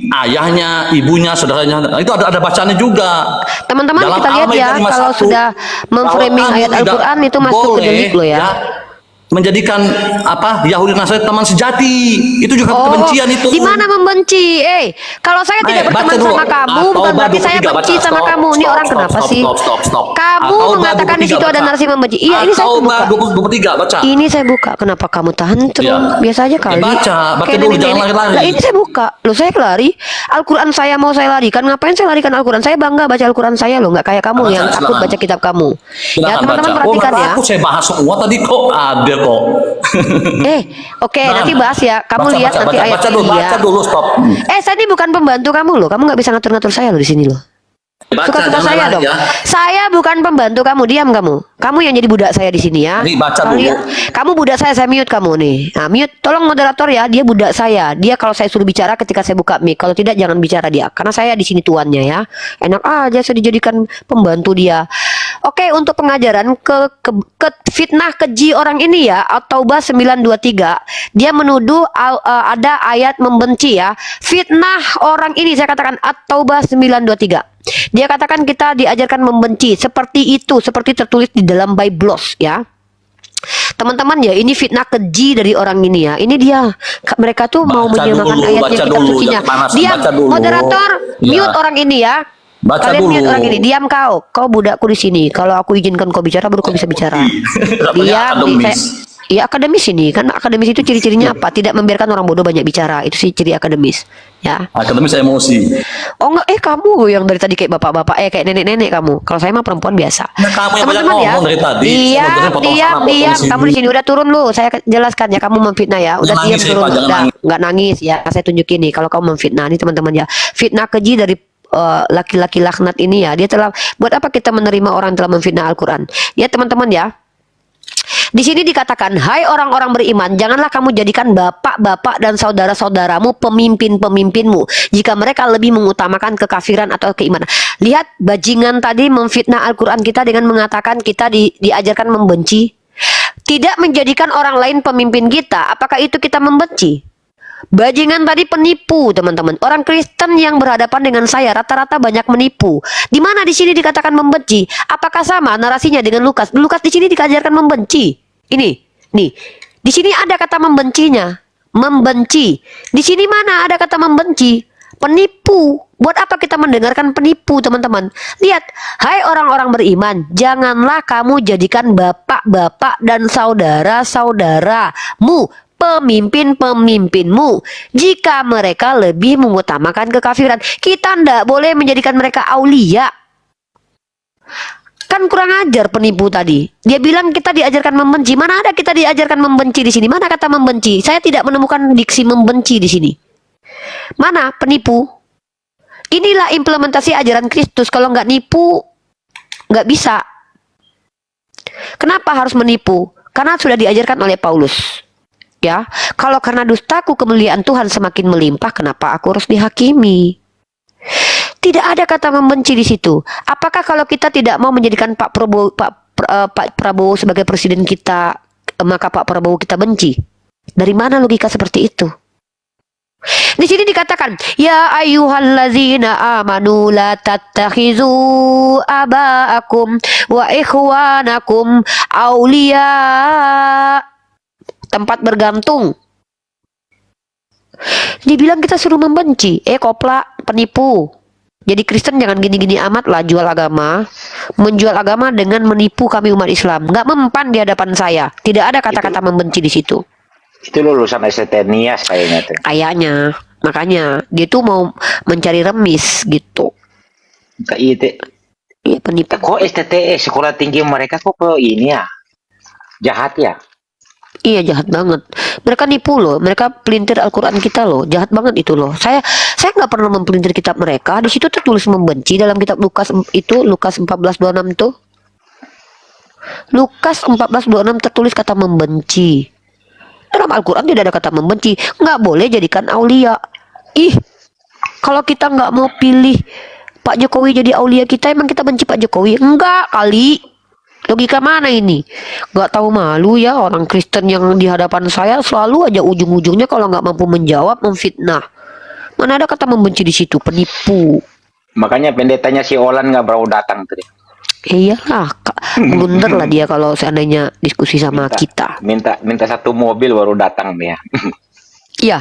ayahnya, ibunya, saudaranya. Nah, itu ada bacaannya juga. Teman-teman Dalam kita lihat ya, Al-Maidah 5:1, kalau sudah memframing bahwa ayat kamu tidak Al-Quran itu masuk ke boleh, delik loh ya. menjadikan apa Yahudi Nasrani teman sejati. Itu juga kebencian itu. Di mana membenci? Kalau saya tidak berteman baca dulu. sama kamu, bukan At-Taubah berarti saya 23, benci baca. sama Stop, kamu. Ini stop, orang stop, kenapa stop, sih? stop. Kamu At-Taubah mengatakan di 23, situ ada baca. narasi membenci. Iya, ini saya At-Taubah buka. 23, baca. Ini saya buka. Kenapa kamu tahan terus? Ya. Biasa aja kali. baca Kayak dulu, nenek-nenek. jangan lari-lari. Lah ini saya buka. Loh saya lari. Al-Quran saya mau saya larikan. Ngapain saya larikan Al-Quran? Saya bangga baca Al-Quran saya loh. Nggak kayak kamu Baca, yang takut silakan. baca kitab kamu. Ya Silakan teman-teman baca. perhatikan nggak ya. takut, saya bahas semua tadi kok ada kok. Oke, Nah, nanti bahas ya. Kamu lihat nanti ayat baca dulu, iya. baca dulu, stop. Saya ini bukan pembantu kamu loh. Kamu nggak bisa ngatur-ngatur saya loh di sini loh. Suka-suka jangan saya lari dong. ya. Saya bukan pembantu kamu. Diam kamu. Kamu yang jadi budak saya di sini ya. Nih, baca Kalian, dulu. kamu budak saya mute kamu nih. Nah, mute. Tolong moderator ya. Dia budak saya. Dia kalau saya suruh bicara ketika saya buka mic. Kalau tidak jangan bicara dia. Karena saya di sini tuannya ya. Enak aja saya dijadikan pembantu dia. Oke, untuk pengajaran ke fitnah keji orang ini ya, At-Taubah 923, dia menuduh ada ayat membenci ya. Fitnah orang ini saya katakan At-Taubah 923. Dia katakan kita diajarkan membenci seperti itu, seperti tertulis di dalam Biblos ya. Teman-teman ya, ini fitnah keji dari orang ini ya. Ini dia, mereka tuh mau Baca menyamakan dulu, ayatnya baca kitab dulu, sucinya. jangan panasan, Diam, baca dulu. moderator, Ya. mute orang ini ya. Baca Kalian dulu. mute orang ini. Diam kau budakku di sini. Kalau aku izinkan kau bicara, baru kau bisa bicara. Namanya akademis. Iya akademis ini kan, akademis itu ciri-cirinya apa? Tidak membiarkan orang bodoh banyak bicara. Itu sih ciri akademis. Ya. Akademis emosi. Oh enggak, kamu yang dari tadi kayak bapak-bapak, kayak nenek-nenek kamu. Kalau saya mah perempuan biasa. Nah, kamu yang banyak Teman-teman ngomong dari tadi. Saya Diam, dengerin potong diam, sana, potong diam. sini. Kamu di sini udah turun lu. Saya jelaskan ya, kamu memfitnah ya. Udah Jangan diam nangis ya, turun. Pak, jangan Udah, nangis. enggak nangis ya. Saya tunjukin nih kalau kamu memfitnah nih teman-teman ya. Fitnah keji dari laki-laki laknat ini ya. Dia telah buat apa kita menerima orang telah memfitnah Al-Quran? Ya teman-teman ya. Di sini dikatakan, hai orang-orang beriman, janganlah kamu jadikan bapak-bapak dan saudara-saudaramu pemimpin-pemimpinmu jika mereka lebih mengutamakan kekafiran atau keimanan. Lihat, bajingan tadi memfitnah Al-Quran kita dengan mengatakan kita diajarkan membenci. Tidak menjadikan orang lain pemimpin kita, apakah itu kita membenci? Bajingan tadi penipu, teman-teman. Orang Kristen yang berhadapan dengan saya rata-rata banyak menipu. Di mana di sini dikatakan membenci? Apakah sama narasinya dengan Lukas? Lukas di sini dikajarkan membenci. Ini, nih. Di sini ada kata membencinya. Membenci. Di sini mana ada kata membenci? Penipu. Buat apa kita mendengarkan penipu, teman-teman? Lihat, hai orang-orang beriman, janganlah kamu jadikan bapak-bapak dan saudara-saudaramu pemimpin-pemimpinmu jika mereka lebih mengutamakan kekafiran. Kita ndak boleh menjadikan mereka aulia. Kan kurang ajar penipu tadi. Dia bilang kita diajarkan membenci. Mana ada kita diajarkan membenci di sini? Mana kata membenci? Saya tidak menemukan diksi membenci di sini. Mana penipu? Inilah implementasi ajaran Kristus. Kalau nggak nipu, nggak bisa. Kenapa harus menipu? Karena sudah diajarkan oleh Paulus. Ya, kalau karena dustaku kemuliaan Tuhan semakin melimpah, kenapa aku harus dihakimi? Tidak ada kata membenci di situ. Apakah kalau kita tidak mau menjadikan Pak Prabowo sebagai presiden kita, maka Pak Prabowo kita benci? Dari mana logika seperti itu? Di sini dikatakan, ya ayyuhallazina amanu la tattakhizu aba'akum wa ikhwanakum auliya. Tempat bergantung. Dibilang kita suruh membenci. Koplak, penipu. Jadi Kristen jangan gini-gini amat lah jual agama. Menjual agama dengan menipu kami umat Islam. Nggak mempan di hadapan saya. Tidak ada kata-kata membenci di situ. Itu lulusan STT Nias kayaknya tuh. Kayaknya. Makanya dia tuh mau mencari remis gitu. KIT. Iya, penipu. Kok STT sekolah tinggi mereka kok ini ya? Jahat ya? Iya, jahat banget. Mereka nipu loh. Mereka pelintir Al-Quran kita loh. Jahat banget itu loh. Saya nggak pernah mempelintir kitab mereka. Di situ tertulis membenci dalam kitab Lukas itu, Lukas 14:26 tuh. Lukas 14:26 tertulis kata membenci. Dalam Al-Quran tidak ada kata membenci. Nggak boleh jadikan aulia. Ih, kalau kita nggak mau pilih Pak Jokowi jadi aulia kita, emang kita benci Pak Jokowi? Enggak kali. Logika mana ini? Gak tahu malu ya orang Kristen yang di hadapan saya selalu aja ujung-ujungnya kalau nggak mampu menjawab memfitnah. Mana ada kata membenci di situ, penipu. Makanya pendetanya si Olan nggak baru datang tuh. Iyalah, blunder lah dia kalau seandainya diskusi sama kita. Minta satu mobil baru datang dia. Iya.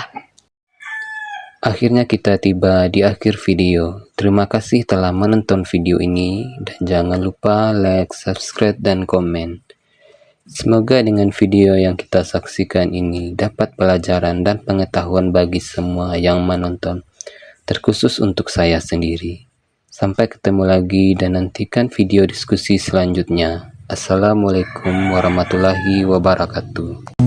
Akhirnya kita tiba di akhir video. Terima kasih telah menonton video ini dan jangan lupa like, subscribe, dan komen. Semoga dengan video yang kita saksikan ini dapat pelajaran dan pengetahuan bagi semua yang menonton, terkhusus untuk saya sendiri. Sampai ketemu lagi dan nantikan video diskusi selanjutnya. Assalamualaikum warahmatullahi wabarakatuh.